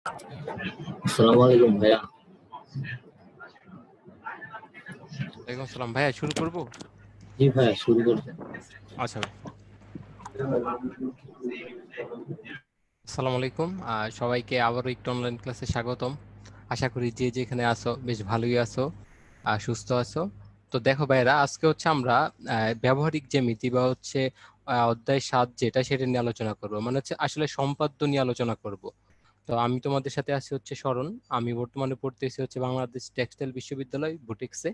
আসসালামু আলাইকুম ভাইয়া। ওয়ালাইকুম আসসালাম ভাইয়া, শুরু করব। জি ভাইয়া, শুরু করতে। আচ্ছা ভাই। আসসালামু আলাইকুম, সবাইকে আবারও একটু অনলাইন ক্লাসে স্বাগতম। আশা করি যে যেখানে আছো বেশ ভালোই আছো আর সুস্থ আছো। তো দেখো ভাইরা, আজকে হচ্ছে আমরা ব্যবহারিক জ্যামিতি বা হচ্ছে অধ্যায় 7 যেটা, সেটা নিয়ে আলোচনা করব, মানে হচ্ছে আসলে সম্পাদ্য নিয়ে আলোচনা করব। তো আমি তোমাদের সাথে আছি হচ্ছে শরণ। আমি বর্তমানে পড়তেছি হচ্ছে বাংলাদেশ টেক্সটাইল বিশ্ববিদ্যালয় বুটিক্সে।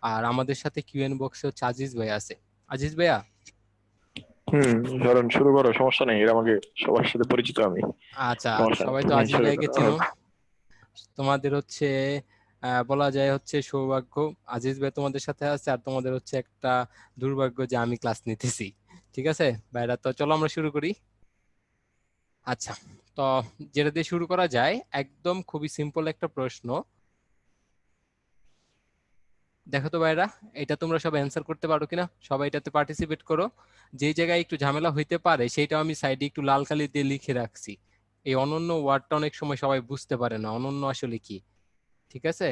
আর আমাদের সাথে কিউএন বক্সে হচ্ছে আজিজ ভাই আছে। আজিজ ভাইয়া। ধরেন শুরু করো, সমস্যা নেই। এর আমাকে সবার সাথে পরিচিত আমি। আচ্ছা, সমস্যা নেই, সবাই তো তুমি আজিজ শুরু ভাইকে করো। চিনো। তোমাদের হচ্ছে বলা যায় হচ্ছে সৌভাগ্য, আজিজ ভাই তোমাদের সাথে আছে, আর তোমাদের হচ্ছে একটা দুর্ভাগ্য যে আমি ক্লাস নিতেছি। ঠিক আছে ভাইরা, তো চলো আমরা শুরু করি। আচ্ছা, তো যেটা দিয়ে শুরু করা যায়, একদম খুবই সিম্পল একটা প্রশ্ন। দেখো তো ভাইরা, এটা তোমরা সব অ্যান্সার করতে পারো কিনা, সবাই এটাতে পার্টিসিপেট করো। যেই জায়গায় একটু ঝামেলা হইতে পারে সেইটা আমি সাইডে একটু লাল কালি দিয়ে লিখে রাখছি। এই অনন্য ওয়ার্ডটা অনেক সময় সবাই বুঝতে পারে না, অনন্য আসলে কি। ঠিক আছে,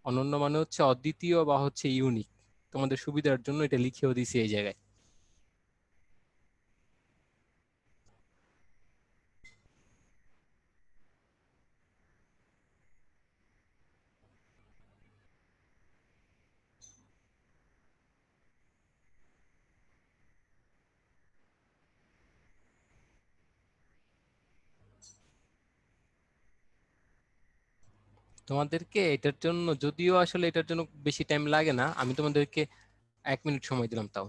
অনন্য মানে হচ্ছে অদ্বিতীয় বা হচ্ছে ইউনিক। তোমাদের সুবিধার জন্য এটা লিখেও দিছি এই জায়গায়। তোমাদেরকে এটার জন্য, যদিও আসলে এটার জন্য বেশি টাইম লাগে না, আমি তোমাদেরকে 1 মিনিট সময় দিলাম তাও।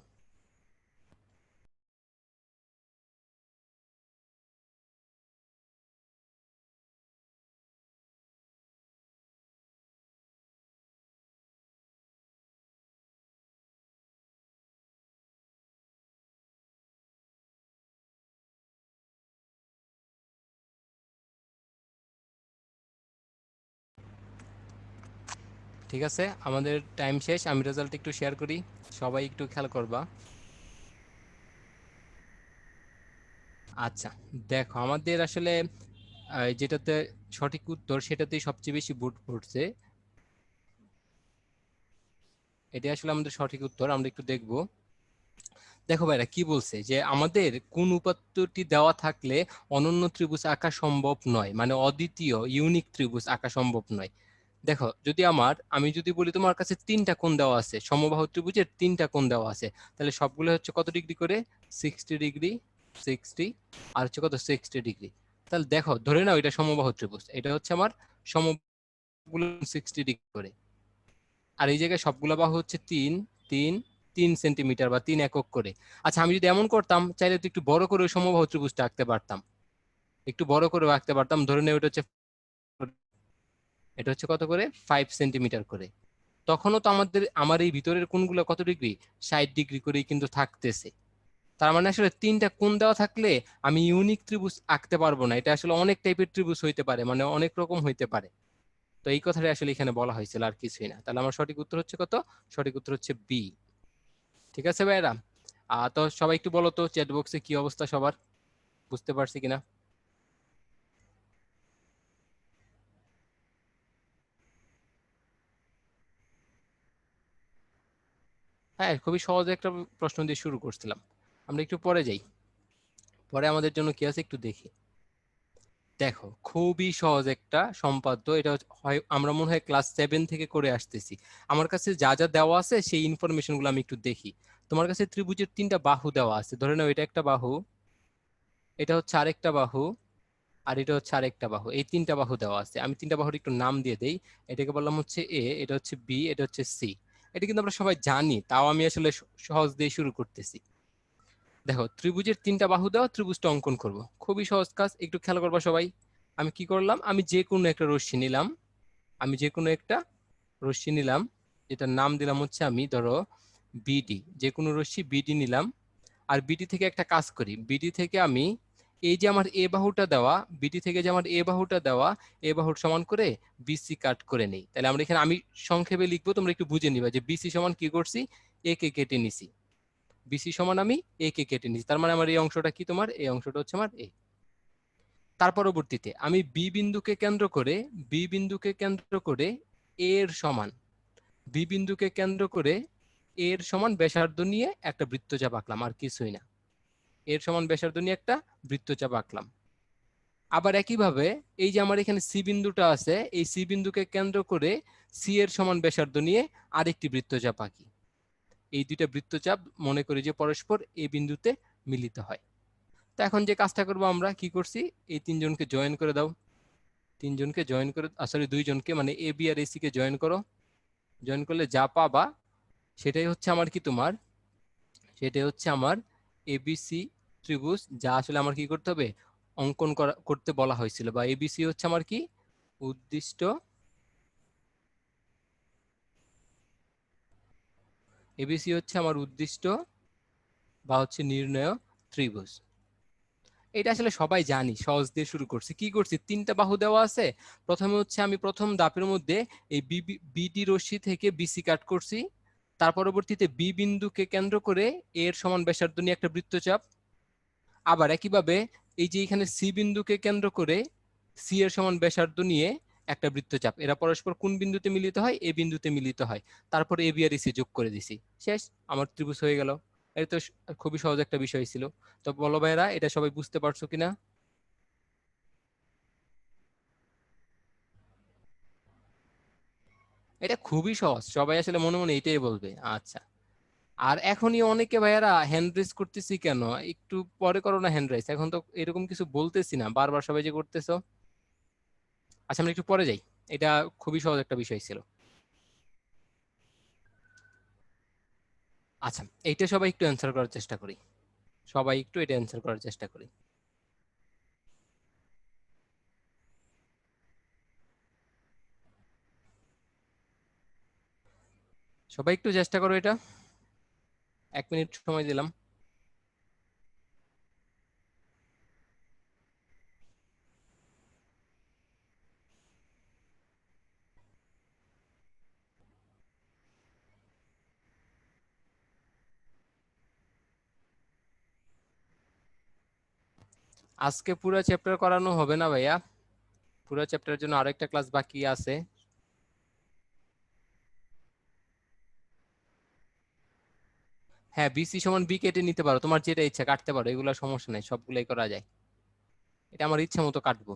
ঠিক আছে, আমাদের টাইম শেষ, আমি রেজাল্ট একটু শেয়ার করি, সবাই একটু খেয়াল করবা। আচ্ছা, দেখো আমাদের আসলে যেটাতে সঠিক উত্তর সেটাতেই সবচেয়ে বেশি ভোট পড়ছে। এটা আসলে আমাদের সঠিক উত্তর, আমরা একটু দেখব। দেখো ভাইরা, কি বলছে যে আমাদের কোন উপাত্তটি দেওয়া থাকলে অনন্য ত্রিভুজ আঁকা সম্ভব নয়, মানে অদ্বিতীয় ইউনিক ত্রিভুজ আঁকা সম্ভব নয়। দেখো, যদি আমি যদি বলি তোমার কাছে তিনটা কোণ দেওয়া আছে, সমবাহু ত্রিভুজের তিনটা কোণ দেওয়া আছে, তাহলে সবগুলো হচ্ছে কত ডিগ্রি করে? 60 ডিগ্রি, 60, আর হচ্ছে কত, 60 ডিগ্রি। তাহলে দেখো, ধরে নাও এটা সমবাহু ত্রিভুজ, এটা হচ্ছে আমার সমগুলো 60 ডিগ্রি করে। আর এই জায়গায় সবগুলো বাহু হচ্ছে তিন, তিন, 3 সেন্টিমিটার বা 3 একক করে। আচ্ছা, আমি যদি এমন করতাম, চাইলে তো একটু বড় করে ওই সমবাহু ত্রিভুজটা আঁকতে পারতাম, একটু বড় করে আঁকতে পারতাম। ধরে নেই এটা হচ্ছে কত করে, 5 সেন্টিমিটার করে। তখনও তো আমার এই ভিতরের কোণগুলো কত ডিগ্রি, 60 ডিগ্রি করেই কিন্তু থাকতেছে। তার মানে আসলে তিনটা কোণ দেওয়া থাকলে আমি ইউনিক ত্রিভুজ আঁকতে পারবো না, এটা আসলে অনেক টাইপের ত্রিভুজ হইতে পারে, মানে অনেক রকম হইতে পারে। তো এই কথাটা আসলে এখানে বলা হয়েছিল, আর কিছুই না। তাহলে আমার সঠিক উত্তর হচ্ছে কত? সঠিক উত্তর হচ্ছে বি। ঠিক আছে ভাইরা, তো সবাই একটু বলো তো চ্যাট বক্সে কি অবস্থা সবার, বুঝতে পারছি কিনা। হ্যাঁ, খুবই সহজ একটা প্রশ্ন দিয়ে শুরু করছিলাম, আমরা একটু পরে যাই। পরে আমাদের জন্য কি আছে একটু দেখি। দেখো, খুবই সহজ একটা সম্পাদ্য, এটা হয় আমরা মনে হয় ক্লাস 7 থেকে করে আসতেছি। আমার কাছে যা যা দেওয়া আছে সেই ইনফরমেশন গুলো আমি একটু দেখি। তোমার কাছে ত্রিভুজের তিনটা বাহু দেওয়া আছে, ধরে নাও এটা একটা বাহু, এটা হচ্ছে আরেকটা বাহু, আর এটা হচ্ছে আরেকটা বাহু। এই তিনটা বাহু দেওয়া আছে, আমি তিনটা বাহুর একটু নাম দিয়ে দেই। এটাকে বললাম হচ্ছে এ, এটা হচ্ছে বি, এটা হচ্ছে সি। এটা কিন্তু আমরা সবাই জানি, তাও আমি আসলে সহজ দিয়ে শুরু করতেছি। দেখো, ত্রিভুজের তিনটা বাহু দেওয়া, ত্রিভুজটা অঙ্কন করব, খুবই সহজ কাজ, একটু খেয়াল করবা সবাই। আমি কি করলাম, আমি যে কোনো একটা রশ্মি নিলাম, আমি যে কোনো একটা রশ্মি নিলাম, যেটার নাম দিলাম হচ্ছে আমি ধরো বিডি, যে কোনো রশ্মি বিডি নিলাম। আর বিডি থেকে একটা কাজ করি, বিডি থেকে আমি এই যে আমার এ বাহুটা দেওয়া, বিডি থেকে যে আমার এ বাহুটা দেওয়া, এ বাহুর সমান করে বিসি কাট করে নেই। তাহলে আমরা এখানে, আমি সংক্ষেপে লিখবো, তোমরা একটু বুঝে নিবা যে বিসি সমান কি করছি, এ কে কেটে নিছি। বিসি সমান আমি এ কে কেটে নিছি, তার মানে আমার এই অংশটা কি, তোমার এই অংশটা হচ্ছে আমার এ। তার পরবর্তীতে আমি বি বিন্দুকে কেন্দ্র করে এ এর সমান বি বিন্দুকে কেন্দ্র করে এর সমান ব্যাসার্ধ নিয়ে একটা বৃত্তচাপ আঁকলাম, আর কিছুই না। এর সমান ব্যাসার্ধ নিয়ে একটা বৃত্তচাপ আঁকলাম। আবার একইভাবে এই যে আমার এখানে সি বিন্দুটা আছে, এই সি বিন্দুকে কেন্দ্র করে সি এর সমান ব্যাসার্ধ নিয়ে আরেকটি বৃত্তচাপ আঁকি। এই দুইটা বৃত্তচাপ মনে করি যে পরস্পর এই বিন্দুতে মিলিত হয়। তো এখন যে কাজটা করব, আমরা কি করছি, এই তিনজনকে জয়েন করে দাও। তিনজনকে জয়েন করে, সরি দুইজনকে, মানে A B R AC K join করো। জয়েন করলে যা পাবা সেটাই হচ্ছে আমার কি, তোমার সেটাই হচ্ছে আমার এবিসি ত্রিভুজ, যা আসলে আমার কি করতে হবে, অঙ্কন করতে বলা হয়েছিল। বা এবিসি হচ্ছে আমার কি, উদ্দিষ্ট এবিসি হচ্ছে আমার উদ্দিষ্ট বা হচ্ছে নির্ণয় ত্রিভুজ। এটা আসলে সবাই জানি, সহজ দিয়ে শুরু করছি। কি করছি, তিনটা বাহু দেওয়া আছে। প্রথমে হচ্ছে আমি প্রথম ধাপের মধ্যে এই বিডি রশ্মি থেকে বিসি কাট করছি। তার পরবর্তীতে বি বিন্দুকে কেন্দ্র করে এর সমান ব্যাসার্ধ নিয়ে একটা বৃত্তচাপ। আবার একইভাবে এই যে এখানে সি বিন্দুকে কেন্দ্র করে সি এর সমান ব্যাসার্ধ নিয়ে একটা বৃত্তচাপ। এরা পরস্পর কোন বিন্দুতে মিলিত হয়, এ বিন্দুতে মিলিত হয়। তারপর এ বি আর সি যোগ করে দিছি, শেষ, আমার ত্রিভুজ হয়ে গেল। এটা তো খুবই সহজ একটা বিষয় ছিল। তো বলো ভাইরা, এটা সবাই বুঝতে পারছো কিনা? এটা খুবই সহজ, সবাই আসলে মনে মনে এটাই বলবে। আচ্ছা, আর এখনই অনেকে ভাইয়ারা হ্যান্ড রেজ করতেছি কেন, একটু পরে করো না হ্যান্ড রেজ, এখন তো এরকম কিছু বলতেছি না, বারবার সবাই যে করতেছো। আচ্ছা, আমরা একটু পরে যাই, এটা খুবই সহজ একটা বিষয় ছিল। আচ্ছা, এইটা সবাই একটু অ্যান্সার করার চেষ্টা করি, সবাই একটু এটা অ্যান্সার করার চেষ্টা করি। সবাই একটু চেষ্টা করো এটা, 1 মিনিট সময় দিলাম। আজকে পুরো চ্যাপ্টার করানো হবে না ভাইয়া, পুরো চ্যাপ্টারের জন্য আরেকটা ক্লাস বাকি আছে। হ্যাঁ, বিসি সমান বি কেটে নিতে পারো, তোমার যেটা ইচ্ছা কাটতে পারো, এগুলো সমস্যা নেই, সবগুলাই করা যায়। এটা আমার ইচ্ছা মতো কাটবো।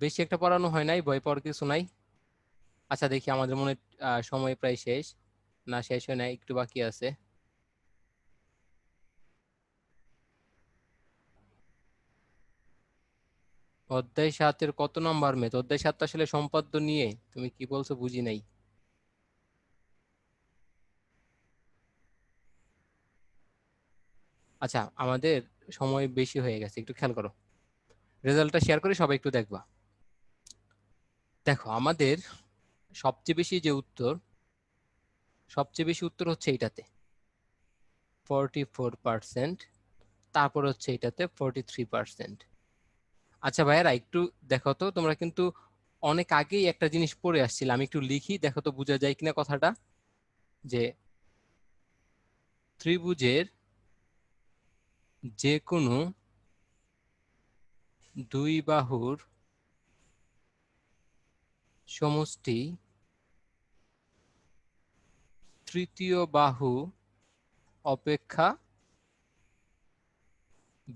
বেশি একটা পড়ানো হয় নাই, ভয় পাওয়ার কিছু নাই। আচ্ছা দেখি, আমাদের মনে হয়, সময় প্রায় শেষ, না শেষ হয় নাই, একটু বাকি আছে। অধ্যায় 7-এর কত নম্বর ম্যাথ? অধ্যায় 7 আসলে সম্পাদ্য নিয়ে, তুমি কি বলছো বুঝি নাই। আচ্ছা, আমাদের সময় বেশি হয়ে গেছে, একটু খেয়াল করো, রেজাল্টটা শেয়ার করে সবাই একটু দেখবা। দেখো, আমাদের সবচেয়ে বেশি যে উত্তর, সবচেয়ে বেশি উত্তর হচ্ছে এইটাতে 44%, তারপর হচ্ছে এটাতে 43%। আচ্ছা ভাইয়ারা, একটু দেখো তো, তোমরা কিন্তু অনেক আগেই একটা জিনিস পড়ে আসছিল, আমি একটু লিখি, দেখো তো বোঝা যায় কিনা কথাটা, যে ত্রিভুজের যে কোনো দুই বাহুর সমষ্টি তৃতীয় বাহু অপেক্ষা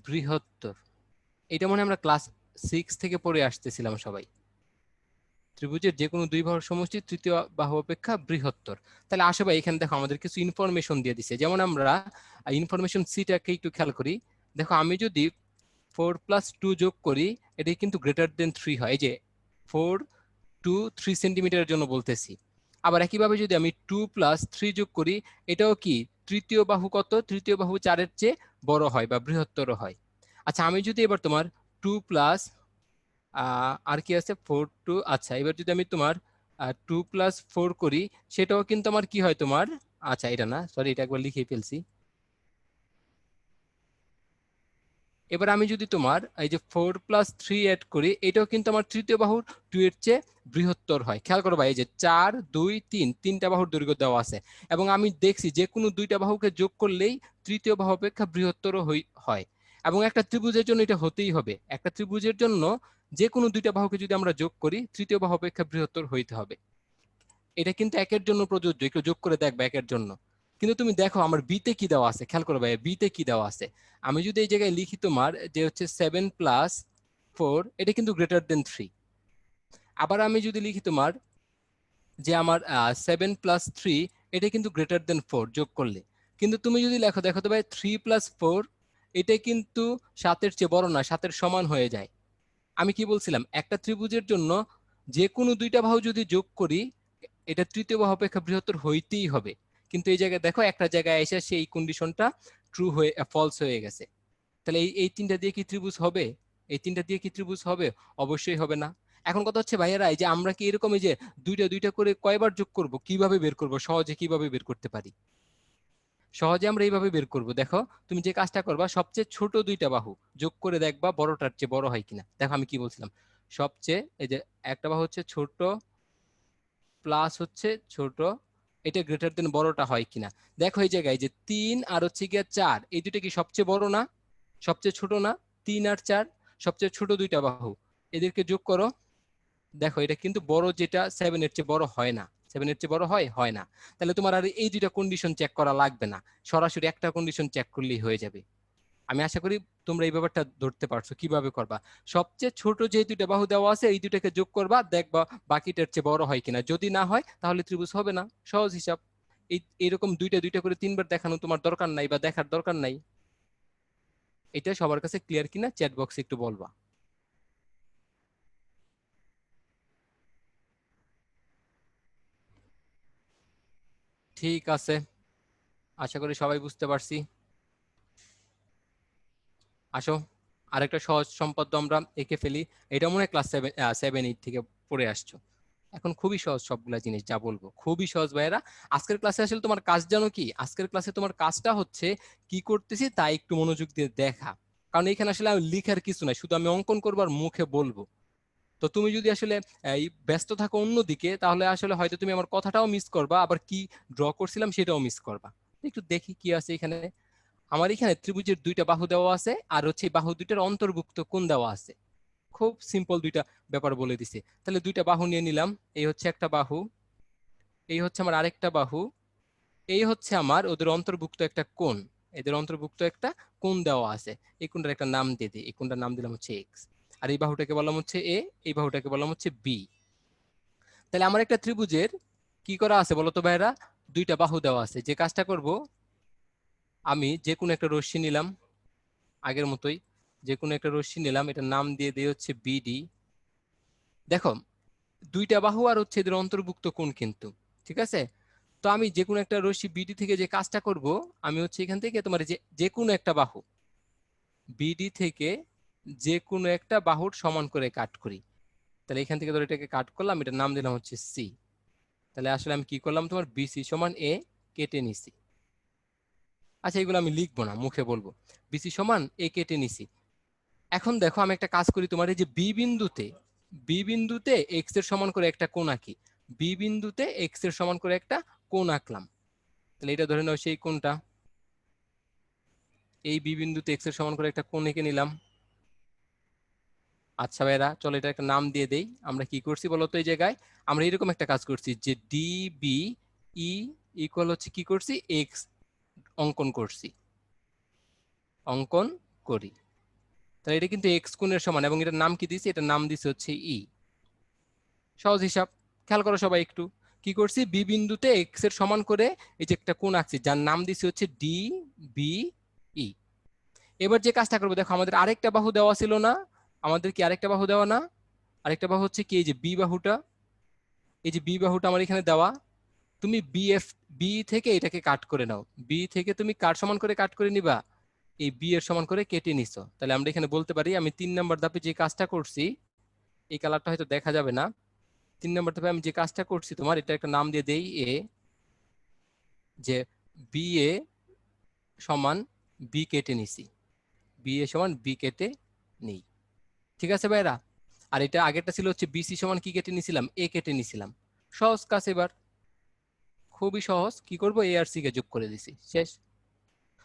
বৃহত্তর। এটা মনে হয় আমরা ক্লাস 6 থেকে পড়ে আসতেছিলাম সবাই। ত্রিভুজের যে কোনো দুই বাহুর সমষ্টি তৃতীয় বাহু অপেক্ষা বৃহত্তর। তাহলে আসে ভাই, এখানে দেখো আমাদের কিছু ইনফরমেশন দিয়ে দিছে। যেমন আমরা ইনফরমেশন সিটাকে একটু খেয়াল করি। দেখো, আমি যদি 4+2 যোগ করি, এটি কিন্তু গ্রেটার দেন 3 হয়। এই যে 4 2 3 সেন্টিমিটারের জন্য বলতেছি। আবার একইভাবে যদি আমি 2+3 যোগ করি, এটাও কি, তৃতীয় বাহু কত, তৃতীয় বাহু 4-এর চেয়ে বড় হয় বা বৃহত্তর হয়। আচ্ছা, আমি যদি এবার তোমার 2 প্লাস আর কি আছে 4 2, আচ্ছা এবার যদি আমি তোমার 2+4 করি, সেটাও কিন্তু আমার কি হয় তোমার, আচ্ছা এটা না, সরি, এটা একবার লিখে ফেলছি। এবার আমি যদি তোমার এই যে 4+3 অ্যাড করি, এটাও কিন্তু আমার তৃতীয় বাহুর 2 এর চেয়ে বৃহত্তর হয়। খেয়াল করো ভাই, এই যে 4 2 3 তিনটা বাহুর দৈর্ঘ্য দেওয়া আছে, এবং আমি দেখছি যে কোনো দুইটা বাহুকে যোগ করলেই তৃতীয় বাহু অপেক্ষা বৃহত্তর হয়। এবং একটা ত্রিভুজের জন্য এটা হতেই হবে, একটা ত্রিভুজের জন্য যে কোনো দুইটা বাহুকে যদি আমরা যোগ করি তৃতীয় বাহু অপেক্ষা বৃহত্তর হইতে হবে। এটা কিন্তু একের জন্য প্রযোজ্য, একটু যোগ করে দেখবে একের জন্য। কিন্তু তুমি দেখো আমার বিতে কি দেওয়া আছে, খেয়াল করো ভাই বিতে কি দেওয়া আছে। আমি যদি এই জায়গায় লিখি তোমার যে হচ্ছে 7+4, এটা কিন্তু গ্রেটার দেন 3। আবার আমি যদি লিখি তোমার যে আমার 7+3, এটা কিন্তু গ্রেটার দেন 4 যোগ করলে। কিন্তু তুমি যদি লেখো, দেখো তো ভাই 3+4, এটা কিন্তু 7-এর চেয়ে বড় না, 7-এর সমান হয়ে যায়। আমি কি বলছিলাম, একটা ত্রিভুজের জন্য যে কোনো দুইটা বাহু যদি যোগ করি এটা তৃতীয় বাহু অপেক্ষা বৃহত্তর হইতেই হবে। কিন্তু এই জায়গায় দেখো একটা জায়গায় এসে সেই কন্ডিশনটা ট্রু হয়ে ফলস হয়ে গেছে। তাহলে এই তিনটা দিয়ে কি ত্রিভুজ হবে? এই তিনটা দিয়ে কি ত্রিভুজ হবে? অবশ্যই হবে না। এখন কথা হচ্ছে ভাইয়েরা, এই যে আমরা কি এরকম এই যে দুইটা দুইটা করে কয়বার যোগ করব, কিভাবে বের করব, সহজে কিভাবে বের করতে পারি? সহজে আমরা এইভাবে বের করব। দেখো তুমি যে কাজটা করবা, সবচেয়ে ছোট দুইটা বাহু যোগ করে দেখবা বড়টার চেয়ে বড় হয় কিনা। দেখো আমি কি বলছিলাম, সবচেয়ে এই যে একটা বাহু হচ্ছে ছোট প্লাস হচ্ছে ছোট, এটা গ্রেটার দেন বড়টা হয় কিনা। দেখো এই জায়গায় যে 3 আর হচ্ছে গিয়া 4, এই দুটো কি সবচেয়ে বড় না, সবচেয়ে ছোট না? 3 আর 4 সবচেয়ে ছোট দুইটা বাহু, এদেরকে যোগ করো। দেখো এটা কিন্তু বড়, যেটা 7 এর চেয়ে বড় হয় না। 7 এর চেয়ে বড় হয় না। তাহলে তোমার আর এই দুইটা কন্ডিশন চেক করা লাগবে না, সরাসরি একটা কন্ডিশন চেক করলেই হয়ে যাবে। আমি আশা করি তোমরা এই ব্যাপারটা ধরতে পারছো কিভাবে করবা। সবচেয়ে ছোট যে দুইটা বাহু দেওয়া আছে এই দুইটাকে যোগ করবা, দেখবা বাকিটার চেয়ে বড় হয় কিনা। যদি না হয় তাহলে ত্রিভুজ হবে না, সহজ হিসাব। এইরকম দুইটা দুইটা করে 3বার দেখানো তোমার দরকার নাই বা দেখার দরকার নাই। এটা সবার কাছে ক্লিয়ার কিনা চ্যাট বক্সে একটু বলবা। ঠিক আছে, আশা করি সবাই বুঝতে পারছি। আসো আরেকটা সহজ সম্পাদ্য আমরা এঁকে ফেলি। এটা মনে হয় ক্লাস 7 8 থেকে পড়ে আসছো। এখন খুবই সহজ, সবগুলা জিনিস যা বলবো খুবই সহজ ভাইয়েরা। আজকের ক্লাসে আসলে তোমার কাজ জানো কি, আজকের ক্লাসে তোমার কাজটা হচ্ছে কি করতেছি তাই একটু মনোযোগ দিয়ে দেখা। কারণ এখানে আসলে লিখার কিছু নাই, শুধু আমি অঙ্কন করবো আর মুখে বলবো। তো তুমি যদি আসলে এই ব্যস্ত থাকো অন্যদিকে, তাহলে আসলে হয়তো তুমি আমার কথাটাও মিস করবা, আবার কি ড্র করছিলাম সেটাও মিস করবা। একটু দেখি কি আছে এখানে। আমার এখানে ত্রিভুজের দুইটা বাহু দেওয়া আছে, আর হচ্ছে এই বাহু দুইটার অন্তর্ভুক্ত কোণ দেওয়া আছে। খুব সিম্পল দুইটা ব্যাপার বলে দিছে। তাহলে দুইটা বাহু নিয়ে নিলাম, এই হচ্ছে একটা বাহু, এই হচ্ছে আমার আরেকটা বাহু, এই হচ্ছে আমার ওদের অন্তর্ভুক্ত একটা কোণ। এদের অন্তর্ভুক্ত একটা কোণ দেওয়া আছে। এই কোণটার একটা নাম দিয়ে দিই, এই কোণটার নাম দিলাম হচ্ছে এক্স। আর এই বাহুটাকে বললাম হচ্ছে এ, এই বাহুটাকে বললাম হচ্ছে বি। তাহলে আমার একটা ত্রিভুজের কি করা আছে বলতো ভাইরা, দুইটা বাহু দেওয়া আছে। যে কাজটা করব, আমি যে কোনো একটা রশ্মি নিলাম, আগের মতোই যে কোনো একটা রশ্মি নিলাম, এটার নাম দিয়ে দিই হচ্ছে বিডি। দেখো দুইটা বাহু আর হচ্ছে এদের অন্তর্ভুক্ত কোণ কিন্তু, ঠিক আছে। তো আমি যে কোনো একটা রশ্মি বিডি থেকে যে কাজটা করব, আমি হচ্ছে এখান থেকে তোমার যে যে কোনো একটা বাহু বিডি থেকে যে কোনো একটা বাহুর সমান করে কাট করি। তাহলে এখান থেকে ধর এটাকে কাট করলাম, এটার নাম দিলাম হচ্ছে সি। তাহলে আসলে আমি কি করলাম, তোমার বিসি সমান এ কেটে নিছি। আচ্ছা এগুলো আমি লিখবো না, মুখে বলবো। বিসি সমান এ কেটে নিছি। এখন দেখো আমি একটা কাজ করি, তোমার এই যে বি বিন্দুতে এক্স এর সমান করে একটা কোণ আঁকি। বি বিন্দুতে এক্স এর সমান করে একটা কোণ আঁকলাম। তাহলে এটা ধরে নাও সেই কোণটা। এই বি বিন্দুতে এক্স এর সমান করে একটা কোণ এঁকে নিলাম। আচ্ছা ভাইরা চলো এটা একটা নাম দিয়ে দেই। আমরা কি করছি বলতো, এই জায়গায় আমরা এরকম একটা কাজ করছি যে ডি বি ই ইকুয়াল হচ্ছে কি করছি, এক্স অঙ্কন করছি, অঙ্কন করি। তাহলে এটা কিন্তু এক্স কোণের সমান, এবং এটার নাম কি দিয়েছি, এটার নাম দিছে হচ্ছে ই। সহজ হিসাব। খেয়াল করো সবাই একটু, কি করছি, বি বিন্দুতে এক্স এর সমান করে এই যে একটা কোণ আঁকছি, যার নাম দিছি হচ্ছে ডি বি ই। এবার যে কাজটা করবো, দেখো আমাদের আরেকটা বাহু দেওয়া ছিল না, আমাদের কি আরেকটা বাহু দেওয়া না, আরেকটা বাহু হচ্ছে কি এই যে বি বাহুটা, এই যে বি বাহুটা আমার এখানে দেওয়া। তুমি বি থেকে এটাকে কাট করে নাও, বি থেকে তুমি কার সমান করে কাট করে নিবা, এই বি এর সমান করে কেটে নিছো। তাহলে আমরা এখানে বলতে পারি আমি 3 নম্বর ধাপে যে কাজটা করছি, এই কালারটা হয়তো দেখা যাবে না। 3 নম্বর ধাপে আমি যে কাজটা করছি, তোমার এটা একটা নাম দিয়ে দেই এ, যে বি এ সমান বি কেটে নিছি, বি এ সমান বি কেটে নেই। ঠিক আছে ভাইরা? আর এটা আগেরটা ছিল হচ্ছে বিসি সমান কি কেটে নিছিলাম, এ কেটে নিছিলাম। সহজ কাজ, এবার খুবই সহজ। কি করব, এ আর সি কে যোগ করে দিছি, শেষ।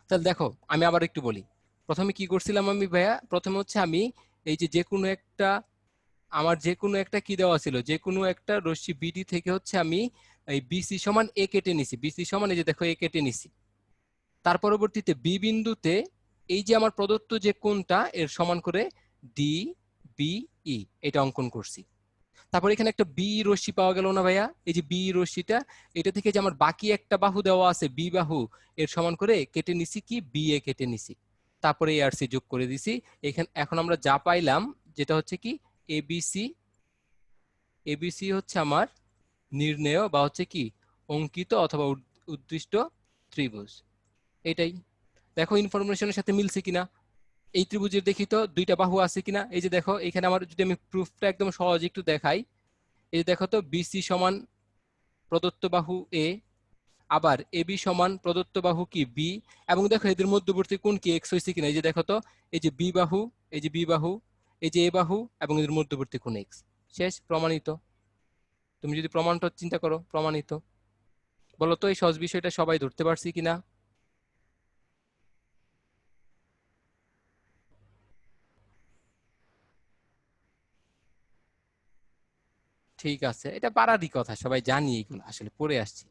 তাহলে দেখো আমি আবার একটু বলি। প্রথমে কি করছিলাম আমি ভাইয়া, প্রথমে হচ্ছে আমি এই যে কোনো একটা, আমার যে কোনো একটা কি দেওয়া ছিল, যে কোনো একটা রশ্মি বিডি থেকে হচ্ছে আমি এই বিসি সমান এ কেটে নিছি, বিসি সমান এই যে দেখো এ কেটে নিছি। তার পরবর্তীতে বি বিন্দুতে এই যে আমার প্রদত্ত যে কোণটা এর সমান করে ডি বি ই এটা অঙ্কন করছি। তারপর এখানে একটা বি রশ্মি পাওয়া গেল না ভাইয়া, এই যে বি রশ্মিটা, এটা থেকে যে আমার বাকি একটা বাহু দেওয়া আছে বি বাহু, এর সমান করে কেটে নিছি কি বি এ কেটে নিছি। তারপরে এ আর সি যোগ করে দিছি। এখানে এখন আমরা যা পাইলাম যেটা হচ্ছে কি এবিসি, এবিসি হচ্ছে আমার নির্ণেয় বা হচ্ছে কি অঙ্কিত অথবা উদ্দিষ্ট ত্রিভুজ। এটাই। দেখো ইনফরমেশনের সাথে মিলছে কিনা, এই ত্রিভুজের দেখি তো দুইটা বাহু আছে কিনা। এই যে দেখো এখানে আমার যদি আমি প্রুফটা একদম সহজ একটু দেখাই, এই যে দেখো তো বিসি সমান প্রদত্ত বাহু এ, আবার এবি সমান প্রদত্ত বাহু কি বি, এবং দেখো এদের মধ্যবর্তী কোণ কি এক্স হয়েছে কিনা। এই যে দেখো তো এই যে বি বাহু, এই যে বি বাহু, এই যে এ বাহু, এবং এদের মধ্যবর্তী কোণ এক্স। শেষ, প্রমাণিত। তুমি যদি প্রমাণটা চিন্তা করো, প্রমাণিত। বলো তো এই সহজ বিষয়টা সবাই ধরতে পারছি কিনা? ঠিক আছে, এটা পারারই কথা, সবাই জানি এগুলো, আসলে পড়ে আসছি।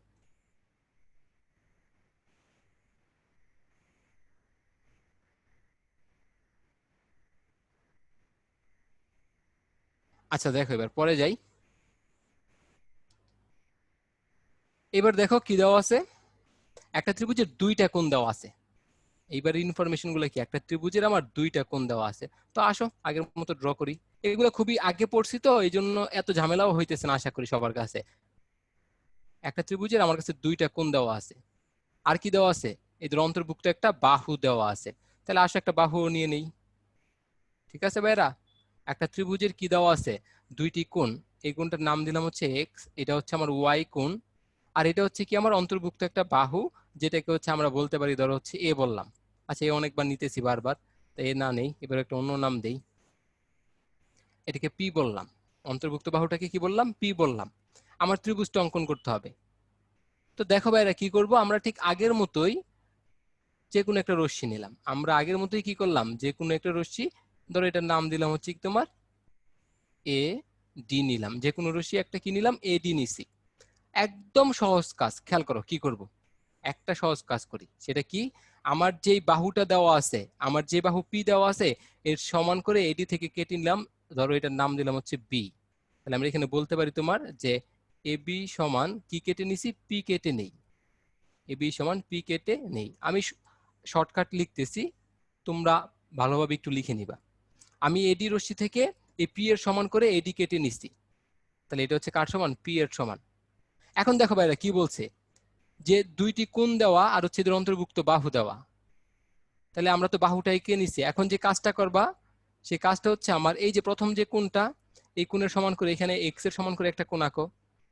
আচ্ছা দেখো এবার পরে যাই। এবার দেখো কি দেওয়া আছে, একটা ত্রিভুজের দুইটা কোণ দেওয়া আছে। এইবার ইনফরমেশন গুলো কি, একটা ত্রিভুজের আমার দুইটা কোণ দেওয়া আছে। তো আসো আগের মতো ড্র করি। এগুলো খুবই আগে পড়ছি তো এই জন্য এত ঝামেলাও হইতেছে না আশা করি সবার কাছে। একটা ত্রিভুজের আমার কাছে দুইটা কোণ দেওয়া আছে, আর কি দেওয়া আছে, এদের অন্তর্ভুক্ত একটা বাহু দেওয়া আছে। তাহলে আসো একটা বাহু নিয়ে নেই। ঠিক আছে ভাইরা? একটা ত্রিভুজের কি দেওয়া আছে, দুইটি কোণ। এই কোণটার নাম দিলাম হচ্ছে এক্স, এটা হচ্ছে আমার ওয়াই কোণ, আর এটা হচ্ছে কি আমার অন্তর্ভুক্ত একটা বাহু, যেটাকে হচ্ছে আমরা বলতে পারি ধরো হচ্ছে এ বললাম। আচ্ছা এ অনেকবার নিতেছি বারবার, তো এ না নেই, এবার একটা অন্য নাম দেই, এটাকে পি বললাম। অন্তর্ভুক্ত বাহুটাকে কি বললাম, পি বললাম। আমার ত্রিভুজটা অঙ্কন করতে হবে। তো দেখো ভাইরা কি করব, আমরা ঠিক আগের মতোই যে কোনো একটা রশ্মি নিলাম। আমরা আগের মতোই কি করলাম, যে কোনো একটা রশ্মি, ধরো এটার নাম দিলাম হচ্ছে কি তোমার এ ডি নিলাম। যে কোনো রশ্মি একটা কি নিলাম, এ ডি নিছি। একদম সহজ কাজ, খেয়াল করো কি করব। একটা সহজ কাজ করি, সেটা কি, আমার যেই বাহুটা দেওয়া আছে, আমার যে বাহু পি দেওয়া আছে এর সমান করে এডি থেকে কেটে নিলাম। ধরো এটার নাম দিলাম হচ্ছে বি। তাহলে আমরা এখানে বলতে পারি তোমার যে এ বি সমান কি কেটে নিছি, পি কেটে নেই। এ বি সমান পি কেটে নেই। আমি শর্টকাট লিখতেছি, তোমরা ভালোভাবে একটু লিখে নিবা। আমি এডি রশ্মি থেকে এই পি এর সমান করে এডি কেটে নিচ্ছি। তাহলে এটা হচ্ছে কার সমান, পি এর সমান। এখন দেখো ভাইরা কি বলছে, যে দুইটি কোণ দেওয়া আর হচ্ছে এদের অন্তর্ভুক্ত বাহু দেওয়া। তাহলে আমরা তো বাহুটাই কে নিছি, এখন যে কাজটা করবা সেই কাজটা হচ্ছে আমার এই যে প্রথম যে কোণটা, এই কোণের সমান করে এখানে এক্স এর সমান করে একটা কোণ আঁকো।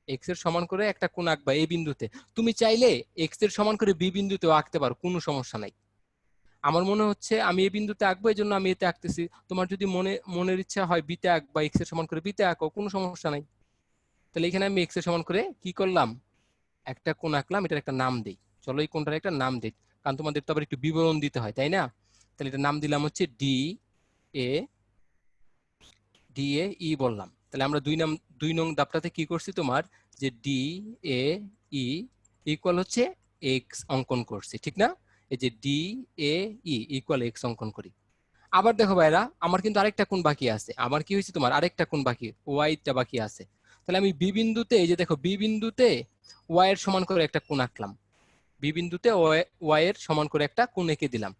এক্স এর সমান করে একটা কোণ আঁকবা এই বিন্দুতে। তুমি চাইলে এক্স এর সমান করে বি বিন্দুতেও আঁকতে পারো, কোনো সমস্যা নাই। আমার মনে হচ্ছে আমি এই বিন্দুতে আঁকবো, এই জন্য আমি এতে আঁকতেছি। তোমার যদি মনের ইচ্ছা হয় বিতে আঁকবা, এক্স এর সমান করে বিতে আঁকো, কোনো সমস্যা নাই। তাহলে এখানে আমি এক্স এর সমান করে কি করলাম, একটা কোণ আঁকলাম, এটার একটা নাম দেই। চলো এই কোণটার একটা নাম দেই, কারণ তোমাদের তো আবার একটু বিবরণ দিতে হয় তাই না। তাহলে এটার নাম দিলাম হচ্ছে ডি এ, ডি এ ই বললাম। তাহলে আমরা দুই নং দাপটাতে কি করছি তোমার, যে D A E equal X x অঙ্কন করছি, ঠিক না। এই যে D A E equal x অঙ্কন করি। আবার দেখো ভাইরা, আমার কিন্তু আরেকটা কোণ বাকি আছে। আমার কি হয়েছে, তোমার আরেকটা কোণ বাকি, ওয়াইটা বাকি আছে। তাহলে আমি বি বিন্দুতে, এই যে দেখো বি বিন্দুতে ওয়াই এর সমান করে একটা কোণ আঁকলাম। বি বিন্দুতে ওয়াই এর সমান করে একটা কোণ এঁকে দিলাম।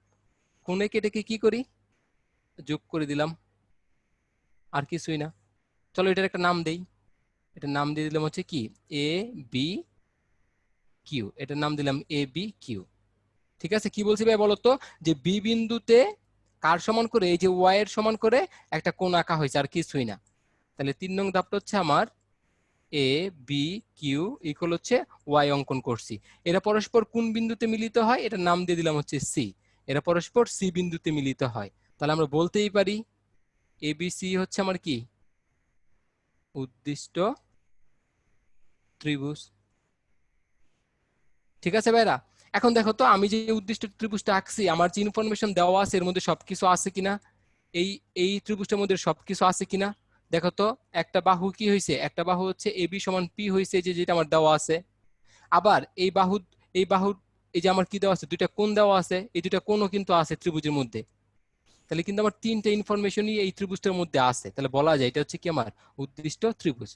কোণ এঁকে এটাকে কি করি, যোগ করে দিলাম, আর কিছুই না। চলো এটার একটা নাম দেই। এটার নাম দিয়ে দিলাম হচ্ছে কি এ বি কিউ। এটার নাম দিলাম এ বি কিউ। ঠিক আছে, কি বলছি ভাই বলতো, যে বি বিন্দুতে কার সমান করে, এই যে ওয়াই এর সমান করে একটা কোণ আঁকা হয়েছে, আর কিছুই না। তাহলে 3 নং ধাপটা হচ্ছে আমার এ বি কিউ ইকুয়াল হচ্ছে ওয়াই অঙ্কন করছি। এরা পরস্পর কোন বিন্দুতে মিলিত হয়, এটার নাম দিয়ে দিলাম হচ্ছে সি। এরা পরস্পর সি বিন্দুতে মিলিত হয়। তাহলে আমরা বলতেই পারি এবিসি হচ্ছে আমার কি উদ্দিষ্ট ত্রিভুজ। ঠিক আছে ভাইরা, এখন দেখো তো আমি যে উদ্দিষ্ট ত্রিভুজটা আঁকছি আমার যে ইনফরমেশন দেওয়া আছে এর মধ্যে সবকিছু আছে কিনা, এই এই ত্রিভুজটার মধ্যে সবকিছু আছে কিনা দেখো তো। একটা বাহু কি হয়েছে, একটা বাহু হচ্ছে এবি সমান পি হয়েছে, যে যেটা আমার দেওয়া আছে। আবার এই বাহুর এই যে আমার কি দেওয়া আছে, দুইটা কোণ দেওয়া আছে, এই দুইটা কোণও কিন্তু আছে ত্রিভুজের মধ্যে। তাহলে কিন্তু আমার তিনটা ইনফরমেশনই এই ত্রিভুজটার মধ্যে আছে, তাহলে বলা যায় এটা হচ্ছে কি আমার উদ্দিষ্ট ত্রিভুজ।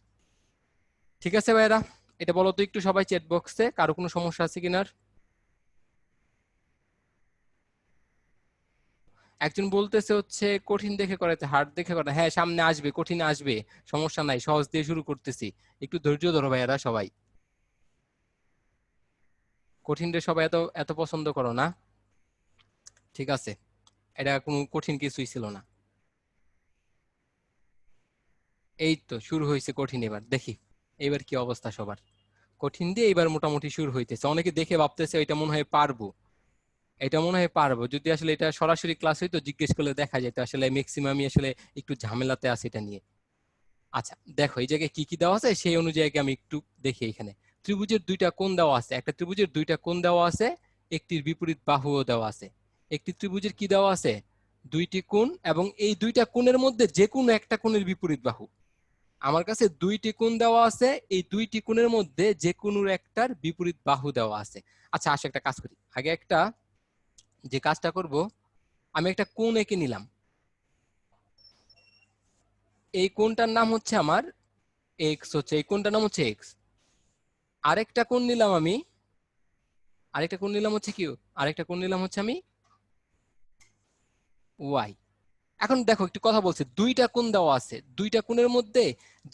ঠিক আছে ভাইরা, এটা বলো তো একটু সবাই চ্যাট বক্সে, কারো কোনো সমস্যা আছে কিনার? একজন বলতেছে হচ্ছে কঠিন দেখে করাতে, হার্ড দেখে করা। হ্যাঁ সামনে আসবে, কঠিন আসবে, সমস্যা নাই, সহজ দিয়ে শুরু করতেছি, একটু ধৈর্য ধরো ভাইয়ারা সবাই। কঠিনটা সবাই এত এত পছন্দ করো না, ঠিক আছে, এটা কোনো কঠিন কিছুই ছিল না। এই তো শুরু হয়েছে কঠিন, এবার দেখি এবার কি অবস্থা সবার। কঠিন দিয়ে এবার মোটামুটি শুরু হইতেছে, অনেকে দেখে ভাবতেছে এটা মনে হয় পারবো, এটা মনে হয় পারবো। যদি আসলে এটা সরাসরি ক্লাস হইতো জিজ্ঞেস করলে দেখা যেত আসলে ম্যাক্সিমামই আসলে একটু ঝামেলাতে আছে এটা নিয়ে। আচ্ছা দেখো এই জায়গায় কি কি দেওয়া আছে সেই অনুযায়ী আমি একটু দেখি। এখানে ত্রিভুজের দুইটা কোণ দেওয়া আছে, একটা ত্রিভুজের দুইটা কোণ দেওয়া আছে, একটির বিপরীত বাহুও দেওয়া আছে। একটি ত্রিভুজের কি দেওয়া আছে, দুইটি কোণ, এবং এই দুইটা কোণের মধ্যে যে কোনো একটা কোণের বিপরীত বাহু। আমার কাছে দুইটি কোণ দেওয়া আছে, এই দুইটি কোণের মধ্যে যে কোনো একটার বিপরীত বাহু দেওয়া আছে। আচ্ছা আসো একটা কাজ করি, আগে একটা যে কাজটা করব, আমি একটা কোণ এঁকে নিলাম, এই কোণটার নাম হচ্ছে আমার এক্স, হচ্ছে এই কোণটার নাম হচ্ছে এক্স। আরেকটা কোণ নিলাম আমি, আরেকটা কোণ নিলাম হচ্ছে কি, আরেকটা কোণ নিলাম হচ্ছে আমি ওয়াই। এখন দেখো একটু কথা বলছে, দুইটা কোণ দেওয়া আছে, দুইটা কোণের মধ্যে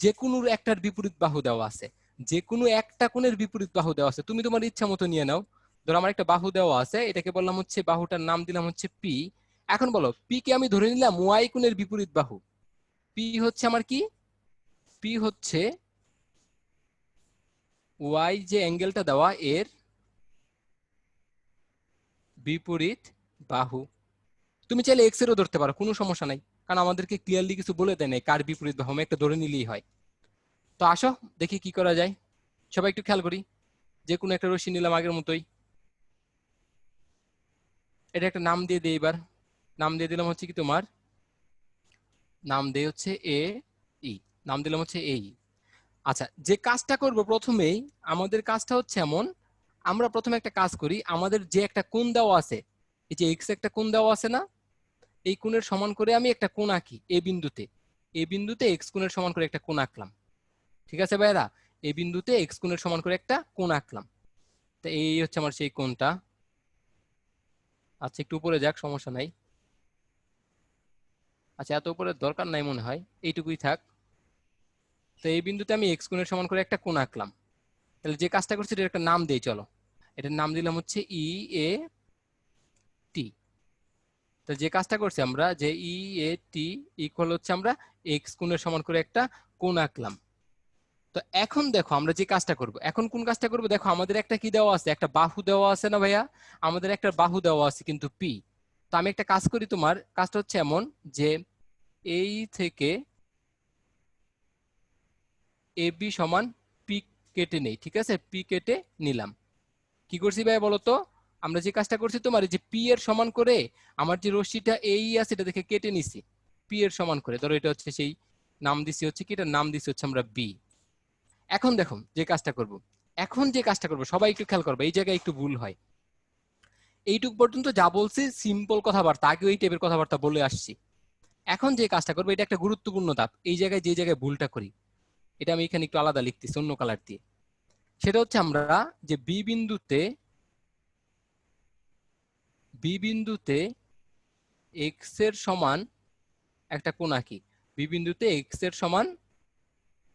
যে কোনো একটার বিপরীত বাহু দেওয়া আছে, যে কোনো একটা কোণের বিপরীত বাহু দেওয়া আছে, তুমি তোমার ইচ্ছা মতো নিয়ে নাও। ধরো আমার একটা বাহু দেওয়া আছে, এটাকে বললাম হচ্ছে, বাহুটার নাম দিলাম হচ্ছে পি। এখন বলো পি কে আমি ধরে নিলাম ওয়াই কোণের বিপরীত বাহু। পি হচ্ছে আমার কি, পি হচ্ছে ওয়াই যে অ্যাঙ্গেলটা দেওয়া এর বিপরীত বাহু। তুমি চাইলে এক্স এরও ধরতে পারো, কোনো সমস্যা নাই, কারণ আমাদেরকে ক্লিয়ারলি কিছু বলে দেয় নাই কার বিপরীত বাহু, আমি একটা ধরে নিলেই হয়। তো আসো দেখি কি করা যায়, সবাই একটু খেয়াল করি। যে কোনো একটা রশ্মি নিলাম আগের মতোই, এটা একটা নাম দিয়ে দিই এবার। নাম দিয়ে দিলাম হচ্ছে কি তোমার, নাম দিয়ে হচ্ছে এ ই, নাম দিলাম হচ্ছে এই। আচ্ছা যে কাজটা করব প্রথমেই, আমাদের কাজটা হচ্ছে এমন, আমরা প্রথমে একটা কাজ করি, আমাদের যে একটা কোণ দেওয়া আছে, এই যে এক্স একটা কোণ দেওয়া আছে না, এই কোণের সমান করে আমি একটা কোণ আঁকি এ বিন্দুতে। এ বিন্দুতে এক্স কোণের সমান করে একটা কোণ আঁকলাম। ঠিক আছে ভাইরা, এই বিন্দুতে এক্স কোণের সমান করে একটা কোণ আঁকলাম। তো এই হচ্ছে আমার সেই কোণটা। আচ্ছা একটু উপরে যাক, সমস্যা নাই। আচ্ছা এত উপরে দরকার নাই মনে হয়, এইটুকুই থাক। তো এই বিন্দুতে আমি এক্স কোণের সমান করে একটা কোণ আঁকলাম। তাহলে যে কাজটা করছি এটার একটা নাম দিই, চলো এটার নাম দিলাম হচ্ছে ই এ টি। তো যে কাজটা করছি আমরা, যে ই এ টি ইকুয়াল হচ্ছে আমরা এক্স কোণের সমান করে একটা কোণ আঁকলাম। তো এখন দেখো আমরা যে কাজটা করব, এখন কোন কাজটা করব, দেখো আমাদের একটা কি দেওয়া আছে, একটা বাহু দেওয়া আছে না ভাইয়া, আমাদের একটা বাহু দেওয়া আছে কিন্তু পি। তো আমি একটা কাজ করি, তোমার কাজটা হচ্ছে এমন যে এই থেকে এ বি সমান পি কেটে নেই। ঠিক আছে, পি কেটে নিলাম। কি করছি ভাই বলো তো, আমরা যে কাজটা করছি তোমার, এই যে পি এর সমান করে আমার যে রশ্মিটা এই আছে এটা দেখে কেটে নিছি, পি এর সমান করে। ধরো এটা হচ্ছে সেই নাম দিছি হচ্ছে কি, এটার নাম দিছি হচ্ছে আমরা বি। এখন দেখো যে কাজটা করব, এখন যে কাজটা করব সবাই একটু খেয়াল করবে, এই জায়গায় একটু ভুল হয়। এইটুক পর্যন্ত যা বলছি সিম্পল কথাবার্তা, আগেও এই টাইপের কথাবার্তা বলে আসছি। এখন যে কাজটা করবো এটা একটা গুরুত্বপূর্ণ ধাপ, এই জায়গায় যে জায়গায় ভুলটা করি এটা আমি এখানে একটু আলাদা লিখতেছি অন্য কালার দিয়ে। সেটা হচ্ছে আমরা যে বি বিন্দুতে এক্স এর সমান একটা কোণ আঁকি, বি বিন্দুতে এক্স এর সমান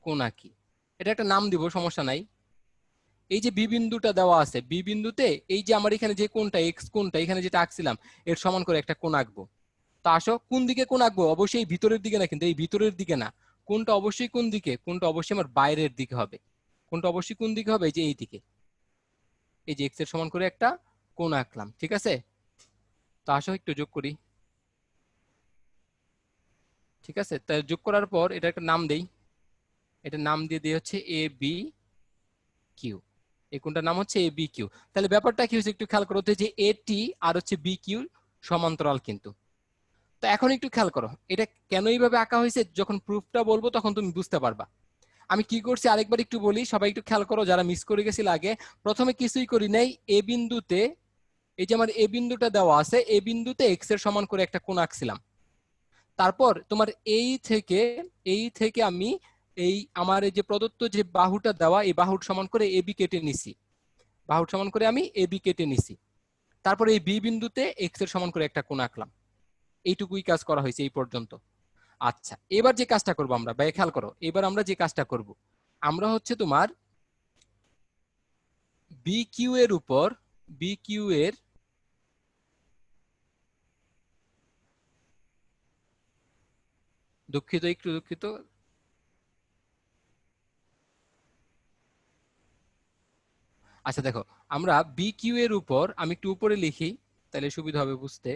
কোণ আঁকি, এটা একটা নাম দিব, সমস্যা নাই। এই যে বি বিন্দুটা দেওয়া আছে, বি বিন্দুতে এই যে আমার এখানে যে কোণটা এক্স কোণটা এখানে যেটা আঁকছিলাম এর সমান করে একটা কোণ আঁকবো। তো আসো কোন দিকে কোণ আঁকবো, অবশ্যই ভিতরের দিকে না, কিন্তু এই ভিতরের দিকে না, কোনটা অবশ্যই কোন দিকে, কোনটা অবশ্যই আমার বাইরের দিকে হবে। কোনটা অবশ্যই কোন দিকে হবে, এই যে এই দিকে, এই যে এক্স এর সমান করে একটা কোণ আঁকলাম। ঠিক আছে, তো আসো একটু যোগ করি। ঠিক আছে, তাই যোগ করার পর এটা একটা নাম দেই, এটা নাম দিয়ে দিই হচ্ছে এ বি কিউ। এই কোনটার নাম হচ্ছে এ বি কিউ। তাহলে ব্যাপারটা কি হচ্ছে একটু খেয়াল করো তো, যে এটি আর হচ্ছে বি কিউ সমান্তরাল কিন্তু। তো এখন একটু খেয়াল করো এটা কেন এইভাবে আঁকা হয়েছে, যখন প্রুফটা বলবো তখন তুমি বুঝতে পারবা। আমি কি করছি আরেকবার একটু বলি, সবাই একটু খেয়াল করো যারা মিস করে গেছিল আগে। প্রথমে কিছুই করি নাই, এ বিন্দুতে, এই যে আমার এ বিন্দুটা দেওয়া আছে, এ বিন্দুতে এক্স এর সমান করে একটা কোণ আঁকছিলাম। তারপর তোমার এই থেকে আমি এই আমার এই যে প্রদত্ত যে বাহুটা দেওয়া, এই বাহুর সমান করে এ বি কেটে নিছি, বাহুর সমান করে আমি এ বি কেটে নিছি। তারপরে এই বি বিন্দুতে এক্স এর সমান করে একটা কোণ আঁকলাম। এইটুকুই কাজ করা হয়েছে এই পর্যন্ত। আচ্ছা, এবার যে কাজটা করবো আমরা, ভাই খেয়াল করো, এবার আমরা যে কাজটা করব, আমরা হচ্ছে তোমার বি কিউ এর উপর, বি কিউ এর দুঃখিত, একটু দুঃখিত, আচ্ছা দেখো, আমরা বি কিউ এর উপর, আমি একটু উপরে লিখি তাহলে সুবিধা হবে বুঝতে।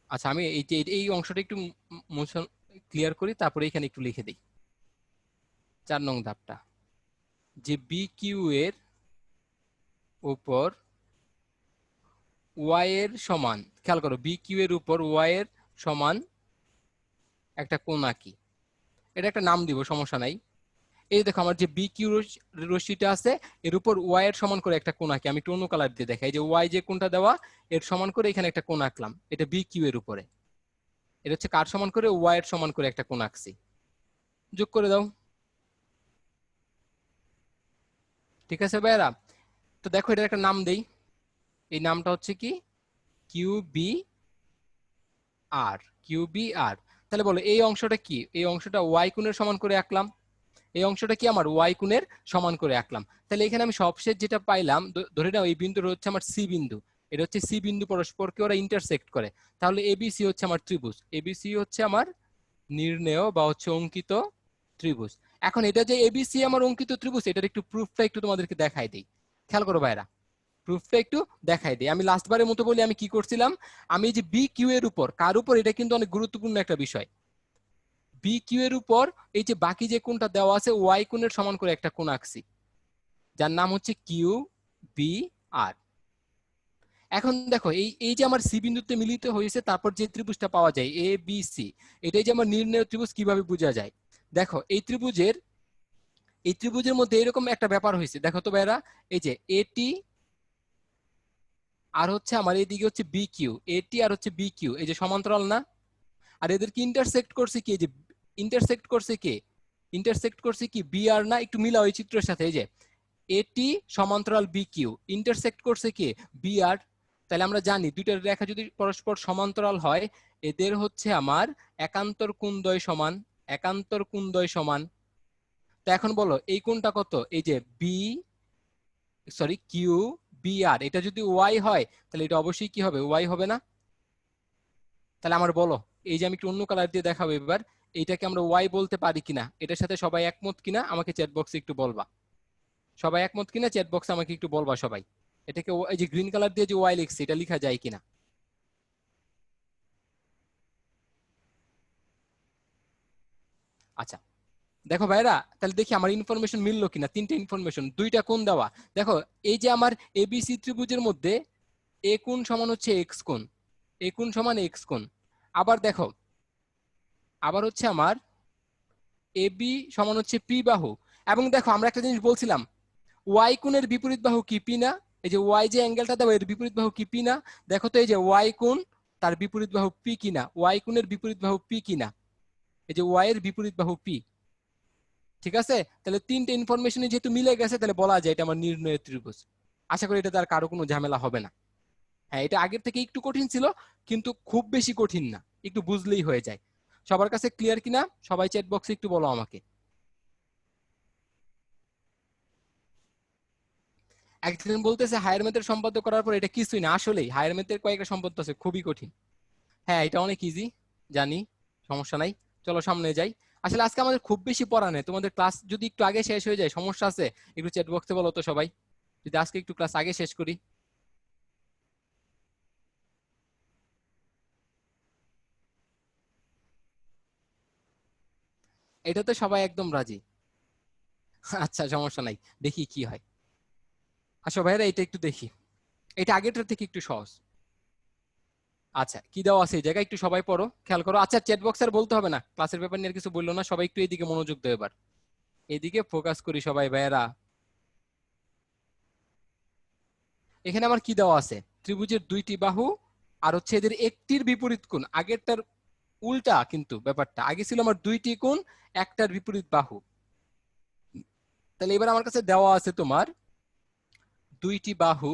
আচ্ছা, আমি এই যে এই অংশটা একটু মোশন ক্লিয়ার করি, তারপরে এখানে একটু লিখে দিই 4 নং ধাপটা, যে বি কিউ এর উপর ওয়াই এর সমান, খেয়াল করো বি কিউ এর উপর ওয়াই এর সমান একটা কোণ আঁকি। এটা একটা নাম দিব, সমস্যা নাই। এই দেখো আমার যে বি কিউ রশ্মিটা আছে, এর উপর ওয়াই এর সমান করে একটা কোণ আঁকি। আমি একটু অন্য কালার দিয়ে দেখাই, যে ওয়াই যে কোণটা দেওয়া, এর সমান করে এখানে একটা কোণ আঁকলাম, এটা বি কিউ এর উপরে। এটা হচ্ছে কার সমান করে, ওয়াই এর সমান করে একটা কোণ আঁকছি। যোগ করে দাও। ঠিক আছে ভাইরা, তো দেখো এটার একটা নাম দেই, এই নামটা হচ্ছে কি কিউ বি আর, কিউ বি আর। তাহলে বলো এই অংশটা কি, এই অংশটা ওয়াই কোণের সমান করে আঁকলাম, এই অংশটা কি আমার ওয়াই কোণের সমান করে আঁকলাম। তাহলে এখানে আমি সবশেষ যেটা পাইলাম, ধরে নাও এই বিন্দুটা হচ্ছে আমার সি বিন্দু, এটা হচ্ছে সি বিন্দু, পরস্পরকে ওরা ইন্টারসেক্ট করে। তাহলে এবিসি হচ্ছে আমার ত্রিভুজ, এবিসি হচ্ছে আমার নির্ণেয় বা হচ্ছে অঙ্কিত ত্রিভুজ। এখন এটা যে এবিসি আমার অঙ্কিত ত্রিভুজ, এটার একটু প্রুফটা একটু তোমাদেরকে দেখাই দিই, খেয়াল করো ভাইরা, প্রুফটা একটু দেখাই দিই। আমি লাস্টবারের মতো বলি, আমি কি করছিলাম, আমি যে বি কিউ এর উপর, কার উপর, এটা কিন্তু অনেক গুরুত্বপূর্ণ একটা বিষয়, বি কিউ এর উপর এই যে বাকি যে কোণটা দেওয়া আছে, ওয়াই কোণের সমান করে একটা কোণ আঁকছি, যার নাম হচ্ছে কিউ বি আর। এখন দেখো এই এই যে আমার সি বিন্দুতে মিলিত হয়েছে, তারপর যে ত্রিভুজটা পাওয়া যায় এ বি সি, এটাই যে আমার নির্ণয় ত্রিভুজ, কিভাবে বোঝা যায়। দেখো এই ত্রিভুজের মধ্যে এরকম একটা ব্যাপার হয়েছে, দেখো তো ভাইরা, এই যে এটি আর হচ্ছে আমার এইদিকে হচ্ছে বি কিউ, এটি আর হচ্ছে বি কিউ, এই যে সমান্তরাল না, আর এদেরকে ইন্টারসেক্ট করছে কি, এই যে ইন্টারসেক্ট করছে কে, ইন্টারসেক্ট করছে কি বি আর না, একটু মিলাও এই চিত্রের সাথে, এই যে এটি সমান্তরাল বি কিউ, ইন্টারসেক্ট করছে কে বি আর। তাহলে আমরা জানি দুইটা রেখা যদি পরস্পর সমান্তরাল হয়, এদের হচ্ছে আমার একান্তর কোণদ্বয় সমান, একান্তর কোণদ্বয় সমান। তো এখন বলো এই কোণটা কত, এই যে কিউ বি আর, এটা যদি ওয়াই হয় তাহলে এটা অবশ্যই কি হবে, ওয়াই হবে না। তাহলে আমার বলো, এই যে আমি একটু অন্য কালার দিয়ে দেখাবো এবার, এইটাকে আমরা ওয়াই বলতে পারি কিনা, এটার সাথে সবাই একমত কিনা আমাকে চ্যাট বক্সে একটু বলবা, সবাই একমত কিনা চ্যাট বক্সে আমাকে একটু বলবা সবাই, এটাকে এই যে গ্রিন কালার দিয়ে যে ওয়াই লিখছে, এটা লেখা যায় কিনা। আচ্ছা দেখো ভাইরা, তাহলে দেখি আমার ইনফরমেশন মিললো কিনা, তিনটা ইনফরমেশন, দুইটা কোণ দেওয়া। দেখো এই যে আমার এবিসি ত্রিভুজের মধ্যে এ কোণ সমান হচ্ছে এক্স কোণ, এ কোণ সমান এক্স কোণ। আবার দেখো, আবার হচ্ছে আমার এবি সমান হচ্ছে পি বাহু। এবং দেখো আমরা একটা জিনিস বলছিলাম, ওয়াই কোণের বিপরীত বাহু কি পি না, এই যে ওয়াই যে অ্যাঙ্গেলটা দেবো এর বিপরীত বাহু কি পি না। দেখো তো এই যে ওয়াই কোণ, তার বিপরীত বাহু পি কিনা, ওয়াই কোণের বিপরীত বাহু পি কিনা, এই যে ওয়াই এর বিপরীত বাহু পি। ঠিক আছে, তাহলে তিনটে ইনফরমেশনই যেহেতু মিলে গেছে, তাহলে বলা যায় এটা আমার নির্ণয় ত্রিভুজ। আশা করি এটা তার কারো কোনো ঝামেলা হবে না। হ্যাঁ, এটা আগের থেকে একটু কঠিন ছিল, কিন্তু খুব বেশি কঠিন না, একটু বুঝলেই হয়ে যায়। সবার কাছে ক্লিয়ার কিনা, সবাই চ্যাট বক্সে একটু বলো আমাকে। একজন বলতেছে হায়ার ম্যাথের সম্পাদ্য করার পর এটা কিছুই না, আসলেই হায়ার ম্যাথের কয়েকটা সম্পাদ্য আছে খুবই কঠিন। হ্যাঁ, এটা অনেক ইজি, জানি, সমস্যা নাই, চলো সামনে যাই। আসলে আজকে আমাদের খুব বেশি পড়া নেই, তোমাদের ক্লাস যদি একটু আগে শেষ হয়ে যায় সমস্যা আছে, একটু চ্যাট বক্সে বলো তো সবাই, যদি আজকে একটু ক্লাস আগে শেষ করি। এটাতে সবাই একদম রাজি। আচ্ছা সমস্যা নাই, দেখি কি হয়। আসো ভাইরা এটা একটু দেখি, এটা আগেরটার থেকে একটু সহজ। আচ্ছা কি দেওয়া আছে এই জায়গায় একটু সবাই পড়ো, খেয়াল করো। আচ্ছা চ্যাট বক্স আর বলতে হবে না, ক্লাসের ব্যাপার নিয়ে আর কিছু বললো না, সবাই একটু এইদিকে মনোযোগ দাও এবার, এইদিকে ফোকাস করি সবাই ভাইয়েরা। এখানে আমার কি দেওয়া আছে, ত্রিভুজের দুইটি বাহু আর হচ্ছে এদের একটির বিপরীত কোণ। আগেরটার উল্টা কিন্তু ব্যাপারটা, আগে ছিল আমার দুইটি কোণ একটার বিপরীত বাহু। তাহলে এবার আমার কাছে দেওয়া আছে তোমার দুইটি বাহু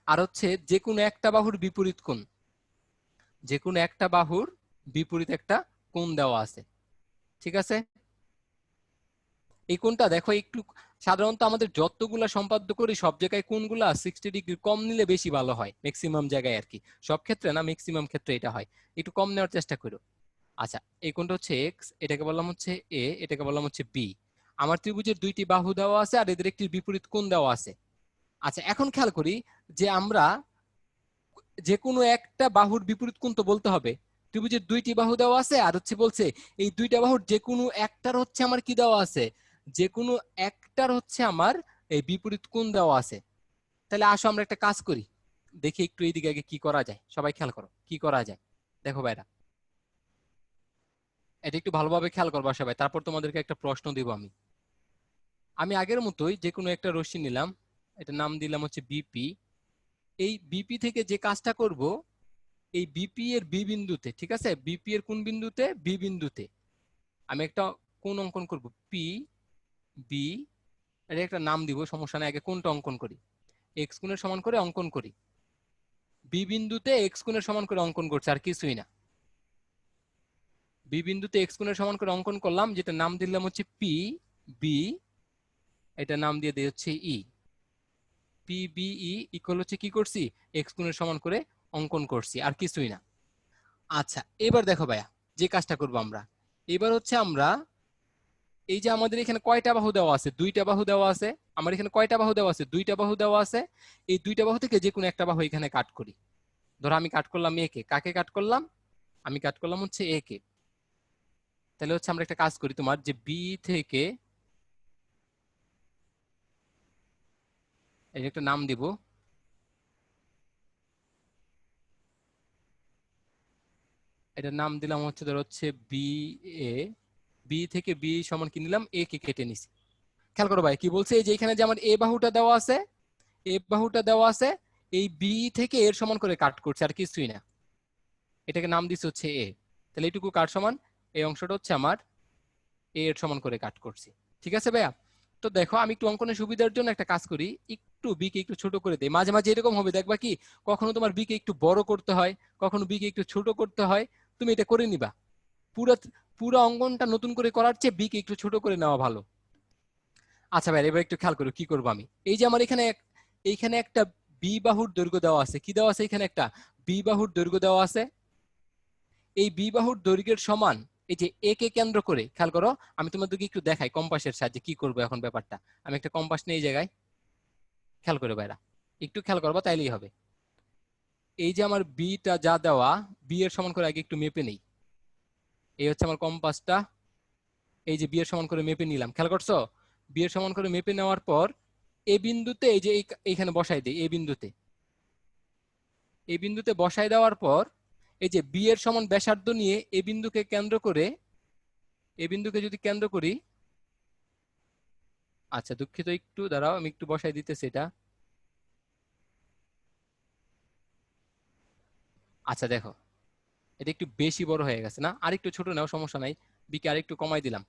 আর হচ্ছে যে কোনো একটা বাহুর বিপরীত কোণ, যে কোনো একটা বাহুর বিপরীত একটা কোণ দেওয়া আছে, ঠিক আছে। এই কোণটা দেখো একটু, সাধারণত আমাদের যতগুলা সম্পাদ্য করি সব জায়গায় কোণগুলা 60 ডিগ্রি কম নিলে বেশি ভালো হয়, ম্যাক্সিমাম জায়গায় আর কি, সব ক্ষেত্রে না ম্যাক্সিমাম ক্ষেত্রে এটা হয়, একটু কম নেওয়ার চেষ্টা করো। আচ্ছা এই কোণটা হচ্ছে এক্স, এটাকে বললাম হচ্ছে এ, এটাকে বললাম হচ্ছে বি। আমার ত্রিভুজের দুইটি বাহু দেওয়া আছে আর এদের একটি বিপরীত কোণ দেওয়া আছে। আচ্ছা এখন খেয়াল করি যে আমরা যে কোনো একটা বাহুর বিপরীত কোণ তো বলতে হবে। ত্রিভুজের দুইটি বাহু দেওয়া আছে আর হচ্ছে বলছে এই দুইটা বাহুর যে কোনো একটার হচ্ছে আমার কি দেওয়া আছে, যে কোনো একটার হচ্ছে আমার এই বিপরীত কোণ দেওয়া আছে। তাহলে আসো আমরা একটা কাজ করি, দেখি একটু এইদিকে আগে কি করা যায়, সবাই খেয়াল করো কি করা যায়। দেখো ভাইরা এটা একটু ভালোভাবে খেয়াল করবা সবাই, তারপর তোমাদেরকে একটা প্রশ্ন দিব আমি। আমি আগের মতোই যে কোনো একটা রশ্মি নিলাম, এটা নাম দিলাম হচ্ছে বিপি। এই বিপি থেকে যে কাজটা করব, এই বিপি এর বি বিন্দুতে, ঠিক আছে, বিপি এর কোন বিন্দুতে, বি বিন্দুতে আমি একটা কোণ অঙ্কন করব পি বি। এটা একটা নাম দিব, সমস্যা নাই, আগে কোণটা অঙ্কন করি, এক্স কোণের সমান করে অঙ্কন করি। বি বিন্দুতে এক্স কোণের সমান করে অঙ্কন করছে, আর কিছুই না। বি বিন্দুতে এক্স কোণের সমান করে অঙ্কন করলাম, যেটা নাম দিলাম হচ্ছে পি বি, এটা নাম দিয়ে দিই হচ্ছে ই। পি বি ই ইকুয়াল হচ্ছে কি করছি, এক্স কোণের সমান করে অঙ্কন করছি, আর কিছুই না। আচ্ছা এবার দেখো ভাইয়া যে কাজটা করবো আমরা, এবার হচ্ছে আমরা এই যে আমাদের এখানে কয়টা বাহু দেওয়া আছে, দুইটা বাহু দেওয়া আছে। আমার এখানে কয়টা বাহু দেওয়া আছে, দুইটা বাহু দেওয়া আছে। এই দুইটা বাহু থেকে যে কোনো একটা বাহু এখানে কাট করি। ধরো আমি কাট করলাম এ কে, কাকে কাট করলাম, আমি কাট করলাম হচ্ছে এ কে। তাহলে হচ্ছে আমরা একটা কাজ করি, তোমার যে বি থেকে, এই যে একটা নাম দিব, এটার নাম দিলাম হচ্ছে ধর হচ্ছে বি এ। বি থেকে বি সমান কি নিলাম, এ কে কেটে নিছি। খেয়াল করো ভাই কি বলছে, এই যে এখানে যে আমার এ বাহুটা দেওয়া আছে, এ বাহুটা দেওয়া আছে, এই বি থেকে এর সমান করে কাট করছে, আর কিছুই না। এটাকে নাম দিচ্ছে হচ্ছে এ। তাহলে এইটুকু কার সমান, এই অংশটা হচ্ছে আমার এ এর সমান করে কাট করছি, ঠিক আছে ভাইয়া। তো দেখো আমি একটু অঙ্কনের সুবিধার জন্য একটা কাজ করি, একটু বি কে একটু ছোট করে দেই। মাঝে মাঝে এরকম হবে দেখবা কি, কখনো তোমার বি কে একটু বড় করতে হয়, কখনো বি কে একটু ছোট করতে হয়, তুমি এটা করে নিবা। পুরো পুরো অঙ্কনটা নতুন করে করার চেয়ে বি কে একটু ছোট করে নেওয়া ভালো। আচ্ছা ভাই এবার একটু খেয়াল করো কি করবো আমি। এই যে আমার এখানে এইখানে একটা বি বাহুর দৈর্ঘ্য দেওয়া আছে, কি দেওয়া আছে, এখানে একটা বি বাহুর দৈর্ঘ্য দেওয়া আছে। এই বি বাহুর দৈর্ঘ্যের সমান এই যে এ কে কেন্দ্র করে, খেয়াল করো আমি তোমাদেরকে একটু দেখাই কম্পাসের সাহায্যে কি করবো এখন ব্যাপারটা। আমি একটা কম্পাস নিয়ে এই জায়গায়, খেয়াল করে ভাইরা একটু খেয়াল করবা তাইলেই হবে। এই যে আমার বিটা যা দেওয়া, বি এর সমান করে আগে একটু মেপে নেই। এই হচ্ছে আমার কম্পাসটা, এই যে বি এর সমান করে মেপে নিলাম, খেয়াল করছো। বি এর সমান করে মেপে নেওয়ার পর এ বিন্দুতে এই যে এইখানে বসাই দিই, এই বিন্দুতে, এই বিন্দুতে বসাই দেওয়ার পর এই যে বি এর সমান ব্যাসার্ধ নিয়ে এই বিন্দুকে কেন্দ্র করে, এই বিন্দুকে যদি কেন্দ্র করি, আচ্ছা দুঃখিত একটু দাঁড়াও আমি একটু বসাই দিতেছি এটা। আচ্ছা দেখো এটা একটু বেশি বড় হয়ে গেছে না, আর একটু ছোট নাও সমস্যা নাই, বিকে আর একটু কমাই দিলাম।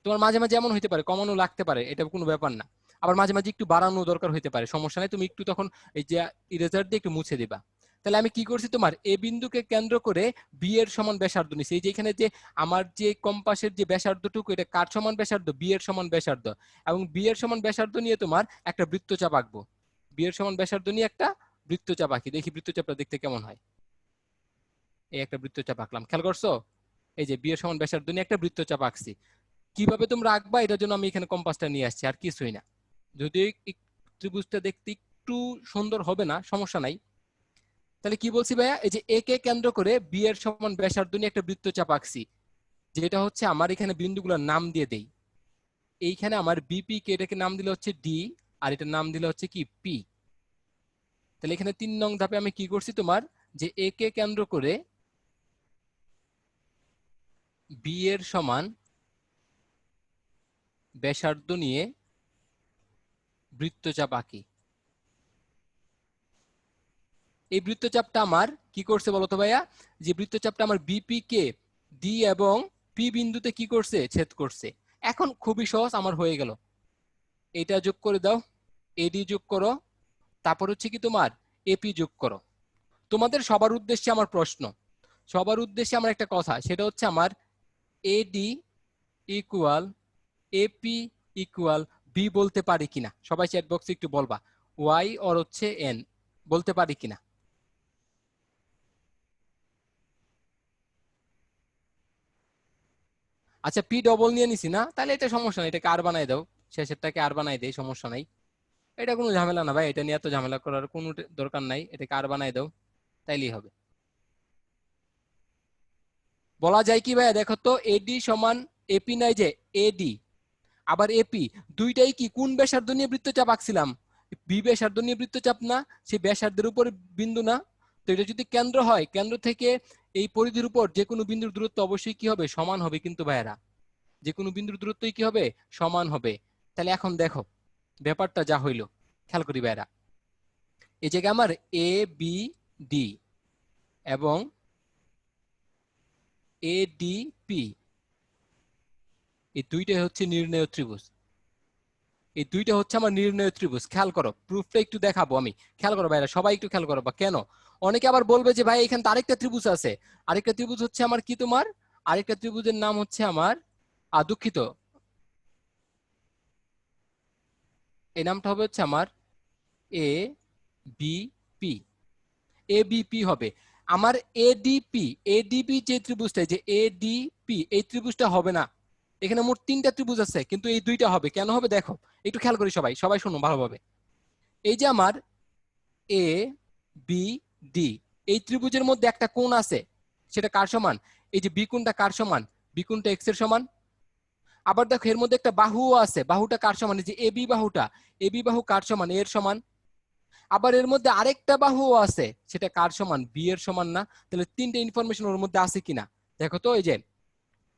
তোমার মাঝে মাঝে এমন হইতে পারে কমানো লাগতে পারে, এটা কোনো ব্যাপার না। আবার মাঝে মাঝে একটু বাড়ানো দরকার হইতে পারে, সমস্যা নাই, তুমি একটু তখন এই যে ইরেজার দিয়ে একটু মুছে দিবা। তাহলে আমি কি করছি, তোমার এ বিন্দুকে কেন্দ্র করে বি এর সমান ব্যাসার্ধ নিছি। এই যে এখানে যে আমার যে কম্পাসের যে ব্যাসার্ধটুকু, এটা কার সমান ব্যাসার্ধ, বি এর সমান ব্যাসার্ধ। এবং বি এর সমান ব্যাসার্ধ নিয়ে তোমার একটা বৃত্তচাপ আঁকবো, বি এর সমান ব্যাসার্ধ নিয়ে একটা বৃত্তচাপ আঁকি, দেখি বৃত্তচাপটা দেখতে কেমন হয়। এই একটা বৃত্তচাপ আঁকলাম, খেয়াল করছো, এই যে বি এর সমান ব্যাসার্ধ নিয়ে একটা বৃত্তচাপ আঁকছি। কিভাবে তোমরা আঁকবা এটার জন্য আমি এখানে কম্পাসটা নিয়ে আসছি, আর কিছুই না। যদি ত্রিভুজটা দেখতে একটু সুন্দর হবে না, সমস্যা নাই, তাহলে কি বলছি ভাইয়া, এই যে এ কে কেন্দ্র করে বি এর সমান ব্যাসার্ধ নিয়ে একটা বৃত্তচাপ আঁকছি, যেটা হচ্ছে আমার এখানে বিন্দুগুলোর নাম দিয়ে দেই। এইখানে আমার বিপি কে এটাকে নাম দিলে হচ্ছে ডি, আর এটার নাম দিলে হচ্ছে কি পি। তাহলে এখানে 3 নং ধাপে আমি কি করছি তোমার, যে এ কে কেন্দ্র করে বি এর সমান ব্যাসার্ধ নিয়ে বৃত্তচাপ আঁকি। এই বৃত্তচাপটা আমার কি করছে বলতো ভাইয়া, যে বৃত্তচাপটা আমার বিপি কে ডি এবং পি বিন্দুতে কি করছে, ছেদ করছে। এখন খুবই সহজ, আমার হয়ে গেল। এটা যোগ করে দাও, এডি যোগ করো, তারপর হচ্ছে কি তোমার এপি যোগ করো। তোমাদের সবার উদ্দেশ্যে আমার প্রশ্ন, সবার উদ্দেশ্যে আমার একটা কথা, সেটা হচ্ছে আমার AD equal AP equal B বলতে পারি কিনা, সবাই চ্যাট বক্সে একটু বলবা, ওয়াই অর হচ্ছে এন বলতে পারি কিনা। আচ্ছা পি ডবল নিয়ে নিছি না, তাহলে এটা সমস্যা নাই, এটাকে আর বানাই দাও, শেষেরটাকে আর বানাই দেয়, সমস্যা নাই। এটা কোনো ঝামেলা না ভাই, এটা নিয়ে এত ঝামেলা করার কোনো দরকার নাই, এটাকে আর বানাই দাও, তাইলেই হবে। বলা যায় কি ভাই, দেখো তো এডি সমান এপি নাই, যে এডি আবার এপি দুইটাই কি কোন ব্যাসার্ধ নিয়ে বৃত্তচাপ আঁকছিলাম, বি ব্যাসার্ধ নিয়ে বৃত্তচাপ না, সেই ব্যাসার্ধের উপর বিন্দু না। তো এটা যদি কেন্দ্র হয়, কেন্দ্র থেকে এই পরিধির উপর যে কোনো বিন্দুর দূরত্ব অবশ্যই কি হবে, সমান হবে কিন্তু ভাইয়েরা, যে কোনো বিন্দুর দূরত্বই কি হবে, সমান হবে। তাহলে এখন দেখো ব্যাপারটা যা হইলো, খেয়াল করি ভাইয়েরা, এই জায়গায় আমার এ বি ডি এবং এ ডি পি, এই দুইটাই হচ্ছে নির্ণেয় ত্রিভুজ, এই দুইটা হচ্ছে আমার নির্ণয় ত্রিভুজ। খেয়াল করো, প্রুফটা একটু দেখাবো আমি, খেয়াল করো ভাইরা, সবাই একটু খেয়াল করো। বা কেন, অনেকে আবার বলবে যে ভাই এখানে তো আরেকটা ত্রিভুজ আছে, আরেকটা ত্রিভুজ হচ্ছে আমার কি তোমার, আরেকটা ত্রিভুজের নাম হচ্ছে আমার দুঃখিত, এই নামটা হবে হচ্ছে আমার A B P, A B P হবে আমার এডিপি। এডিপি যে ত্রিভুজটা, যে এডিপি, এই ত্রিভুজটা হবে না। এখানে মোট 3টা ত্রিভুজ আছে, কিন্তু এই 2টা হবে। কেন হবে দেখো, একটু খেয়াল করি, সবাই সবাই শুনো ভালোভাবে। এই যে আমার এ বি ডি, এই ত্রিভুজের মধ্যে একটা কোণ আছে, সেটা কার সমান, এই যে বি কোণটা কার সমান, বি কোণটা এক্স এর সমান। আবার দেখো এর মধ্যে একটা বাহুও আছে, বাহুটা কার সমান, এই যে এবি বাহুটা, এবি বাহু কার সমান, এর সমান। আবার এর মধ্যে আরেকটা বাহুও আছে, সেটা কার সমান, বি এর সমান না। তাহলে 3টে ইনফরমেশন ওর মধ্যে আছে কিনা দেখো তো। এই যে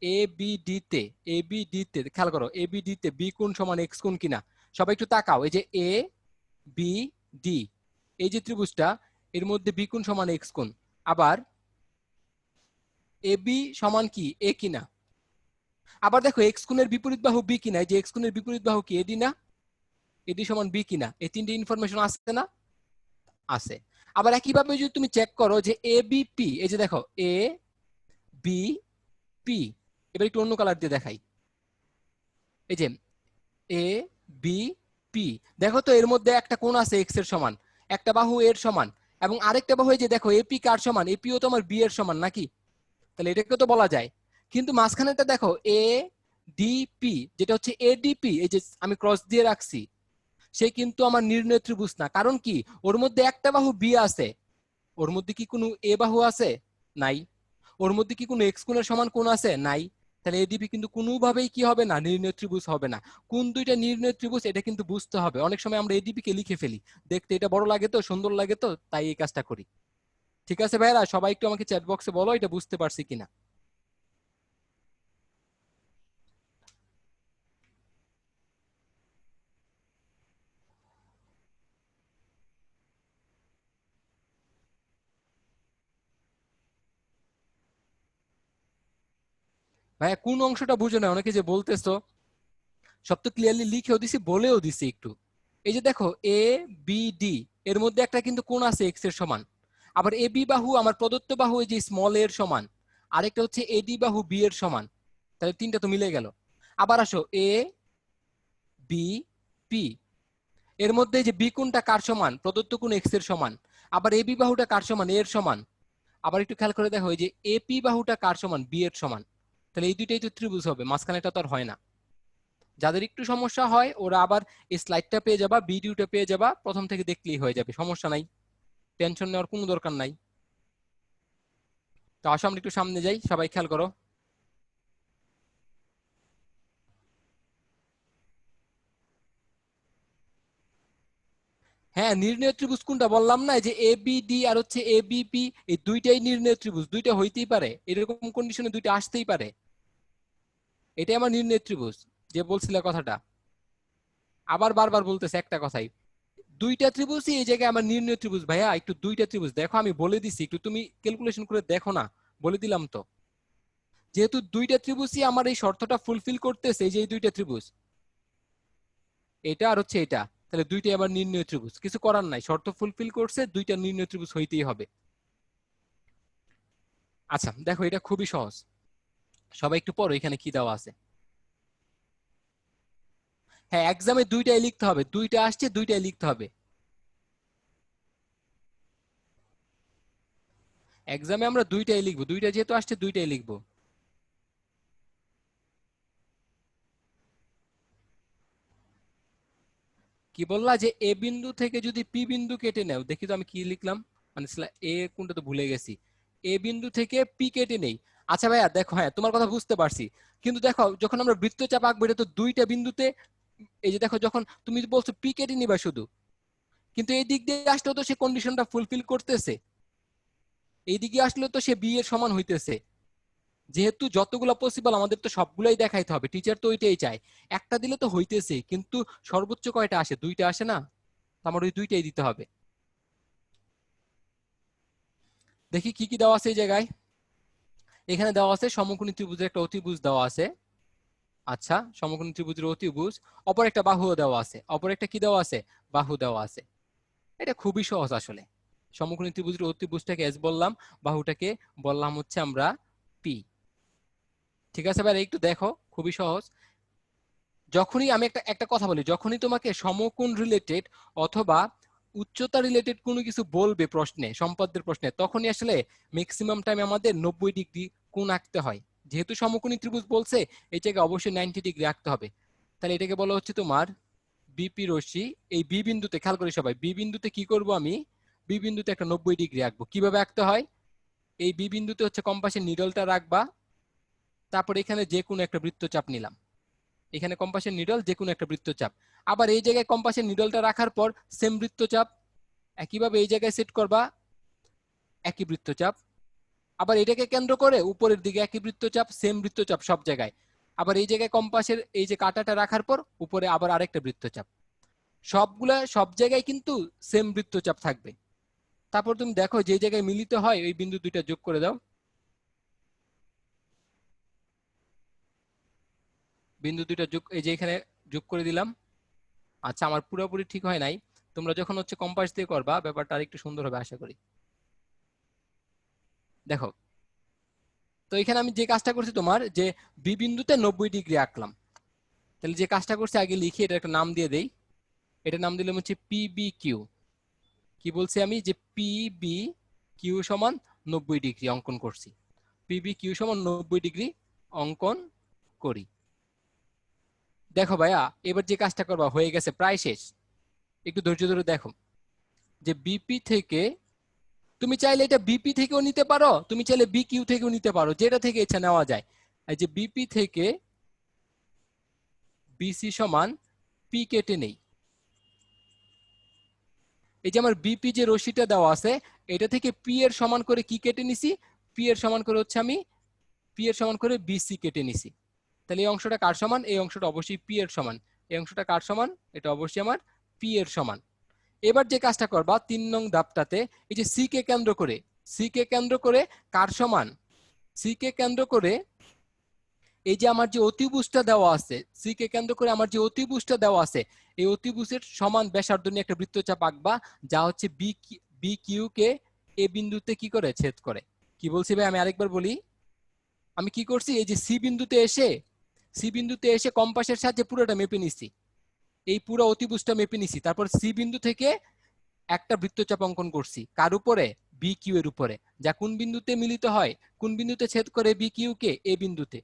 এ বি ডি তে, এ বি ডি তে খেয়াল করো, এ বি ডি তে বি কোণ সমান এক্স কোণ কিনা, সবাই একটু তাকাও। এই যে এ বি ডি, এই যে ত্রিভুজটা, এর মধ্যে বি কোণ সমান এক্স কোণ। আবার এ বি সমান কি এ কিনা। আবার দেখো এক্স কোণের বিপরীত বাহু বি কিনা, এই যে এক্স কোণের বিপরীত বাহু কি এডি না, এডি সমান বি কিনা। এই 3টে ইনফরমেশন আছে না, আছে। আবার একইভাবে যদি তুমি চেক করো যে এ বি পি, এই যে দেখো এ বি পি, এবার একটু অন্য কালার দিয়ে দেখাই। এই যে এ বি পি, দেখো তো এর মধ্যে একটা কোণ আছে এক্স এর সমান, একটা বাহু এর সমান, এবং আরেকটা বাহু এই যে দেখো এপি কার সমান, এপিও তো আমার বি এর সমান নাকি, তাহলে এটাকে তো বলা যায়। কিন্তু মাঝখানেটা দেখো এ ডিপি, যেটা হচ্ছে এডিপি, এই যে আমি ক্রস দিয়ে রাখছি, সে কিন্তু আমার নির্ণয় ত্রিভুজ না। কারণ কি, ওর মধ্যে একটা বাহু বি আছে, ওর মধ্যে কি কোনো এ বাহু আছে, নাই। ওর মধ্যে কি কোনো এক্স কোণের সমান কোণ আছে, নাই। তাহলে এডিপি কিন্তু কোনোভাবেই কি হবে না, নির্ণয় ত্রিভুজ হবে না। কোন দুইটা নির্ণয় ত্রিভুজ এটা কিন্তু বুঝতে হবে। অনেক সময় আমরা এডিপি কে লিখে ফেলি, দেখতে এটা বড় লাগে তো, সুন্দর লাগে তো, তাই এই কাজটা করি। ঠিক আছে ভাইরা, সবাই একটু আমাকে চ্যাট বক্সে বলো এটা বুঝতে পারছি কিনা। ভাইয়া কোন অংশটা বুঝো না, অনেকে যে বলতেছো, সব তো ক্লিয়ারলি লিখেও দিছি, বলেও দিছি একটু। এই যে দেখো এ বি ডি, এর মধ্যে একটা কিন্তু কোণ আছে এক্স এর সমান। আবার এ বি বাহু আমার প্রদত্ত বাহু এই যে স্মল এর সমান, আরেকটা হচ্ছে এডি বাহু বি এর সমান। তাহলে 3টা তো মিলে গেল। আবার আসো এ বি পি, এর মধ্যে যে বি কোণটা কার সমান, প্রদত্ত কোণ এক্স এর সমান। আবার এ বি বাহুটা কার সমান, এর সমান। আবার একটু খেয়াল করে দেখো এই যে এপি বাহুটা কার সমান, বি এর সমান। তাহলে এই দুইটাই তো ত্রিভুজ হবে, মাঝখানেটা তো আর হয় না। যাদের একটু সমস্যা হয় ওরা আবার এই স্লাইডটা পেয়ে যাবা, ভিডিওটা পেয়ে যাবা, প্রথম থেকে দেখলেই হয়ে যাবে, সমস্যা নাই। টেনশন নেওয়ার কোনো দরকার নাই। তো আসো আমরা একটু সামনে যাই, সবাই খেয়াল করো। হ্যাঁ, নির্ণয় ত্রিভুজ কোনটা বললাম না, যে এ বি ডি আর হচ্ছে এ বি পি, এই দুইটাই নির্ণয় ত্রিভুজ, দুইটা হইতেই পারে, এরকম কন্ডিশনে দুইটা আসতেই পারে। এটাই আমার নির্ণয় ত্রিভুজ যে বলছিলে কথাটা, আবার বারবার বলতেছে একটা কথাই, দুইটা ত্রিভুজই এই জায়গায় আমার নির্ণয় ত্রিভুজ। ভাইয়া একটু দুইটা ত্রিভুজ দেখো, আমি বলে দিছি, একটু তুমি ক্যালকুলেশন করে দেখো না, বলে দিলাম তো। যেহেতু দুইটা ত্রিভুজই আমার এই শর্তটা ফুলফিল করতেছে, এই যে এই দুইটা ত্রিভুজ, এটা আর হচ্ছে এটা, তাহলে দুইটাই আবার নির্ণয় ত্রিভুজ, কিছু করার নাই, শর্ত ফুলফিল করছে, দুইটা নির্ণয় ত্রিভুজ হইতেই হবে। আচ্ছা দেখো, এটা খুবই সহজ, সবাই একটু পড়ো এখানে কি দেওয়া আছে। হ্যাঁ, এক্সামে দুইটাই লিখতে হবে, দুইটা আসছে দুইটাই লিখতে হবে। এক্সামে আমরা দুইটাই লিখবো, দুইটা যেহেতু আসছে দুইটাই লিখবো। কি বললা যে এ বিন্দু থেকে যদি পি বিন্দু কেটে নাও, দেখি তো আমি কি লিখলাম, মানে এ কোনটা তো ভুলে গেছি, এ বিন্দু থেকে পি কেটে নেই। আচ্ছা ভাইয়া দেখো, হ্যাঁ তোমার কথা বুঝতে পারছি, কিন্তু দেখো যখন আমরা বৃত্তচাপ আঁকবো এটা তো দুইটা বিন্দুতে, এই যে দেখো যখন তুমি বলছো পি কেটে নিবা শুধু, কিন্তু এই দিক দিয়ে আসলেও তো সে কন্ডিশনটা ফুলফিল করতেছে, এই দিকে আসলেও তো সে বি এর সমান হইতেছে। যেহেতু যতগুলো পসিবল আমাদের তো সবগুলাই দেখাইতে হবে, টিচার তো ওইটাই চায়, একটা দিলে তো হইতেছে, কিন্তু সর্বোচ্চ কয়টা আসে, দুইটা আসে না, তো আমার ওই দুইটাই দিতে হবে। দেখি কি কি দেওয়া আছে এই জায়গায়। এখানে দেওয়া আছে সমকোণী ত্রিভুজের একটা অতিভুজ দেওয়া আছে। আচ্ছা, সমকোণী ত্রিভুজের অতিভুজ, অপর একটা বাহুও দেওয়া আছে, অপর একটা কি দেওয়া আছে, বাহু দেওয়া আছে। এটা খুবই সহজ আসলে, সমকোণী ত্রিভুজের অতিভুজটাকে এস বললাম, বাহুটাকে বললাম হচ্ছে আমরা পি। ঠিক আছে ভাই, একটু দেখো, খুবই সহজ। যখনই আমি একটা একটা কথা বলি, যখনই তোমাকে সমকোণ রিলেটেড অথবা উচ্চতা রিলেটেড কোনো কিছু বলবে প্রশ্নে, সম্পদের প্রশ্নে, তখনই আসলে ম্যাক্সিমাম টাইম আমাদের 90 ডিগ্রি কোণ আঁকতে হয়। যেহেতু সমকোণী ত্রিভুজ বলছে, এই জায়গায় অবশ্যই 90 ডিগ্রি আঁকতে হবে। তাহলে এটাকে বলা হচ্ছে তোমার বিপি রশ্মি। এই বি বিন্দুতে খেয়াল করি সবাই, বি বিন্দুতে কি করব আমি, বি বিন্দুতে একটা 90 ডিগ্রি আঁকবো। কিভাবে আঁকতে হয়, এই বি বিন্দুতে হচ্ছে কম্পাসের নিডলটা রাখবা, তারপর এখানে যে কোনো একটা বৃত্তচাপ নিলাম, এখানে কম্পাসের নিডল যে কোনো একটা বৃত্তচাপ, আবার এই জায়গায় কম্পাসের নিডলটা রাখার পর সেম বৃত্তচাপ, একইভাবে এই জায়গায় সেট করবা, একই বৃত্তচাপ, আবার এটাকে কেন্দ্র করে উপরের দিকে একই বৃত্তচাপ, সেম বৃত্তচাপ সব জায়গায়, আবার এই জায়গায় কম্পাসের এই যে কাঁটাটা রাখার পর উপরে আবার আরেকটা বৃত্তচাপ, সবগুলা সব জায়গায় কিন্তু সেম বৃত্তচাপ থাকবে। তারপর তুমি দেখো যে জায়গায় মিলিত হয় ওই বিন্দু দুইটা যোগ করে দাও, বিন্দু দুইটা যোগ, এই যে এখানে যোগ করে দিলাম। আচ্ছা, আমার পুরোপুরি ঠিক হয় নাই, তোমরা যখন হচ্ছে কম্পাস দিয়ে করবা ব্যাপারটা আরেকটু সুন্দর হবে আশা করি। দেখো, তো এখানে আমি যে কাজটা করছি তোমার, যে বি বিন্দুতে 90 ডিগ্রি আঁকলাম, তাহলে যে কাজটা করছি আগে লিখে এটা একটা নাম দিয়ে দেই, এটা নাম দিলাম হচ্ছে পিবি কিউ। কি বলছি আমি, যে পিবি কিউ সমান 90 ডিগ্রি অঙ্কন করছি, পিবি কিউ সমান 90 ডিগ্রি অঙ্কন করি। দেখো ভাইয়া, এবার যে কাজটা করবা হয়ে গেছে, প্রায় শেষ, একটু ধৈর্য ধরে দেখো, যে বিপি থেকে তুমি চাইলে এটা বিপি থেকেও নিতে পারো, তুমি চাইলে বি কিউ থেকেও নিতে পারো, যেটা থেকে ইচ্ছা নেওয়া যায়। এই যে বিপি থেকে বিসি সমান পি কেটে নেই, এই যে আমার বিপি যে রশিটা দেওয়া আছে, এটা থেকে পি এর সমান করে কি কেটে নিছি, পি এর সমান করে হচ্ছে আমি পি এর সমান করে বিসি কেটে নিছি। তাহলে এই অংশটা কার সমান, এই অংশটা অবশ্যই পি এর সমান, এই অংশটা কার সমান, এটা অবশ্যই আমার পি এর সমান। এবার যে কাজটা করবা 3 নং ধাপটাতে, এই যে সি কে কেন্দ্র করে, সি কে কেন্দ্র করে কার সমান, সি কে কেন্দ্র করে এই যে আমার যে অতিভুজটা দেওয়া আছে, সি কে কেন্দ্র করে আমার যে অতিভুজটা দেওয়া আছে, এই অতিভুজের সমান ব্যাসার্ধ নিয়ে একটা বৃত্তচাপ আঁকবা, যা হচ্ছে বি কিউ কে এ বিন্দুতে কি করে ছেদ করে। কি বলছি ভাই, আমি আরেকবার বলি, আমি কি করছি, এই যে সি বিন্দুতে এসে কম্পাসের সাহায্যে পুরোটা মেপে নিছি, এই পুরো অতিভুজটা মেপে নিছি, তারপর সি বিন্দু থেকে একটা বৃত্তচাপ অঙ্কন করছি, কার উপরে, বি কিউ এর উপরে, যা কোন বিন্দুতে মিলিত হয়, কোন বিন্দুতে ছেদ করে বি কিউ কে, এ বিন্দুতে।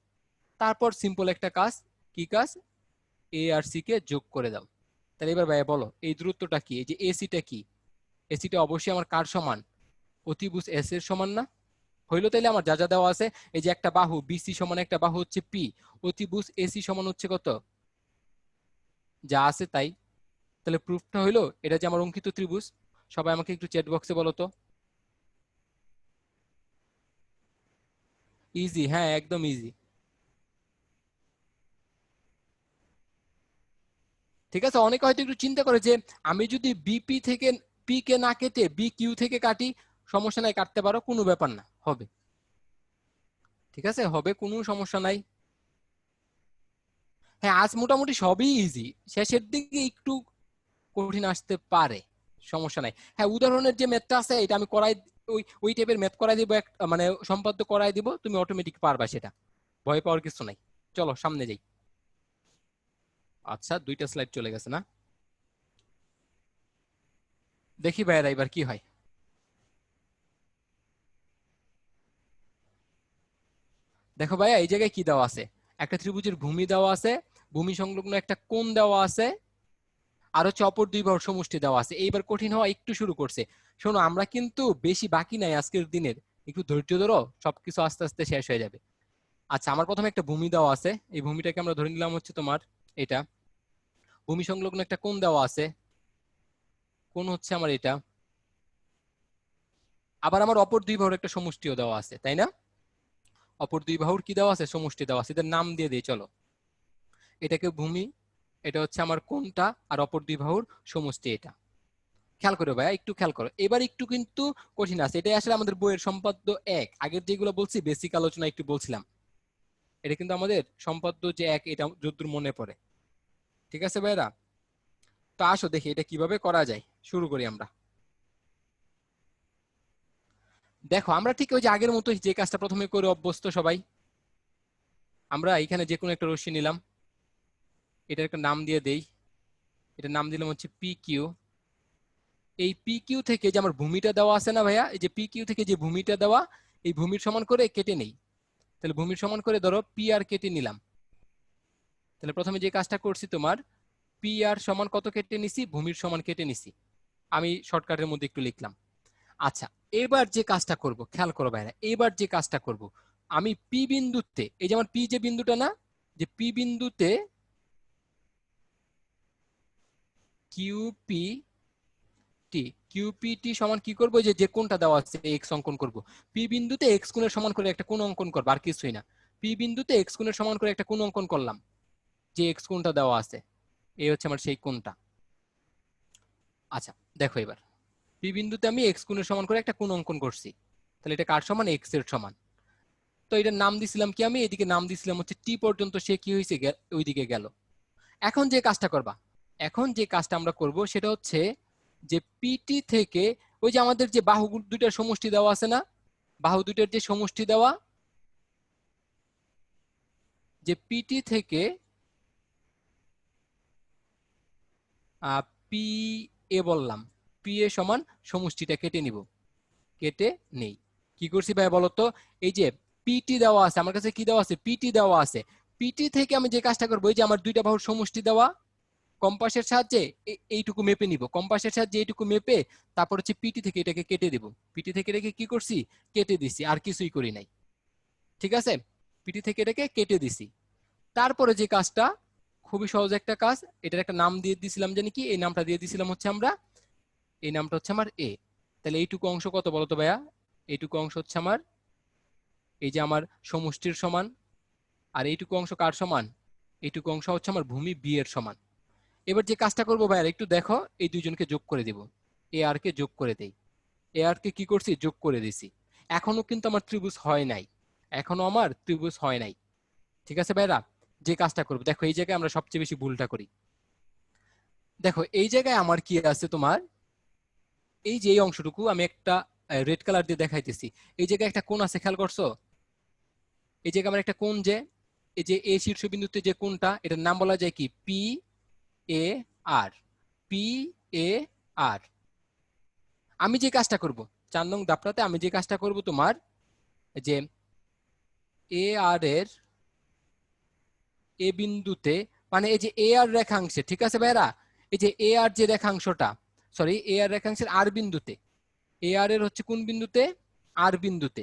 তারপর সিম্পল একটা কাজ, কি কাজ, এ আর সি কে যোগ করে দাও। তাহলে এবার ভাইয়া বলো এই দূরত্বটা কি, এই যে এসিটা কি, এসিটা অবশ্যই আমার কার সমান, অতিভুজ এস এর সমান না? হইলো তাইলে আমার যা যা দেওয়া আছে, এই যে একটা বাহু বিসি সমান একটা বাহু হচ্ছে পি, অতিভুজ এসি সমান হচ্ছে কত, যা আছে তাই। তাহলে প্রুফটা হইলো এটা যে আমার অঙ্কিত ত্রিভুজ। সবাই আমাকে একটু চ্যাট বক্সে বলো তো। ইজি, হ্যাঁ একদম ইজি। ঠিক আছে, অনেকে হয়তো একটু চিন্তা করে যে আমি যদি বিপি থেকে পি কে না কেটে বি কিউ থেকে কাটি, সমস্যা নাই, কাটতে পারো, কোনো ব্যাপার না, হবে। ঠিক আছে, হবে, কোনো সমস্যা নাই। হ্যাঁ আজ মোটামুটি সবই ইজি, শেষের দিকে একটু কঠিন আসতে পারে, সমস্যা নাই। হ্যাঁ উদাহরণের যে ম্যাথটা আছে এটা আমি করাই, ওই ওই টাইপের ম্যাথ করাই দিব, মানে সম্পাদ্য করাই দিব, তুমি অটোমেটিক পারবা সেটা, ভয় পাওয়ার কিছু নাই। চলো সামনে যাই। আচ্ছা, 2টা স্লাইড চলে গেছে না? দেখি ভাইয়েরা এবার কি হয়। দেখো ভাইয়া, এই জায়গায় কি দেওয়া আছে, একটা ত্রিভুজের ভূমি দেওয়া আছে, ভূমি সংলগ্ন একটা কোণ দেওয়া আছে, আর হচ্ছে অপর দুই বাহুর সমষ্টি দেওয়া আছে। এইবার কঠিন হওয়া একটু শুরু করছে। শোনো, আমরা কিন্তু বেশি বাকি নাই আজকের দিনের, একটু ধৈর্য ধরো, সবকিছু আস্তে আস্তে শেষ হয়ে যাবে। আচ্ছা, আমার প্রথমে একটা ভূমি দেওয়া আছে, এই ভূমিটাকে আমরা ধরে নিলাম হচ্ছে তোমার এটা, ভূমি সংলগ্ন একটা কোণ দেওয়া আছে, কোণ হচ্ছে আমার এটা, আবার আমার অপর দুই বাহুর একটা সমষ্টিও দেওয়া আছে, তাই না? অপর দুই বাহুর কি দেওয়া আছে, সমষ্টি দেওয়া আছে, এদের নাম দিয়ে দিই চলো। এটাকে ভূমি, এটা হচ্ছে আমার কোণটা, আর অপর দুই বাহুর সমষ্টি এটা। খেয়াল করো ভাইয়া, একটু খেয়াল করো, এবার একটু কিন্তু কঠিন আছে, এটাই আসলে আমাদের বইয়ের সম্পাদ্য এক, আগের যেগুলো বলছি বেসিক আলোচনা একটু বলছিলাম, এটা কিন্তু আমাদের সম্পাদ্য যে এক, এটা যদ্দূর মনে পড়ে। ঠিক আছে ভাইরা, তো আসো দেখি এটা কিভাবে করা যায়, শুরু করি আমরা। দেখো আমরা ঠিক ওই যে আগের মতো যে কাজটা প্রথমে করে অভ্যস্ত সবাই, আমরা এখানে যে কোনো একটা রশ্মি নিলাম, এটার একটা নাম দিয়ে দেই, এটার নাম দিলাম হচ্ছে পি কিউ। এই পি কিউ থেকে যে আমার ভূমিটা দেওয়া আছে না ভাইয়া, এই যে পি কিউ থেকে যে ভূমিটা দেওয়া, এই ভূমির সমান করে কেটে নেই। তাহলে ভূমির সমান করে ধরো পি আর কেটে নিলাম। তাহলে প্রথমে যে কাজটা করছি তোমার, পি আর সমান কত কেটে নিছি, ভূমির সমান কেটে নিছি, আমি শর্টকাটের মধ্যে একটু লিখলাম। আচ্ছা, এবার যে কাজটা করব, খেয়াল করো ভাইরা, এবার যে কাজটা করব, আমি পি বিন্দুতে, এই যে আমার পি যে বিন্দুটা না, যে পি বিন্দুতে কিউপি টি, কিউপিটি সমান কি করবো, যে যে কোণটা দেওয়া আছে এক্স অঙ্কন করব। পি বিন্দুতে এক্স কোণের সমান করে একটা কোণ অঙ্কন করবো, আর কিছুই না। পি বিন্দুতে এক্স কোণের সমান করে একটা কোণ অঙ্কন করলাম, যে এক্স কোণটা দেওয়া আছে, এই হচ্ছে আমার সেই কোণটা। আচ্ছা দেখো এবার, পি বিন্দুতে আমি এক্স কোণের সমান করে একটা কোণ অঙ্কন করছি, তাহলে এটা কার সমান, এক্স এর সমান। তো এটার নাম দিছিলাম কি, আমি এদিকে নাম দিছিলাম হচ্ছে টি পর্যন্ত, সে কি হয়েছে, ওইদিকে গেল। এখন যে কাজটা করবা, এখন যে কাজটা আমরা করব সেটা হচ্ছে যে পিটি থেকে, ওই যে আমাদের যে বাহু দুইটার সমষ্টি দেওয়া আছে না, বাহু দুইটার যে সমষ্টি দেওয়া, যে পিটি থেকে পি এ বললাম, পি এ সমান সমষ্টিটা কেটে নিব, কেটে নেই। কি করছি ভাই বলতো, এই যে পিটি দেওয়া আছে আমার কাছে, কি দেওয়া আছে, পিটি দেওয়া আছে, পিটি থেকে আমি যে কাজটা করবো, এই যে আমার দুইটা বাহুর সমষ্টি দেওয়া, কম্পাসের সাহায্যে এইটুকু মেপে নিব, কম্পাসের সাহায্যে এইটুকু মেপে তারপর হচ্ছে পিটি থেকে এটাকে কেটে দিব, পিটি থেকে এটাকে কি করছি, কেটে দিছি, আর কিছুই করি নাই। ঠিক আছে, পিটি থেকে এটাকে কেটে দিছি। তারপরে যে কাজটা, খুবই সহজ একটা কাজ, এটার একটা নাম দিয়ে দিছিলাম, জানি কি, এই নামটা দিয়ে দিছিলাম হচ্ছে আমরা, এই নামটা হচ্ছে আমার এ। তাহলে এইটুকু অংশ কত বলতো ভাইয়া, এইটুকু অংশ হচ্ছে আমার, এই যে আমার সমষ্টির সমান, আর এইটুকু অংশ কার সমান, এইটুকু অংশ হচ্ছে আমার ভূমি বি এর সমান। এবার যে কাজটা করবো ভাইয়া, একটু দেখো, এই দুইজনকে যোগ করে দিব, এ আর কে যোগ করে দেই, এ আর কে কি করছি, যোগ করে দিছি। এখনো কিন্তু আমার ত্রিভুজ হয় নাই, এখনো আমার ত্রিভুজ হয় নাই। ঠিক আছে ভাইরা, যে কাজটা করবো, দেখো এই জায়গায় আমরা সবচেয়ে বেশি ভুলটা করি। দেখো এই জায়গায় আমার কি আছে তোমার, এই যে এই অংশটুকু আমি একটা রেড কালার দিয়ে দেখাইতেছি, এই জায়গায় একটা কোণ আছে, খেয়াল করছো? এই জায়গায় আমার একটা কোণ, যে এই যে এ শীর্ষবিন্দুতে যে কোণটা, এটার নাম বলা যায় কি, P A R, P A আর। আমি যে কাজটা করব, 4 নং দাপটাতে আমি যে কাজটা করব তোমার, যে এ আর এর এ বিন্দুতে, মানে এই যে এ আর রেখাংশে, ঠিক আছে ভাইরা, এই যে এ আর যে রেখাংশটা, সরি এ আর রেখাংশের আর বিন্দুতে, এ আর এর হচ্ছে কোন বিন্দুতে, আর বিন্দুতে,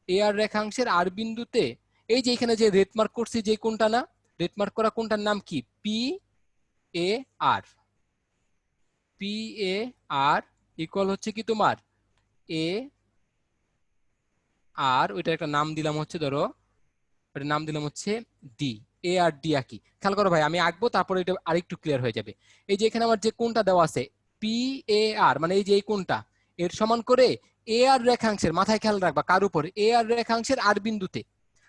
এ আর রেখাংশের আর বিন্দুতে এই যে এখানে যে রেড মার্ক করছি যে কোনটা না, রেড মার্ক করা কোনটার নাম কি, P A R, P A R equal হচ্ছে কি তোমার এ আর, ওইটার একটা নাম দিলাম হচ্ছে ধরো, ওটার নাম দিলাম হচ্ছে ডি, এ আর ডি আঁকি। খেয়াল করো ভাই আমি আঁকবো তারপরে এটা আরেকটু ক্লিয়ার হয়ে যাবে। এই যে এখানে আমার যে কোণটা দেওয়া আছে পি এ আর, মানে এই যে এই কোণটা এর সমান করে এ আর রেখাংশের, মাথায় খেয়াল রাখবা কার উপর, এ আর রেখাংশের আর বিন্দুতে,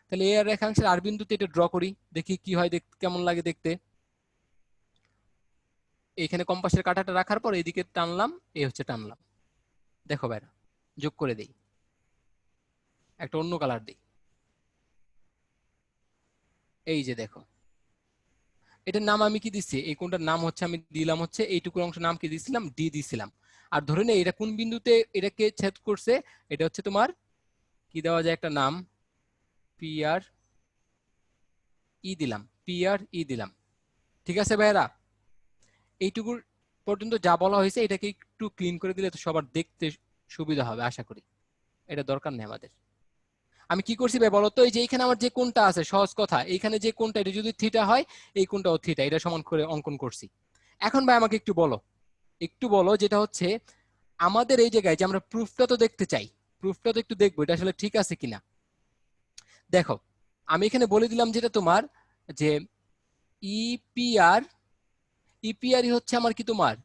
তাহলে এ আর রেখাংশের আর বিন্দুতে এটা ড্র করি, দেখি কি হয়, কেমন লাগে দেখতে। এখানে কম্পাসের কাঁটাটা রাখার পর এইদিকে টানলাম, এই হচ্ছে টানলাম, দেখো ভাইরা যোগ করে দেই, একটা অন্য কালার দিই, এই যে দেখো এটার নাম আমি কি দিচ্ছি, এই কোনটার নাম হচ্ছে আমি দিলাম হচ্ছে এইটুকুর অংশ নাম কি দিছিলাম, ডি দিছিলাম। আর ধরে নে এটা কোন বিন্দুতে এটাকে ছেদ করছে, এটা হচ্ছে তোমার কি দেওয়া যায় একটা নাম, পি আর ই দিলাম, পি আর ই দিলাম। ঠিক আছে ভাইরা, এইটুকু পর্যন্ত যা বলা হয়েছে এটাকে একটু ক্লিন করে দিলে তো সবার দেখতে সুবিধা হবে আশা করি, এটা দরকার নেই আমাদের। আমি কি করছি ভাই বলতো, এই যে এখানে আমার যে কোণটা আছে, সহজ কথা, এইখানে যে কোণটা এটা যদি থিটা হয়, এই কোণটাও থিটা, এটা সমান করে অঙ্কন করছি। এখন ভাই আমাকে একটু বলো যেটা হচ্ছে আমাদের এই জায়গায় যে আমরা প্রুফটা তো দেখতে চাই, প্রুফটা তো একটু দেখবো এটা আসলে ঠিক আছে কিনা। দেখো আমি এখানে বলে দিলাম যেটা তোমার যে ইপিআর, ইপিআরই হচ্ছে আমার কি তোমার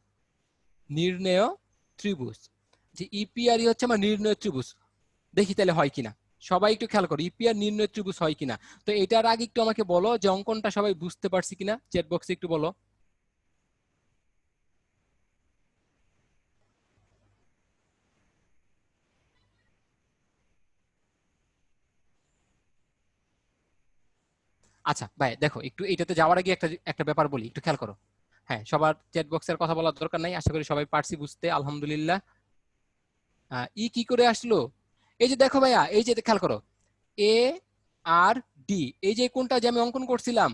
নির্ণেয় ত্রিভুজ, যে ইপিআরই হচ্ছে আমার নির্ণয় ত্রিভুজ। দেখি তাহলে হয় কিনা, সবাই একটু খেয়াল করো ইপিআর নির্ণয় ত্রিভুজ হয় কিনা। তো এটার আগে একটু আমাকে বলো যে অঙ্কনটা সবাই বুঝতে পারছি কিনা, চ্যাট বক্সে একটু বলো। আচ্ছা ভাই দেখো একটু এটাতে যাওয়ার আগে একটা একটা ব্যাপার বলি, একটু খেয়াল করো। হ্যাঁ সবার চ্যাট বক্সের কথা বলার দরকার নাই, আশা করি সবাই পারছি বুঝতে, আলহামদুলিল্লাহ। ই কি করে আসলো, এই যে দেখো ভাইয়া, এই যে খেয়াল করো এ আর ডি, এই যে কোনটা যে আমি অঙ্কন করছিলাম,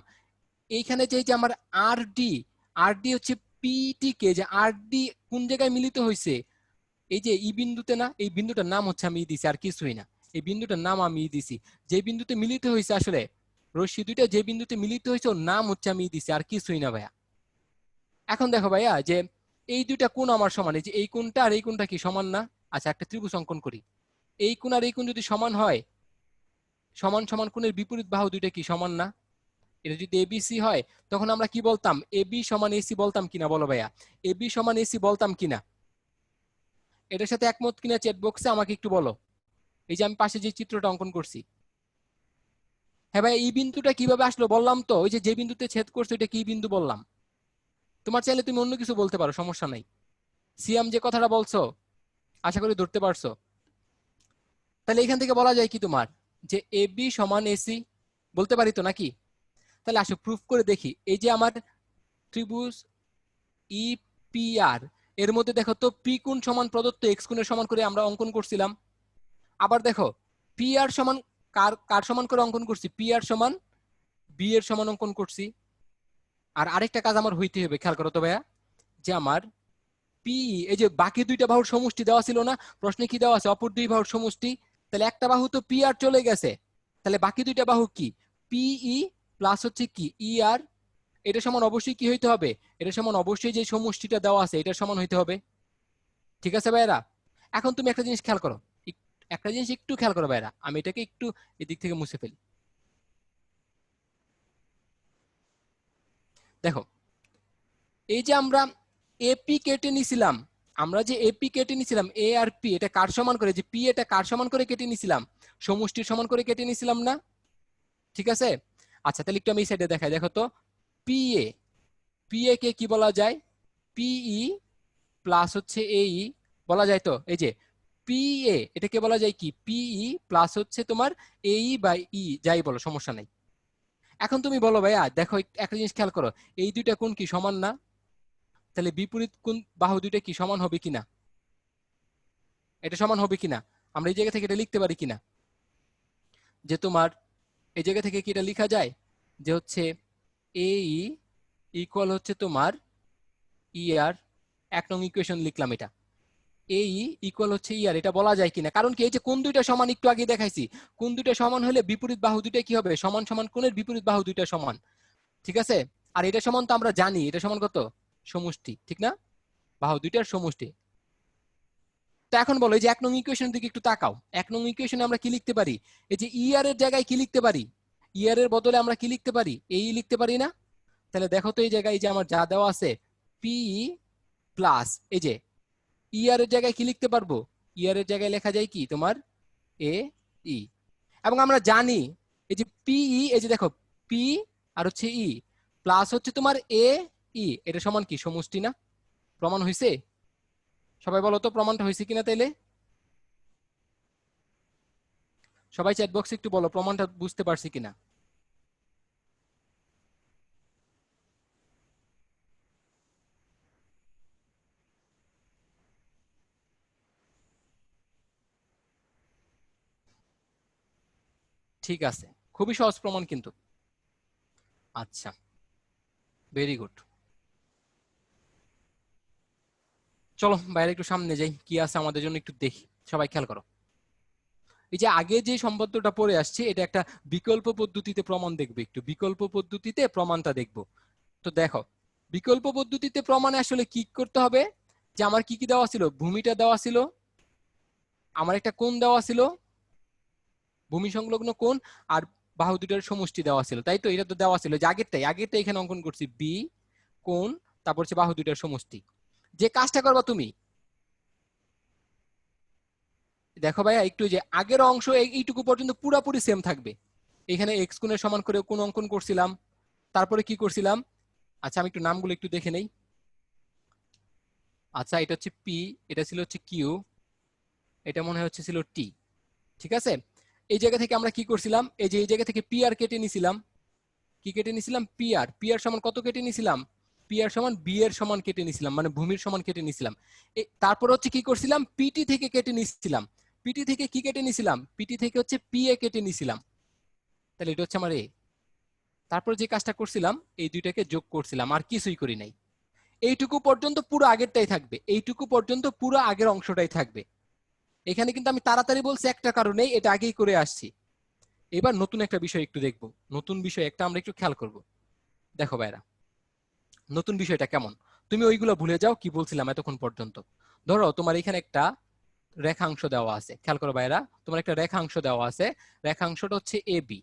এইখানে যে যে আমার আর ডি, আর ডি হচ্ছে পিটি কে, যে আর ডি কোন জায়গায় মিলিত হয়েছে, এই যে ই বিন্দুতে না, এই বিন্দুটার নাম হচ্ছে আমি দিছি আর কিছুই না, এই বিন্দুটার নাম আমি দিছি, যে বিন্দুতে মিলিত হয়েছে আসলে রশ্মি দুইটা যে বিন্দুতে মিলিত হয়েছে ওর নাম হচ্ছে আমি দিছি আর কিছুই না ভাইয়া। এখন দেখো ভাইয়া যে এই দুইটা কোণ আমার সমান, এই যে এই কোণটা আর এই কোণটা কি সমান না, আচ্ছা একটা ত্রিভুজ অঙ্কন করি, এই কোণ আর এই কোণ যদি সমান হয়, সমান সমান কোণের বিপরীত বাহু দুইটা কি সমান না, এটা যদি এবিসি হয় তখন আমরা কি বলতাম, এবি সমান এসি বলতাম কিনা বলো ভাইয়া, এবি সমান এসি বলতাম কিনা, এটার সাথে একমত কিনা চ্যাট বক্সে আমাকে একটু বলো। এই যে আমি পাশে যে চিত্রটা অঙ্কন করছি, হ্যাঁ ভাই এই বিন্দুটা কিভাবে আসলো বললাম তো, ওই যে যে বিন্দুতে ছেদ করছে এটা কি বিন্দু বললাম, তোমার চাইলে তুমি অন্য কিছু বলতে পারো সমস্যা নাই। সিয়াম যে কথাটা বলছো আশা করি ধরতে পারছো। তাহলে এখান থেকে বলা যায় কি তোমার যে এবি সমান এসি বলতে পারি তো নাকি, তাহলে আসো প্রুফ করে দেখি। এই যে আমার ত্রিভুজ ইপিআর, এর মধ্যে দেখো তো পি কোণ সমান প্রদত্ত এক্স কোণের সমান করে আমরা অঙ্কন করছিলাম। আবার দেখো পি আর সমান কার কার সমান করে অঙ্কন করছি, পি আর সমান বি এর সমান অঙ্কন করছি। আর আরেকটা কাজ আমার হইতে হবে, খেয়াল করো তো ভাইয়া, যে আমার পি, এই যে বাকি দুইটা বাহুর সমষ্টি দেওয়া ছিল না প্রশ্নে, কি দেওয়া আছে অপর দুই বাহুর সমষ্টি, তাহলে একটা বাহু তো পি আর চলে গেছে, তাহলে বাকি দুইটা বাহু কি পিই প্লাস হচ্ছে কি ই আর, এটা সমান অবশ্যই কি হইতে হবে, এটা সমান অবশ্যই যে সমষ্টিটা দেওয়া আছে এটার সমান হইতে হবে। ঠিক আছে ভাইরা, এখন তুমি একটা জিনিস খেয়াল করো, একটা জিনিস একটু খেয়াল করো ভাইরা, আমি এটাকে একটু এদিক থেকে মুছে ফেলি। দেখো এই যে আমরা এপি কেটে নিছিলাম, আমরা যে এপি কেটে নিছিলাম এ আর পি, এটা কার সমান করে, যে পি এটা কার সমান করে কেটে নিছিলাম, সমষ্টির সমান করে কেটে নিছিলাম না, ঠিক আছে। আচ্ছা তাহলে একটু আমি এই সাইডে দেখাই, দেখো তো পি এ, পি এ কে কি বলা যায়, পিই প্লাস হচ্ছে এই বলা যায় তো, এই যে পি এ এটাকে বলা যায় কি পিই প্লাস হচ্ছে তোমার এই বা ই যাই বলো সমস্যা নাই। এখন তুমি বলো ভাইয়া দেখো একটা জিনিস খেয়াল করো, এই দুইটা কোণ কি সমান না, তাহলে বিপরীত কোণ বাহু দুইটা কি সমান হবে কিনা, এটা সমান হবে কিনা, আমরা এই জায়গা থেকে এটা লিখতে পারি কিনা, যে তোমার এই জায়গা থেকে কি এটা লেখা যায় যে হচ্ছে এই ইকুয়াল হচ্ছে তোমার ই আর এক নং ইকুয়েশন লিখলাম এটা এই ইকুয়াল হচ্ছে ইয়ার, এটা বলা যায় কিনা, কারণ কি এই যে কোন দুইটা সমান একটু আগে দেখাইছি, কোন দুইটা সমান হলে বিপরীত বাহু দুইটা কি হবে, সমান সমান কোণের বিপরীত বাহু দুইটা সমান, ঠিক আছে। আর এটা সমান তো আমরা জানি, এটা সমান কত, সমষ্টি, ঠিক না, বাহু দুইটার সমষ্টি। তো এখন বলো এই যে এক নং ইকুয়েশন দিকে একটু তাকাও, এক নং ইকুয়েশনে আমরা কি লিখতে পারি, এই যে ইয়ার এর জায়গায় কি লিখতে পারি, ইয়ার এর বদলে আমরা কি লিখতে পারি, এই লিখতে পারি না। তাহলে দেখো তো এই জায়গায় এই যে আমার যা দেওয়া আছে পি প্লাস এই যে ইয়ার এর জায়গায় কি লিখতে পারবো, ইয়ার এর জায়গায় লেখা যায় কি তোমার এ ই, এবং আমরা জানি এই যে পিই, এই যে দেখো পি আর হচ্ছে ই প্লাস হচ্ছে তোমার এ ই, এটা সমান কি সমষ্টি না, প্রমাণ হয়েছে। সবাই বলো তো প্রমাণটা হয়েছে কিনা তাইলে, সবাই চ্যাট বক্সে একটু বলো প্রমাণটা বুঝতে পারছি কিনা। ঠিক আছে, খুবই সহজ প্রমাণ কিন্তু। আচ্ছা, ভেরি গুড। চলো বাইরে একটু সামনে যাই, কি আছে আমাদের জন্য একটু দেখি। সবাই খেয়াল করো, এই যে আগে যে সম্পর্কটা পড়ে আসছে এটা একটা বিকল্প পদ্ধতিতে প্রমাণ দেখবে, একটু বিকল্প পদ্ধতিতে প্রমাণটা দেখবো। তো দেখো বিকল্প পদ্ধতিতে প্রমাণে আসলে কি করতে হবে, যে আমার কি কি দেওয়া ছিল, ভূমিটা দেওয়া ছিল, আমার একটা কোণ দেওয়া ছিল, ভূমি সংলগ্ন কোণ, আর বাহু দুটার সমষ্টি দেওয়া ছিল, তাই তো, এটা তো দেওয়া ছিল যে আগেরটা এখানে অঙ্কন করছি, বি কোণ, তারপর হচ্ছে বাহু দুটার সমষ্টি। যে কাজটা করবা তুমি, দেখো ভাইয়া একটু, যে আগের অংশ এইটুকু পর্যন্ত পুরাপুরি সেম থাকবে, এখানে এক্স কোণের সমান করে কোণ অঙ্কন করছিলাম, তারপরে কি করছিলাম, আচ্ছা আমি একটু নামগুলো একটু দেখে নেই। আচ্ছা এটা হচ্ছে পি, এটা ছিল হচ্ছে কিউ, এটা মনে হচ্ছে ছিল টি, ঠিক আছে। এই জায়গা থেকে আমরা কি করছিলাম, এই যে এই জায়গা থেকে পি আর কেটে নিছিলাম, কি কেটে নিছিলাম, পি আর, পি আর সমান কত কেটে নিছিলাম, পি আর সমান বি এর সমান কেটে নিছিলাম, মানে ভূমির সমান কেটে নিছিলাম। তারপর হচ্ছে কি করছিলাম, পিটি থেকে কেটে নিছিলাম, পিটি থেকে কি কেটে নিছিলাম, পিটি থেকে হচ্ছে পি এ কেটে নিছিলাম, তাহলে এটা হচ্ছে আমার এ। তারপর যে কাজটা করছিলাম এই দুইটাকে যোগ করছিলাম, আর কিছুই করি নাই। এইটুকু পর্যন্ত পুরো আগেরটাই থাকবে, এইটুকু পর্যন্ত পুরো আগের অংশটাই থাকবে। এখানে কিন্তু আমি তাড়াতাড়ি বলছি একটা কারণেই, এটা আগেই করে আসছি। এবার নতুন একটা বিষয় একটু দেখবো, নতুন বিষয় একটা আমরা একটু খেয়াল করব। দেখো ভাইরা নতুন বিষয়টা কেমন, তুমি ওইগুলো ভুলে যাও কি বলছিলাম এতক্ষণ পর্যন্ত। ধরো তোমার এখানে একটা রেখাংশ দেওয়া আছে, খেয়াল করো ভাইরা, তোমার একটা রেখাংশ দেওয়া আছে, রেখাংশটা হচ্ছে এ বি,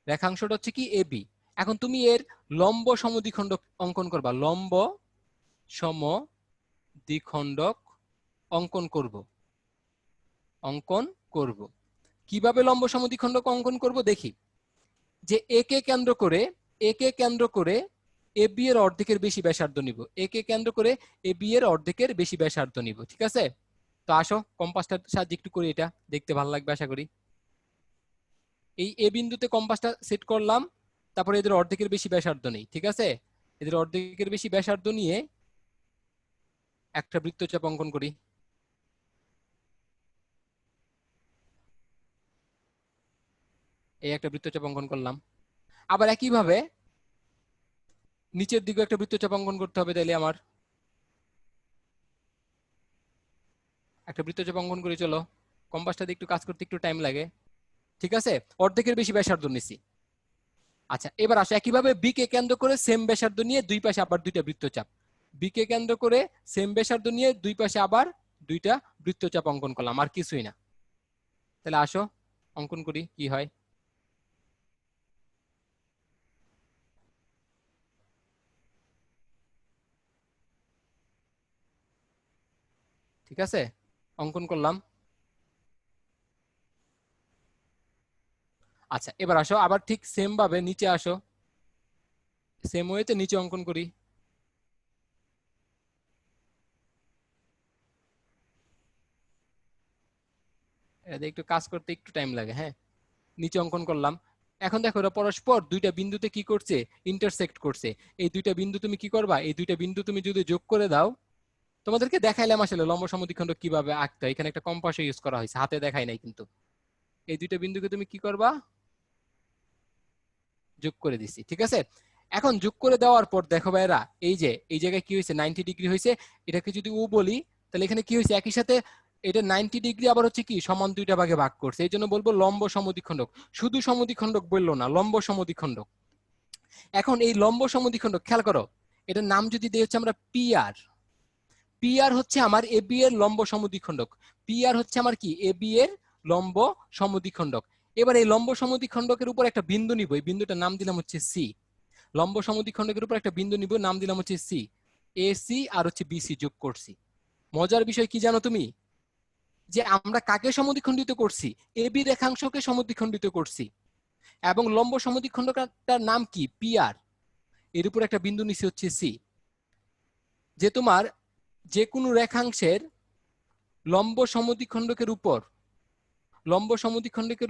রেখাংশটা হচ্ছে কি এ বি। এখন তুমি এর লম্ব সমদ্বিখণ্ডক অঙ্কন করবা, লম্ব সমদ্বিখণ্ডক অঙ্কন করব, অঙ্কন করব। কিভাবে লম্ব সমদ্বিখণ্ডক অঙ্কন করব দেখি, যে একে কেন্দ্র করে, একে কেন্দ্র করে এ বি এর অর্ধেকের বেশি ব্যাসার্ধ নিব, একে কেন্দ্র করে এ বি এর অর্ধেকের বেশি ব্যাসার্ধ নিব, ঠিক আছে। তো আসো কম্পাসটার সাহায্যে একটু করি, এটা দেখতে ভালো লাগবে আশা করি। এই এ বিন্দুতে কম্পাসটা সেট করলাম, তারপরে এদের অর্ধেকের বেশি ব্যাসার্ধ নেই, ঠিক আছে, এদের অর্ধেকের বেশি ব্যাসার্ধ নিয়ে একটা বৃত্তচাপ অঙ্কন করি। এই একটা বৃত্তচাপ অঙ্কন করলাম। আবার একইভাবে নিচের দিকে একটা বৃত্তচাপ অঙ্কন করতে হবে, তাইলে আমার একটা বৃত্তচাপ অঙ্কন করি, চলো কম্পাসটা দিয়ে একটু কাজ করতে একটু টাইম লাগে, ঠিক আছে, অর্ধেকের বেশি ব্যাসার্ধ নিছি। আচ্ছা এবার আসো একইভাবে বি কে কেন্দ্র করে সেম ব্যাসার্ধ নিয়ে দুই পাশে আবার দুইটা বৃত্তচাপ, বি কে কেন্দ্র করে সেম ব্যাসার্ধ নিয়ে দুই পাশে আবার দুইটা বৃত্তচাপ অঙ্কন করলাম, আর কিছুই না। তাহলে আসো অঙ্কন করি কি হয়। ঠিক আছে, অঙ্কন করলাম। আচ্ছা এবার আসো আবার ঠিক সেম ভাবে নিচে আসো, সেম ওয়েতে নিচে অঙ্কন করি। এটা একটু কাজ করতে একটু টাইম লাগে, হ্যাঁ। নিচে অঙ্কন করলাম। এখন দেখো এরা পরস্পর দুইটা বিন্দুতে কি করছে, ইন্টারসেক্ট করছে। এই দুইটা বিন্দু তুমি কি করবা, এই দুইটা বিন্দু তুমি যদি যোগ করে দাও, তোমাদেরকে দেখাইলাম আসলে লম্ব সমদ্বিখণ্ডক কিভাবে আঁকতে হয়, এখানে একটা কম্পাস ইউজ করা হয়েছে, হাতে দেখাই নাই কিন্তু। এই দুইটা বিন্দুকে তুমি কি করবা, যোগ করে দিছি, ঠিক আছে। এখন যোগ করে দেওয়ার পর দেখো ভাইরা এই যে এই জায়গায় কি হয়েছে 90 ডিগ্রি হয়েছে, এটাকে যদি ও বলি তাহলে এখানে কি হয়েছে একই সাথে এটা 90 ডিগ্রি আবার হচ্ছে কি সমান দুইটা ভাগে ভাগ করছে, এই জন্য বলবো লম্ব সমদ্বিখণ্ডক। শুধু সমদ্বিখণ্ডক বললো না, লম্ব সমদ্বিখণ্ডক। এখন এই লম্ব সমদ্বিখণ্ডক খেয়াল করো, এটার নাম যদি দিই হচ্ছে আমরা পিআর। পিআর হচ্ছে আমার এবি এর লম্ব সমদ্বিখণ্ডক। পিআর হচ্ছে আমার কি এবি এর লম্ব সমদ্বিখণ্ডক। এবার এই লম্ব সমদ্বিখণ্ডকের উপর একটা বিন্দু নিব, এই বিন্দুটার নাম দিলাম হচ্ছে সি। লম্ব সমদ্বিখণ্ডকের উপর একটা বিন্দু নিব, নাম দিলাম হচ্ছে সি। এসি আর হচ্ছে বিসি যোগ করছি। মজার বিষয় কি জানো তুমি, যে আমরা কাকে সমদ্বিখণ্ডিত করছি? এবি রেখাংশকে সমদ্বিখণ্ডিত করছি এবং লম্ব সমদ্বিখণ্ডকটার নাম কি পিআর। এর উপর একটা বিন্দু নিচে হচ্ছে সি। যে তোমার যে কোনো রেখাংশের লম্ব সমদ্বিখণ্ডকের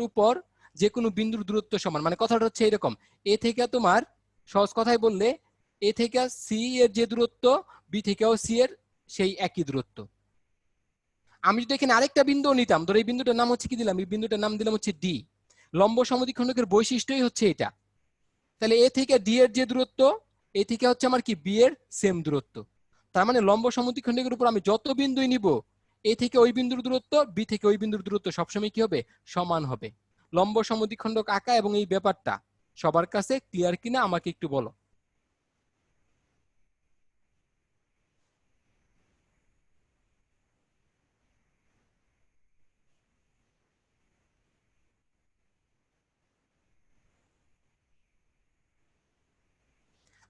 উপর যে কোনো বিন্দুর দূরত্ব সমান, মানে কথাটা হচ্ছে এরকম, এ থেকে তোমার সহজ কথায় বললে এ থেকে সি এর যে দূরত্ব বি থেকেও সি এর সেই একই দূরত্ব। আমি যদি এখানে আরেকটা বিন্দু নিতাম, ধর এই বিন্দুটার নাম হচ্ছে কি দিলাম, এই বিন্দুটার নাম দিলাম হচ্ছে ডি। লম্ব সমদ্বিখণ্ডকের বৈশিষ্ট্যই হচ্ছে এটা। তাহলে এ থেকে ডি এর যে দূরত্ব, এ থেকে হচ্ছে আমার কি বি এর সেম দূরত্ব। তার মানে লম্ব সমদ্বিখণ্ডকের উপর আমি যত বিন্দুই নিব, এ থেকে ওই বিন্দুর দূরত্ব বি থেকে ওই বিন্দুর দূরত্ব সবসময় কি হবে? সমান হবে। লম্ব সমদ্বিখণ্ডক আঁকা এবং এই ব্যাপারটা সবার কাছে ক্লিয়ার কিনা আমাকে একটু বলো।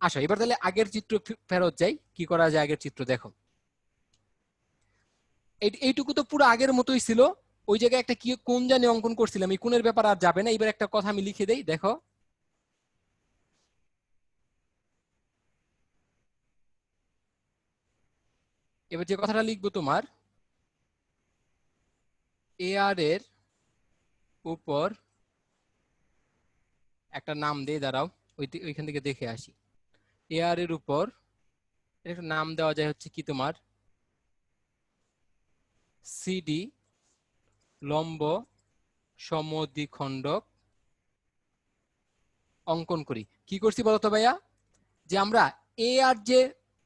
আসো এবার তাহলে আগের চিত্র ফেরত যাই, কি করা যায় আগের চিত্র দেখো। এইটুকু তো পুরো আগের মতোই ছিল, ওই জায়গায় একটা কি কোণ জানি অঙ্কন করছিলাম, এই কোণের ব্যাপার আর যাবে না। এবার একটা কথা আমি লিখে দেই, দেখো এবার যে কথাটা লিখবো তোমার এ আর এর উপর একটা নাম দিয়ে দাঁড়াও, ওইখান থেকে দেখে আসি। এ আর এর উপর একটা নাম দেওয়া যায় হচ্ছে কি তোমার সিডি লম্ব সমদ্বিখণ্ডক অঙ্কন করি। কি করছি বলতো ভাইয়া, যে আমরা এ আর যে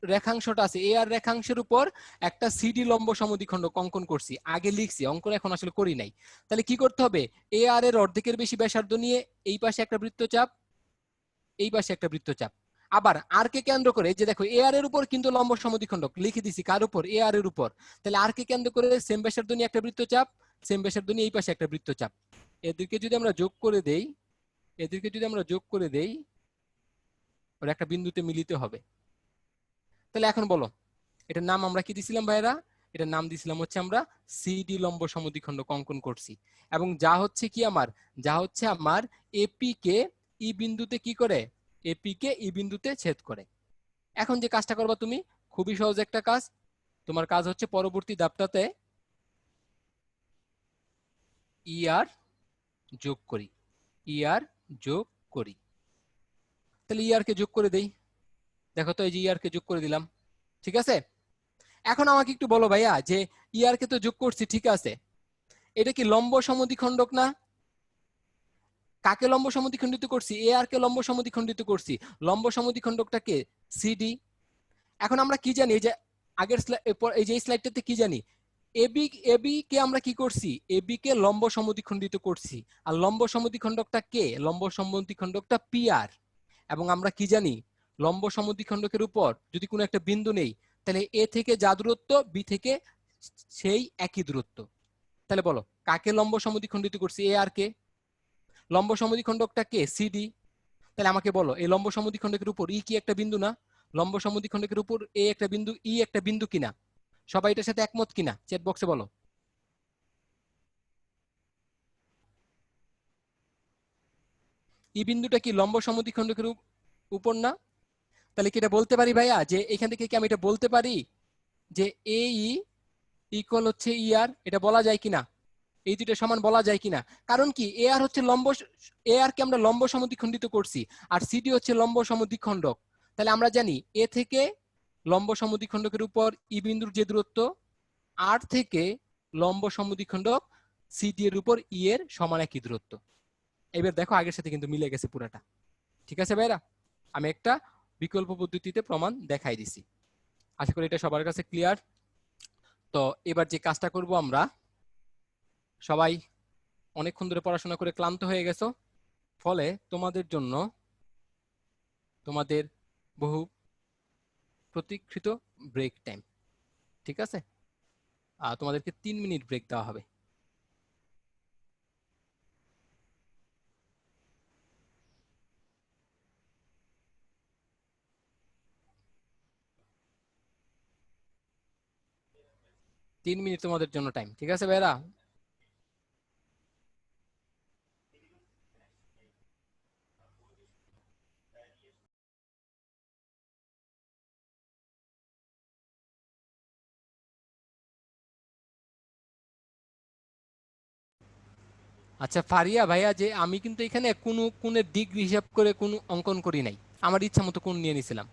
রেখাংশটা আছে, এ আর রেখাংশের উপর একটা সিডি লম্ব সমদ্বিখণ্ডক অঙ্কন করছি। আগে লিখছি, অঙ্কন এখন আসলে করি নাই। তাহলে কি করতে হবে, এ আর এর অর্ধেকের বেশি ব্যাসার্ধ নিয়ে এই পাশে একটা বৃত্তচাপ, এই পাশে একটা বৃত্তচাপ। আবার আর কে কেন্দ্র করে, যে দেখো এ আর এর উপর কিন্তু লম্ব সমদ্বিখণ্ডক লিখে দিছি, কার উপর? এ আর এর উপর। তাহলে আর কে কেন্দ্র করে সেম ব্যাসার্ধ নিয়ে একটা বৃত্তচাপ, সেম ব্যাসার্ধ নিয়ে এই পাশে একটা বৃত্তচাপ। এদেরকে যদি আমরা যোগ করে দেই, ওর একটা বিন্দুতে মিলিত হবে। তাহলে এখন বলো এটার নাম আমরা কি দিছিলাম ভাইরা? এটার নাম দিছিলাম হচ্ছে আমরা সিডি লম্ব সমদ্বিখণ্ডক অঙ্কন করছি। এবং যা হচ্ছে আমার এপি কে ই বিন্দুতে কি করে? এপি কে ই বিন্দুতে ছেদ করে। এখন যে কাজটা করবা তুমি, খুবই সহজ একটা কাজ। তোমার কাজ হচ্ছে পরবর্তী ধাপটাতে আর যোগ করি, আর যোগ করি। তাহলে আর কে যোগ করে দেই, দেখো তো এই যে আর কে যোগ করে দিলাম, ঠিক আছে? এখন আমাকে একটু বলো ভাইয়া, যে আর কে তো যোগ করছি, ঠিক আছে, এটা কি লম্ব সমদ্বিখণ্ডক না? কাকে লম্ব সমদ্বিখণ্ডিত করছি? এ আর কে লম্ব সমদ্বিখণ্ডিত করছি। লম্ব সমদ্বিখণ্ডকটাকে সিডি। এখন আমরা কি জানি, যে আগের এই যে স্লাইডটাতে কি জানি, এবি এবি কে আমরা কি করছি? এবি কে লম্ব সমদ্বিখণ্ডিত করছি। আর লম্ব সমদ্বিখণ্ডকটা কে? লম্ব সমদ্বিখণ্ডকটা পিআর। এবং আমরা কি জানি, লম্ব সমদ্বিখণ্ডকের উপর যদি কোনো একটা বিন্দু নেই, তাহলে এ থেকে যা দূরত্ব বি থেকে সেই একই দূরত্ব। তাহলে বলো কাকে লম্ব সমদ্বিখণ্ডিত করছি? এ আর কে। লম্ব সমদ্বিখণ্ডকটা কে? সিডি। তাহলে আমাকে বলো এই লম্ব সমদ্বিখণ্ডকের উপর ই কি একটা বিন্দু না? লম্ব সমদ্বিখণ্ডকের উপর এ একটা বিন্দু, ই একটা বিন্দু কিনা? সবাই এটার সাথে একমত কিনা চ্যাট বক্সে বলো। ই বিন্দুটা কি লম্ব সমদ্বিখণ্ডকের উপর না? তাহলে কি এটা বলতে পারি ভাইয়া, যে এখান থেকে কি আমি এটা বলতে পারি যে এ ই ইকুয়াল হচ্ছে ই আর? এটা বলা যায় কিনা? এই দুটো সমান বলা যায় কিনা? কারণ কি এ আর হচ্ছে এ আর কে আমরা লম্ব সমদ্বিখণ্ডিত করছি, আর সিডি হচ্ছে লম্ব সমদ্বিখণ্ডক। তাহলে আমরা জানি এ থেকে লম্ব সমদ্বিখণ্ডকের উপর ই বিন্দুর যে দূরত্ব, আর থেকে লম্ব সমদ্বিখণ্ডক সিডি এর উপর ই এর সমান একই দূরত্ব। এবার দেখো আগের সাথে কিন্তু মিলে গেছে পুরাটা, ঠিক আছে ভাইরা? আমি একটা বিকল্প পদ্ধতিতে প্রমাণ দেখাই দিছি। আশা করি এটা সবার কাছে ক্লিয়ার। তো এবার যে কাজটা করব আমরা, সবাই অনেকক্ষণ ধরে পড়াশোনা করে ক্লান্ত হয়ে গেছো, ফলে তোমাদের জন্য তোমাদের বহু প্রতীক্ষিত ব্রেক টাইম, ঠিক আছে? তোমাদেরকে 3 মিনিট ব্রেক দেওয়া হবে। তিন মিনিট তোমাদের জন্য টাইম, ঠিক আছে ভাইরা? আচ্ছা ফারিয়া ভাইয়া, যে আমি কিন্তু এখানে কোনো কোণের ডিগ্রি হিসাব করে কোনো অঙ্কন করি নাই, আমার ইচ্ছা মতো কোণ নিয়ে নিছিলাম।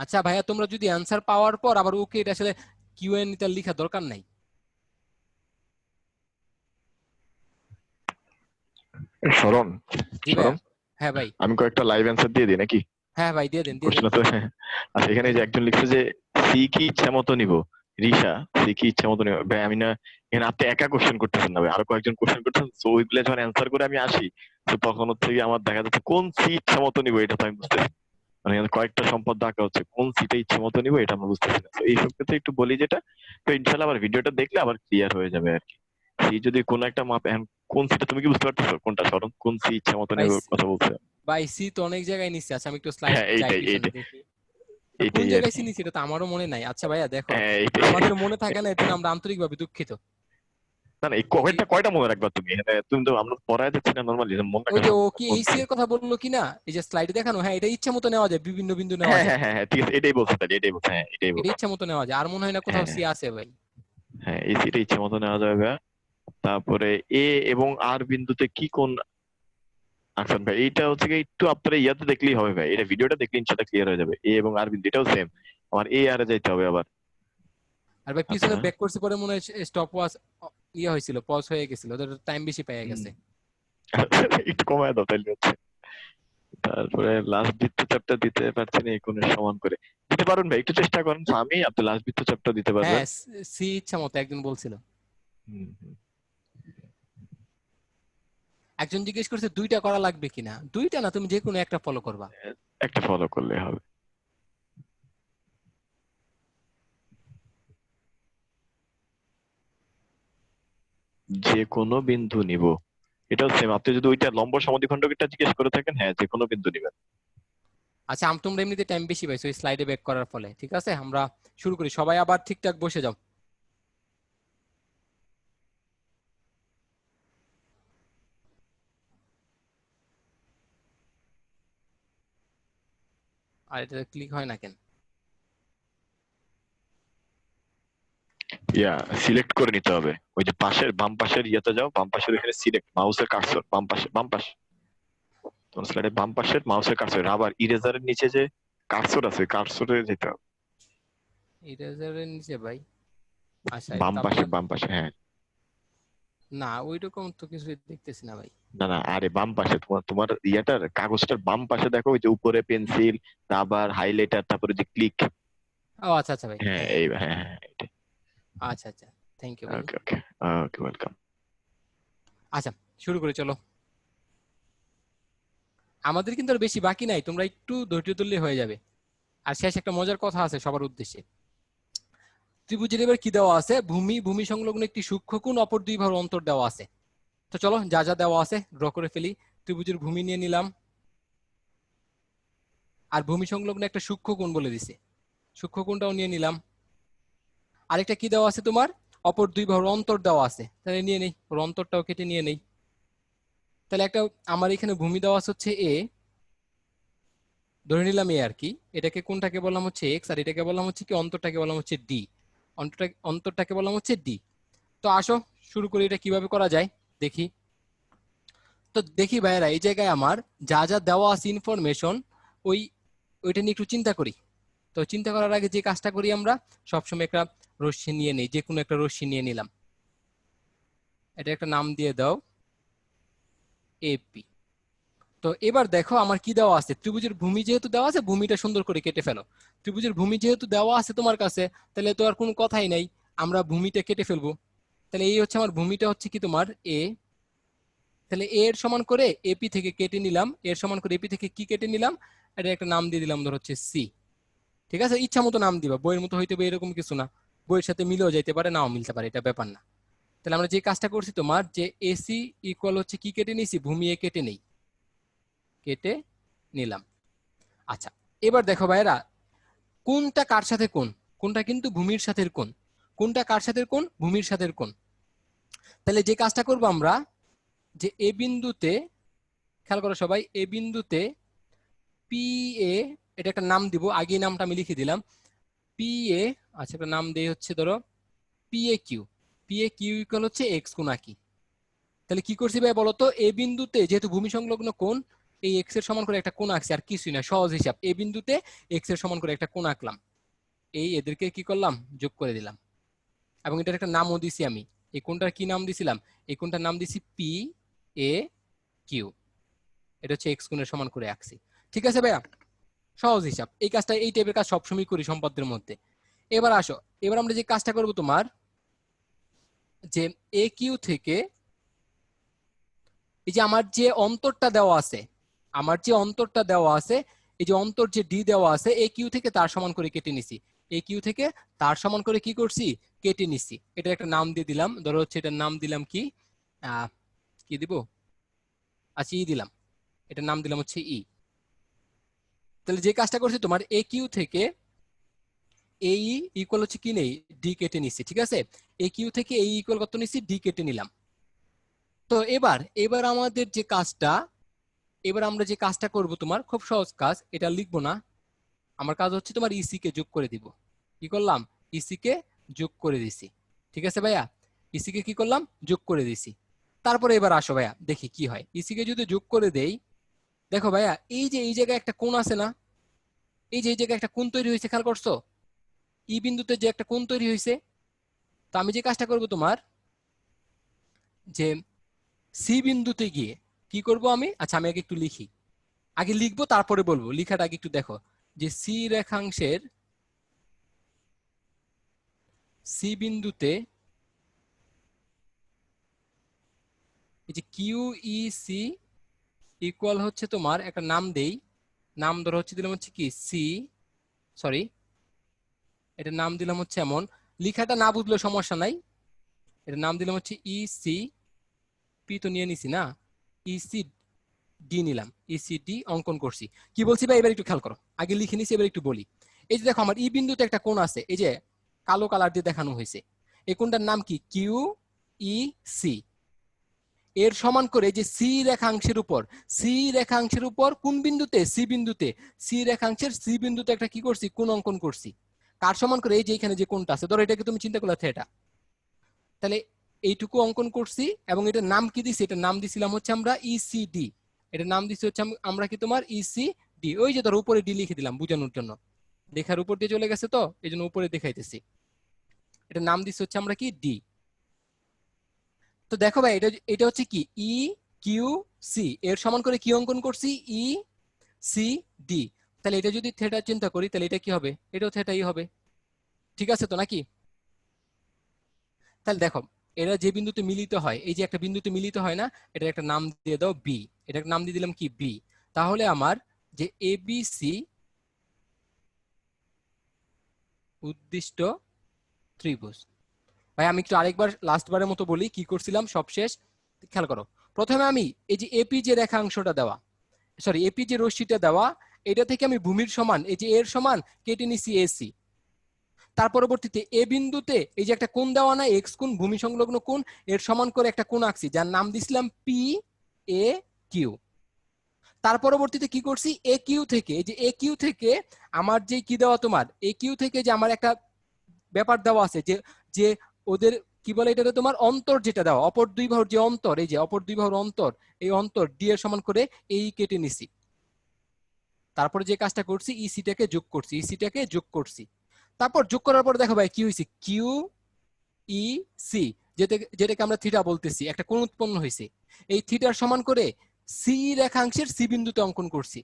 আচ্ছা ভাইয়া, তোমরা যদি অ্যান্সার পাওয়ার পর আবার ওকে এটা আসলে কিউএন নিতে লেখা দরকার নাই। শরণ, জি ভাইয়া। শরণ, হ্যাঁ ভাই। আমি কয়েকটা লাইভ অ্যান্সার দিয়ে দিই নাকি? হ্যাঁ ভাই, দিয়ে দেন দিয়ে দেন। কোশ্চেন তো আচ্ছা, এখানে যে একজন লিখছে যে সি কি ইচ্ছা মতো নিব, রিসা সি কি ইচ্ছা মতো নিব। ভাই আমি না, এখানে আপনি একা কোশ্চেন করতেছেন না ভাই, আরো কয়েকজন কোশ্চেন করতেছেন, তো ওইগুলো যখন অ্যান্সার করে আমি আসি, তো তখন হচ্ছে কি আমার দেখা যাচ্ছে কোন সি ইচ্ছা মতো নিব এটা তো আমি বুঝতেছি না। মানে এখানে কয়েকটা সম্পদ আঁকা হচ্ছে, কোন সিটা ইচ্ছে মতো নিব এটা আমরা বুঝতেছি না। তো এইসব ক্ষেত্রে একটু বলি যেটা, তো ইনশাল্লাহ আবার ভিডিওটা দেখলে আবার ক্লিয়ার হয়ে যাবে আর কি। সি যদি কোনো একটা মাপ, এখন কোন সিটা তুমি কি বুঝতে পারতেছো কোনটা শরণ, কোন সি ইচ্ছা মতো ভাই নিব কথা বলছে? ভাই, সি তো অনেক জায়গায় নিচ্ছে। আচ্ছা আমি একটু স্লাইড হ্যাঁ যাই এইটাই পিছনে এইটাই দেখি কোন এইটাই আর জায়গায় সি কি। নিচ্ছে, এটা তো আমারও মনে নাই। আচ্ছা ভাইয়া দেখো, হ্যাঁ এইটাই। আমাদের মনে থাকে না এর জন্য আমরা আন্তরিকভাবে দুঃখিত। না না, এই জি, কয়টা কয়টা মনে রাখবা তুমি? এখানে তুমি তো, আমরা পড়ায় যাচ্ছি না নর্মালি, মনে ওই রাখা যে ও সম্ভব না কি কোন এই সি সি। এর কথা বললো কিনা, এই যে স্লাইডে দেখানো, হ্যাঁ এটা ইচ্ছা মতো নেওয়া যায়, বিভিন্ন বিন্দু নেওয়া হ্যাঁ যায়। হ্যাঁ হ্যাঁ হ্যাঁ, ঠিক আছে, এটাই বলছে তাহলে, এটাই বলছে, হ্যাঁ এটাই এটা বলছে। ইচ্ছা মতো নেওয়া যায়, আর মনে হয় না কোথাও হ্যাঁ সি আছে ভাই। হ্যাঁ, এই সিটা ইচ্ছে মতো নেওয়া যাবে। তারপরে এ এবং আর বিন্দুতে কি কোন আনসার ভাই, এইটা হচ্ছে কি একটু আপনারা ইয়াতে দেখলেই হবে ভাই, এটা ভিডিওটা দেখলে ইনশাল্লাহ ক্লিয়ার হয়ে যাবে। এ এবং আর বিন্দু এটাও সেম, আমার এ আর এ যাইতে হবে আবার। আর ভাই পিছনে আচ্ছা। ব্যাক করছি, পরে মনে হয় স্টপ ওয়াচ ইয়ে হয়েছিল, পজ হয়ে গেছিল, ওদের টাইম বেশি পেয়ে হুম। গেছে। একটু কমায় দাও তাইলে হচ্ছে। তারপরে লাস্ট বৃত্ত চাপটা দিতে পারছেন এই কোণের সমান করে, দিতে পারেন ভাই, একটু চেষ্টা করেন স্বামী, আপনি লাস্ট বৃত্ত চাপটা দিতে হ্যাঁ পারবেন। সি ইচ্ছা মতো একজন বলছিল। হুম হুম। একজন জিজ্ঞেস করছে দুইটা করা লাগবে কিনা, দুইটা না, তুমি যে কোনো একটা ফলো করবা। একটা ফলো করলে হবে। যে কোনো বিন্দু নিব, এটাও সেম, আপনি যদি ওইটা লম্ব সমদ্বিখণ্ডকটা জিজ্ঞেস করে থাকেন, হ্যাঁ যে কোনো বিন্দু নিবেন। আচ্ছা তোমরা এমনিতে টাইম বেশি পাইছো ওই স্লাইডে ব্যাক করার ফলে। ঠিক আছে, আমরা শুরু করি, সবাই আবার ঠিকঠাক বসে যাও। আর এটা ক্লিক হয় না কেন? ইয়া, সিলেক্ট করে নিতে হবে, ওই যে পাশের বাম পাশের ইয়েতে যাও, বাম পাশের এখানে সিলেক্ট, মাউসের কার্সর বাম পাশে, বাম পাশে, তোমার স্লাইডে বাম পাশের মাউসের কার্সর, আবার ইরেজারের নিচে যে কার্সর আছে, কার্সরে যেতে হবে। ইরেজারের নিচে ভাই? আচ্ছা বাম তারপরে? পাশে, বাম পাশে, হ্যাঁ। না ওইরকম তো কিছু দেখতেছি না ভাই। না না, আরে বাম পাশে, তোমার তোমার ইয়াটার কাগজটার বাম পাশে দেখো, ওই যে উপরে পেন্সিল, রাবার, হাইলাইটার, তারপরে যে ক্লিক। ও আচ্ছা আচ্ছা ভাই, হ্যাঁ হ্যাঁ হ্যাঁ। এই, হ্যাঁ হ্যাঁ এটাই। আচ্ছা আচ্ছা, থ্যাংক ইউ ভাই। ওকে ওকে। ওকে, ওয়েলকাম। আচ্ছা শুরু করি চলো। আমাদের কিন্তু আর বেশি বাকি নাই, তোমরা একটু ধৈর্য ধরলে হয়ে যাবে। আর শেষ একটা মজার কথা আছে সবার উদ্দেশ্যে। ত্রিভুজের এবার কি দেওয়া আছে, ভূমি, ভূমি সংলগ্ন একটি সূক্ষ্মকোণ, অপর দুই বাহুর অন্তর দেওয়া আছে। তো চলো যা যা দেওয়া আছে ড্র করে ফেলি। ত্রিভুজের ভূমি নিয়ে নিলাম, আর ভূমি সংলগ্ন একটা সূক্ষ্মকোণ বলে দিছে, সূক্ষ্মকোণটাও নিয়ে নিলাম। আরেকটা কি দেওয়া আছে তোমার, অপর দুই বাহুর অন্তর দেওয়া আছে, তাহলে নিয়ে নেই, ওর অন্তরটাও কেটে নিয়ে নেই। তাহলে একটা, আমার এখানে ভূমি দেওয়া আছে হচ্ছে এ, ধরে নিলাম এ আর কি, এটাকে কোনটাকে বললাম হচ্ছে এক্স, আর এটাকে বললাম হচ্ছে কি, অন্তরটাকে বললাম হচ্ছে ডি। অন্তরটাকে বললাম হচ্ছে ডি। তো আসো শুরু করি, এটা কিভাবে করা যায়। দেখি। তো দেখি ভাইরা এই জায়গায় আমার যা যা দেওয়া আছে ইনফরমেশন ওইটা নিয়ে একটু চিন্তা করি। তো চিন্তা করার আগে যে কাজটা করি আমরা সবসময় একটা রশ্মি নিয়ে নিই, যে কোনো একটা রশ্মি নিয়ে নিলাম, এটা একটা নাম দিয়ে দাও এপি। তো এবার দেখো আমার কি দেওয়া আছে, ত্রিভুজের ভূমি যেহেতু দেওয়া আছে ভূমিটা সুন্দর করে কেটে ফেলো। ত্রিভুজের ভূমি যেহেতু দেওয়া আছে তোমার কাছে, তাহলে তো আর কোনো কথাই নাই, আমরা ভূমিটা কেটে ফেলবো। তাহলে এই হচ্ছে আমার ভূমিটা হচ্ছে কি তোমার এ, তাহলে এ এর সমান করে এপি থেকে কেটে নিলাম, এর সমান করে এপি থেকে কি কেটে নিলাম, এটা একটা নাম দিয়ে দিলাম ধর হচ্ছে সি। ঠিক আছে, ইচ্ছা মতো নাম দিবা, বইয়ের মতো হইতে হবে এরকম কিছু না, বইয়ের সাথে মিলেও যাইতে পারে নাও মিলতে পারে, এটা ব্যাপার না। তাহলে আমরা যে কাজটা করছি তোমার যে এসি ইকুয়াল হচ্ছে কি কেটে নিছি, ভূমি এ কেটে নেই, কেটে নিলাম। আচ্ছা এবার দেখো ভাইরা কোনটা কার সাথে কোন, কোনটা কিন্তু ভূমির সাথে কোন, কোনটা কার সাথে কোন, ভূমির সাথে কোন। তাহলে যে কাজটা করব আমরা যে এ বিন্দুতে, খেয়াল করো সবাই, এ বিন্দুতে পি এ, এটা একটা নাম দিব, আগে নামটা আমি লিখে দিলাম পি এ। আচ্ছা একটা নাম দিয়ে হচ্ছে ধরো P A Q, P A Q equal X এক্স কোণ আঁকি। তাহলে কি করছি ভাই বলতো, এ বিন্দুতে যেহেতু ভূমি সংলগ্ন কোণ, এই এক্স এর সমান করে একটা কোণ আঁকছি, আর কিছুই না, সহজ হিসাব, এ বিন্দুতে এক্স এর সমান করে একটা কোণ আঁকলাম, এই এদেরকে কি করলাম যোগ করে দিলাম, এবং এটার একটা নামও দিছি আমি, এই কোণটার কি নাম দিছিলাম, এই কোণটার নাম দিছি পি এ কিউ, এটা হচ্ছে এক্স কোণের সমান করে আঁকছি। ঠিক আছে ভাইয়া, সহজ হিসাব, এই কাজটা এই টাইপের কাজ সবসময় করি সম্পাদ্যের মধ্যে। এবার আসো, এবার আমরা যে কাজটা করব তোমার যে এ কিউ থেকে এই যে আমার যে অন্তরটা দেওয়া আছে, আমার যে অন্তরটা দেওয়া আছে, এই যে অন্তর যে ডি দেওয়া আছে, এ কিউ থেকে তার সমান করে কেটে নিছি, এ কিউ থেকে তার সমান করে কি করছি কেটে নিছি, এটা একটা নাম দিয়ে দিলাম, ধরো হচ্ছে এটার নাম দিলাম কি কি দিব, আচ্ছা ই দিলাম, এটার নাম দিলাম হচ্ছে ই। তাহলে যে কাজটা করছি তোমার এ কিউ থেকে এই ইকুয়াল হচ্ছে কি নেই, ডি কেটে নিছি। ঠিক আছে, এ কিউ থেকে এই ইকুয়াল কত নিছি, ডি কেটে নিলাম। তো এবার এবার আমাদের যে কাজটা, এবার আমরা যে কাজটা করব তোমার খুব সহজ কাজ, এটা লিখবো না, আমার কাজ হচ্ছে তোমার ইসি কে যোগ করে দিব। কি করলাম, ইসি কে যোগ করে দিছি। ঠিক আছে ভাইয়া, ইসি কে কি করলাম যোগ করে দিছি। তারপরে এবার আসো ভাইয়া দেখি কি হয়, ইসি কে যদি যোগ করে দেই, দেখো ভাইয়া এই যে এই জায়গায় একটা কোণ আছে না, এই যে এই জায়গায় একটা কোণ তৈরি হয়েছে, খেয়াল করছো ই বিন্দুতে যে একটা কোণ তৈরি হয়েছে। তো আমি যে কাজটা করব তোমার যে সি বিন্দুতে গিয়ে কি করব আমি, আচ্ছা আমি আগে একটু লিখি, আগে লিখবো তারপরে বলবো, লিখাটা আগে একটু দেখো, যে সি রেখাংশের সি বিন্দুতে এই যে কিউ ই সি ইকুয়াল হচ্ছে তোমার একটা নাম দেই, নাম ধরো হচ্ছে দিলাম হচ্ছে কি সি, সরি এটার নাম দিলাম হচ্ছে এমন, লিখাটা না বুঝলে সমস্যা নাই, এটার নাম দিলাম হচ্ছে ই সি, পি তো নিয়ে নিছি না, ইসি ডি নিলাম, ইসি ডি অঙ্কন করছি। কি বলছি ভাই এবার একটু খেয়াল করো, আগে লিখে নিছি এবার একটু বলি। এই যে দেখো আমার ই বিন্দুতে একটা কোণ আছে, এই যে কালো কালার দিয়ে দেখানো হয়েছে, এই কোণটার নাম কি কিউ ই সি, এর সমান করে যে সি রেখাংশের উপর, সি রেখাংশের উপর কোন বিন্দুতে, সি বিন্দুতে, সি রেখাংশের সি বিন্দুতে একটা কি করছি কোণ অঙ্কন করছি, কার সমান করে, এই যে এখানে যে কোণটা আছে ধরো এটাকে তুমি চিন্তা করলে থিটা, তাহলে এইটুকু অঙ্কন করছি, এবং এটার নাম কি দিছি, এটার নাম দিছিলাম হচ্ছে আমরা ইসিডি, এটার নাম দিছি হচ্ছে আমরা কি তোমার ইসিডি, ওই যে ধরো উপরে ডি লিখে দিলাম বোঝানোর জন্য, লেখার উপর দিয়ে চলে গেছে তো এই জন্য উপরে দেখাইতেছি, এটার নাম দিছি হচ্ছে আমরা কি ডি। তো দেখো ভাই এটা এটা হচ্ছে কি ই কিউ সি, এর সমান করে কি অঙ্কন করছি ই সি ডি, তাহলে এটা যদি থিটা চিন্তা করি তাহলে এটা কি হবে, এটাও থিটাই হবে। ঠিক আছে তো নাকি, তাহলে দেখো এরা যে বিন্দুতে মিলিত হয়, এই যে একটা বিন্দুতে মিলিত হয় না, এটার একটা নাম দিয়ে দাও বি, এটার নাম দিয়ে দিলাম কি বি। তাহলে আমার যে এবিসি উদ্দিষ্ট ত্রিভুজ, ভাই আমি একটু আরেকবার লাস্ট বারের মতো বলি কি করছিলাম সবশেষ, খেয়াল করো, প্রথমে আমি এই যে এপি যে রেখাংশটা দেওয়া, সরি এপি যে রশ্মিটা দেওয়া, এটা থেকে আমি ভূমির সমান এই যে এর সমান কেটে নিছি এসি, তার পরবর্তীতে এ বিন্দুতে এই যে একটা কোণ দেওয়া না এক্স কোণ, ভূমি সংলগ্ন কোণ, এর সমান করে একটা কোণ আঁকছি যার নাম দিছিলাম পি এ কিউ। তার পরবর্তীতে কি করছি এ কিউ থেকে, এই যে এ কিউ থেকে আমার যে কি দেওয়া তোমার এ কিউ থেকে যে আমার একটা ব্যাপার দেওয়া আছে যে যে ওদের কি বলে এটাতে তোমার অন্তর যেটা দাও, অপর দুই বাহুর যে অন্তর, এই যে অপর দুই বাহুর অন্তর, এই অন্তর ডি এর সমান করে এই কেটে নিছি। তারপরে যে কাজটা করছি ইসিটাকে যোগ করছি, ইসিটাকে যোগ করছি। তারপর যোগ করার পর দেখো ভাই কি হয়েছে, কিউ ই সি, যেটাকে আমরা থিটা বলতেছি, একটা কোণ উৎপন্ন হয়েছে। এই থিটার সমান করে সি রেখাংশের সি বিন্দুতে অঙ্কন করছি,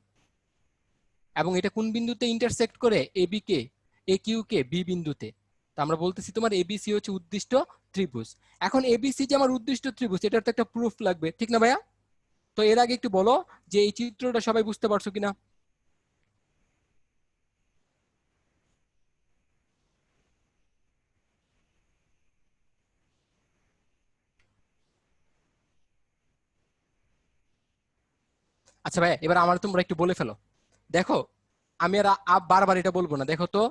এবং এটা কোন বিন্দুতে ইন্টারসেক্ট করে, এবি কে, এ কিউ কে বি বিন্দুতে। তা আমরা বলতেছি তোমার এবিসি হচ্ছে উদ্দিষ্ট ত্রিভুজ। এখন এবিসি যে আমার উদ্দিষ্ট ত্রিভুজ, এটার তো একটা প্রুফ লাগবে, ঠিক না ভাইয়া? তো এর আগে একটু বলো যে এই চিত্রটা সবাই বুঝতে পারছো কিনা। আচ্ছা ভাই, এবার আমার তোমরা একটু বলে ফেলো। দেখো আমি আর বারবার এটা বলবো না। দেখো তো,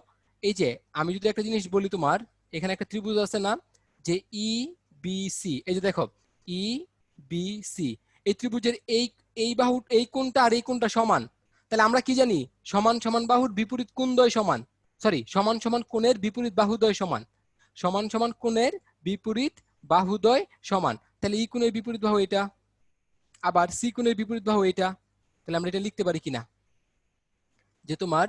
এই যে আমি যদি একটা জিনিস বলি, তোমার এখানে একটা ত্রিভুজ আছে না, যে ই বি সি, এই যে দেখো ই বি সি, এই ত্রিভুজের এই এই বাহু, এই কোণটা আর এই কোণটা সমান। তাহলে আমরা কি জানি, সমান সমান বাহুর বিপরীত কোণদ্বয় সমান, সরি সমান সমান কোণের বিপরীত বাহুদ্বয় সমান, সমান সমান কোণের বিপরীত বাহুদ্বয় সমান। তাহলে ই কোণের বিপরীত বাহু এটা, আবার সি কোণের বিপরীত বাহু এটা। তাহলে আমরা এটা লিখতে পারি কিনা, যে তোমার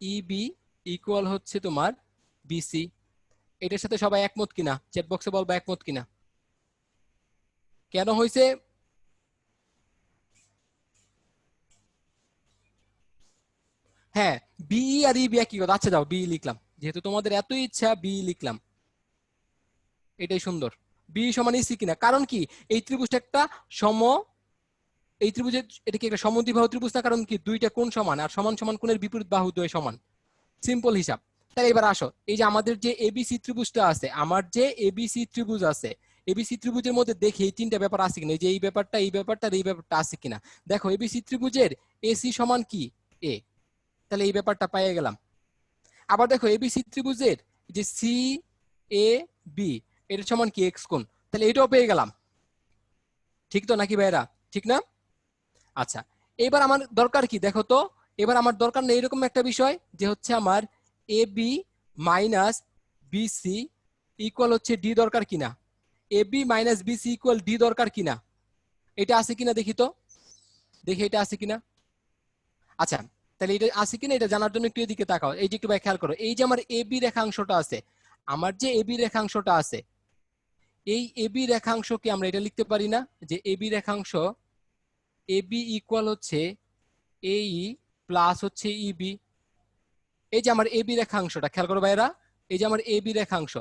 ইবি ইকুয়াল হচ্ছে তোমার বিসি। এটার সাথে সবাই একমত কিনা, চ্যাট বক্সে বলবা একমত কিনা। কেন হয়েছে, হ্যাঁ বিই আর ইবি একই কথা। আচ্ছা যাও বিই লিখলাম, যেহেতু তোমাদের এত ইচ্ছা বিই লিখলাম, এটাই সুন্দর। বি সমান ইসি কিনা, কারণ কি এই ত্রিভুজটা একটা সম, এই ত্রিভুজের এটা কি একটা সমদ্বিবাহু ত্রিভুজ না, কারণ কি দুইটা কোণ সমান, আর সমান সমান কোণের বিপরীত বাহু দ্বয় সমান, সিম্পল হিসাব। তাই এবার আসো, এই যে আমাদের যে এবিসি ত্রিভুজটা আছে, আমার যে এবিসি ত্রিভুজ আছে, এবিসি ত্রিভুজের মধ্যে দেখি এই তিনটা ব্যাপার আছে কিনা, এই যে এই ব্যাপারটা, এই ব্যাপারটা আর এই ব্যাপারটা আছে কিনা। দেখো এবিসি ত্রিভুজের এসি সমান কি এ, তাহলে এই ব্যাপারটা পেয়ে গেলাম। আবার দেখো এবিসি ত্রিভুজের যে সি এ বি, এটা সমান কি এক্স কোণ, তাহলে এটাও পেয়ে গেলাম। ঠিক তো নাকি ভাইরা, ঠিক না? আচ্ছা, এবার আমার দরকার কি দেখো তো, এবার আমার দরকার নেই এরকম একটা বিষয়, যে হচ্ছে আমার A B minus BC equal হচ্ছে ডি দরকার কিনা, A B minus BC equal D দরকার কিনা, এটা আছে কিনা দেখি তো, দেখি এটা আছে কিনা। আচ্ছা, তাহলে এটা আছে কিনা এটা জানার জন্য একটু এদিকে তাকাও। এই যে একটু ভাই খেয়াল করো, এই যে আমার এ বি রেখাংশটা আছে, আমার যে এ বি রেখাংশটা আছে, এই এ বি রেখাংশকে আমরা এটা লিখতে পারি না, যে এ বি রেখাংশ এ বি ইকুয়াল হচ্ছে এই প্লাস হচ্ছে ইবি। এই যে আমার এবি রেখাংশটা খেয়াল করো ভাইরা, এই যে আমার এবি রেখাংশ,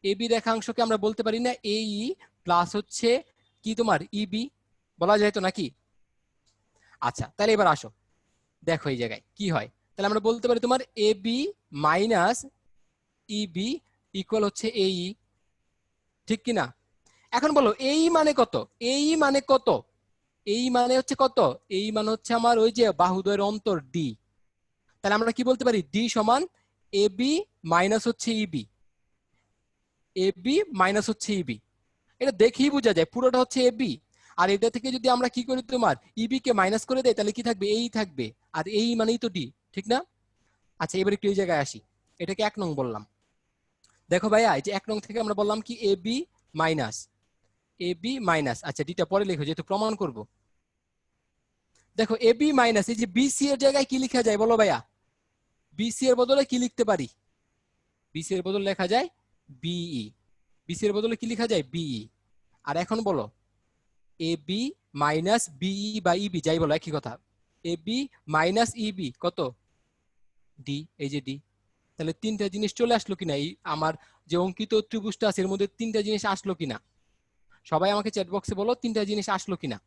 এবি রেখাংশকে আমরা বলতে পারি না এই প্লাস হচ্ছে কি তোমার ইবি, বলা যায় তো নাকি? আচ্ছা তাহলে এবার আসো, দেখো এই জায়গায় কি হয়, তাহলে আমরা বলতে পারি তোমার এবি মাইনাস ইবি ইকুয়াল হচ্ছে এই, ঠিক কি না? এখন বলো এই মানে কত, এই মানে কত, এই মানে হচ্ছে কত, এই মানে হচ্ছে আমার ওই যে বাহুদ্বয়ের অন্তর ডি। তাহলে আমরা কি বলতে পারি, ডি সমান এ বি মাইনাস হচ্ছে ইবি, এ বি মাইনাস হচ্ছে ইবি। এটা দেখেই বোঝা যায় পুরোটা হচ্ছে এ বি, আর এটা থেকে যদি আমরা কি করি তোমার ইবি কে মাইনাস করে দেয়, তাহলে কি থাকবে, এই থাকবে, আর এই মানেই তো ডি, ঠিক না? আচ্ছা এবার একটু এই জায়গায় আসি, এটাকে 1 নং বললাম। দেখো ভাইয়া এই যে 1 নং থেকে আমরা বললাম কি এ বি মাইনাস, এ বি মাইনাস, আচ্ছা ডিটা পরে লিখো যেহেতু প্রমাণ করব। দেখো এ বি মাইনাস, এই যে বিসি এর জায়গায় কি লেখা যায় বলো ভাইয়া, বিসি এর বদলে কি লিখতে পারি, বিসি এর বদলে লেখা যায় বিই, বিসি এর বদলে কি লেখা যায় বিই। আর এখন বলো এ বি মাইনাস বিই বা ইবি যাই বলো একই কথা, এ বি মাইনাস ইবি কত ডি, এই যে ডি। তাহলে তিনটা জিনিস চলে আসলো কিনা, এই আমার যে অঙ্কিত ত্রিভুজটা আছে এর মধ্যে তিনটা জিনিস আসলো কিনা, সবাই আমাকে চ্যাট বক্সে বলো তিনটা জিনিস আসলো কিনা।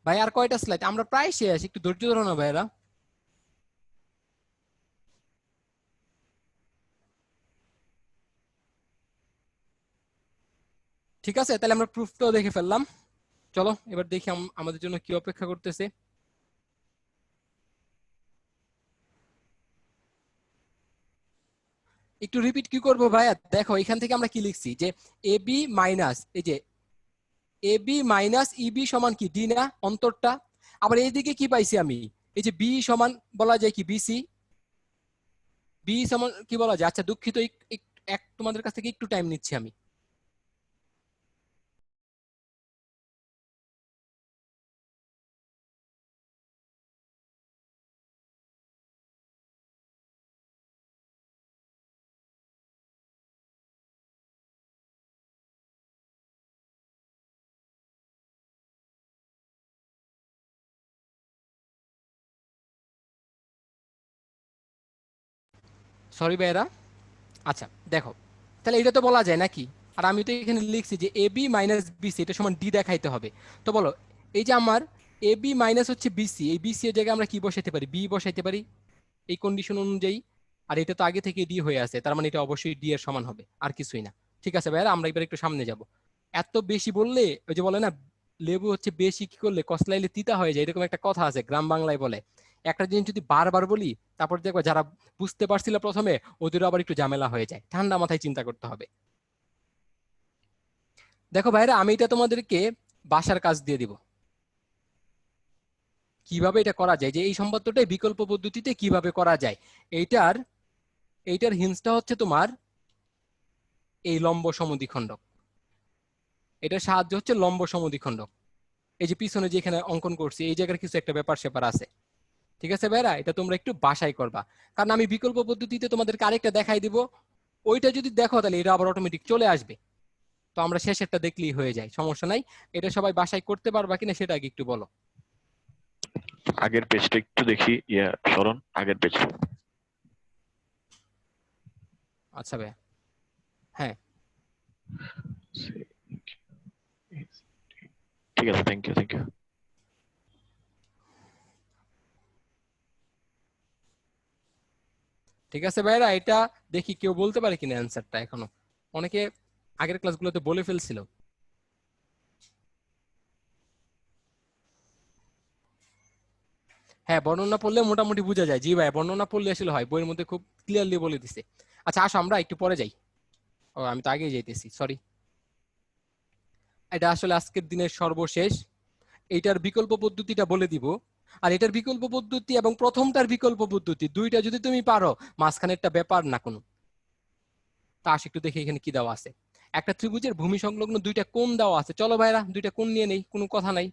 ভাই আর কয়টা স্লাইড, আমরা প্রায় শেষ, একটু ধৈর্য ধরো না ভাইরা। ঠিক আছে, তাহলে আমরা প্রুফটাও দেখে ফেললাম। চলো এবার দেখি আমাদের জন্য কি অপেক্ষা করতেছে। একটু রিপিট কি করবো ভাইয়া, দেখো এখান থেকে আমরা কি লিখছি, যে এ বি মাইনাস, এই যে এ বি মাইনাস ইবি সমান কি ডি না অন্তরটা, আবার এইদিকে কি পাইছি আমি, এই যে বি সমান বলা যায় কি বিসি, বি সমান কি বলা যায়? আচ্ছা দুঃখিত, এক তোমাদের কাছ থেকে একটু টাইম নিচ্ছি আমি। সরি ভাইয়েরা। আচ্ছা দেখো, তাহলে এটা তো বলা যায় নাকি? আর আমি তো এখানে লিখছি যে এ বি মাইনাস বিসি এটা সমান ডি দেখাইতে হবে। তো বলো, এই যে আমার এ বি মাইনাস হচ্ছে বিসি, এই বিসি এর জায়গায় আমরা কি বসাইতে পারি? বি বসাইতে পারি এই কন্ডিশন অনুযায়ী। আর এটা তো আগে থেকে ডি হয়ে আছে, তার মানে এটা অবশ্যই ডি এর সমান হবে, আর কিছুই না। ঠিক আছে ভাইয়া, আমরা এবার একটু সামনে যাব। এত বেশি বললে ওই যে বলে না, লেবু হচ্ছে বেশি কি করলে কসলাইলে তিতা হয়ে যায়, এরকম একটা কথা আছে গ্রাম বাংলায় বলে। একটা জিনিস যদি বারবার বলি, তারপর দেখবো যারা বুঝতে পারছিল প্রথমে ওদেরও আবার একটু ঝামেলা হয়ে যায়। ঠান্ডা মাথায় চিন্তা করতে হবে। দেখো ভাইরা, আমি এটা তোমাদেরকে বাসার কাজ দিয়ে দিব, কিভাবে এটা করা যায়, যে এই সম্পাদ্যটাই বিকল্প পদ্ধতিতে কিভাবে করা যায়। এইটার এইটার হিন্সটা হচ্ছে তোমার এই লম্ব সমদ্বিখণ্ডক। এটার সাহায্য হচ্ছে লম্ব সমদ্বিখণ্ডক। এই যে পিছনে যেখানে অঙ্কন করছি এই জায়গার কিছু একটা ব্যাপার স্যাপার আছে। ঠিক আছে ভাইরা, এটা তোমরা একটু বাসায় করবা, কারণ আমি বিকল্প পদ্ধতিতে তোমাদেরকে আরেকটা দেখাই দিব। ওইটা যদি দেখো তাহলে এটা আবার অটোমেটিক চলে আসবে। তো আমরা শেষেরটা দেখলেই হয়ে যায়, সমস্যা নাই। এটা সবাই বাসায় করতে পারবা কিনা সেটা আগে একটু বলো। আগের পেজটা একটু দেখি, শরণ আগের পেজ। আচ্ছা ভাইয়া, হ্যাঁ ঠিক আছে, থ্যাংক ইউ থ্যাংক ইউ। ঠিক আছে ভাইরা, এটা দেখি কেউ বলতে পারে কিনা অ্যান্সারটা এখনো। অনেকে আগের ক্লাসগুলোতে বলে ফেলছিল। হ্যাঁ, বর্ণনা পড়লে মোটামুটি বোঝা যায়। জি ভাই, বর্ণনা পড়লে আসলে হয়, বইয়ের মধ্যে খুব ক্লিয়ারলি বলে দিছে। আচ্ছা আসো আমরা একটু পরে যাই। ও আমি তো আগেই যাইতেছি, সরি। এটা আসলে আজকের দিনের সর্বশেষ। এইটার বিকল্প পদ্ধতিটা বলে দিব। আর এটার বিকল্প পদ্ধতি এবং প্রথমটার বিকল্প পদ্ধতি দুইটা যদি তুমি পারো, মাঝখানে একটা ব্যাপার না কোনো। তা আসো একটু দেখি এখানে কি দেওয়া আছে। একটা ত্রিভুজের ভূমি সংলগ্ন দুইটা কোণ দেওয়া আছে। চলো ভাইরা দুইটা কোণ নিয়ে নেই, কোনো কথা নাই।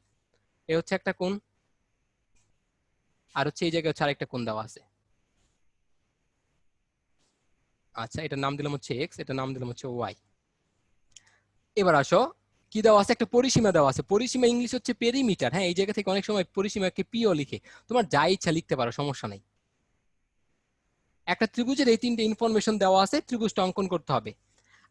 এ হচ্ছে একটা কোণ, আর হচ্ছে এই জায়গায় হচ্ছে আরেকটা কোণ দেওয়া আছে। আচ্ছা, এটার নাম দিলাম হচ্ছে এক্স, এটার নাম দিলাম হচ্ছে ওয়াই। এবার আসো, কি দেওয়া আছে? একটা পরিসীমা দেওয়া আছে। পরিসীমা ইংলিশ হচ্ছে পেরিমিটার। হ্যাঁ, এই জায়গা থেকে অনেক সময় পরিসীমাকে পিও লিখে, তোমার যা ইচ্ছা লিখতে পারো, সমস্যা নাই। একটা ত্রিভুজের এই তিনটে ইনফরমেশন দেওয়া আছে, ত্রিভুজটা অঙ্কন করতে হবে।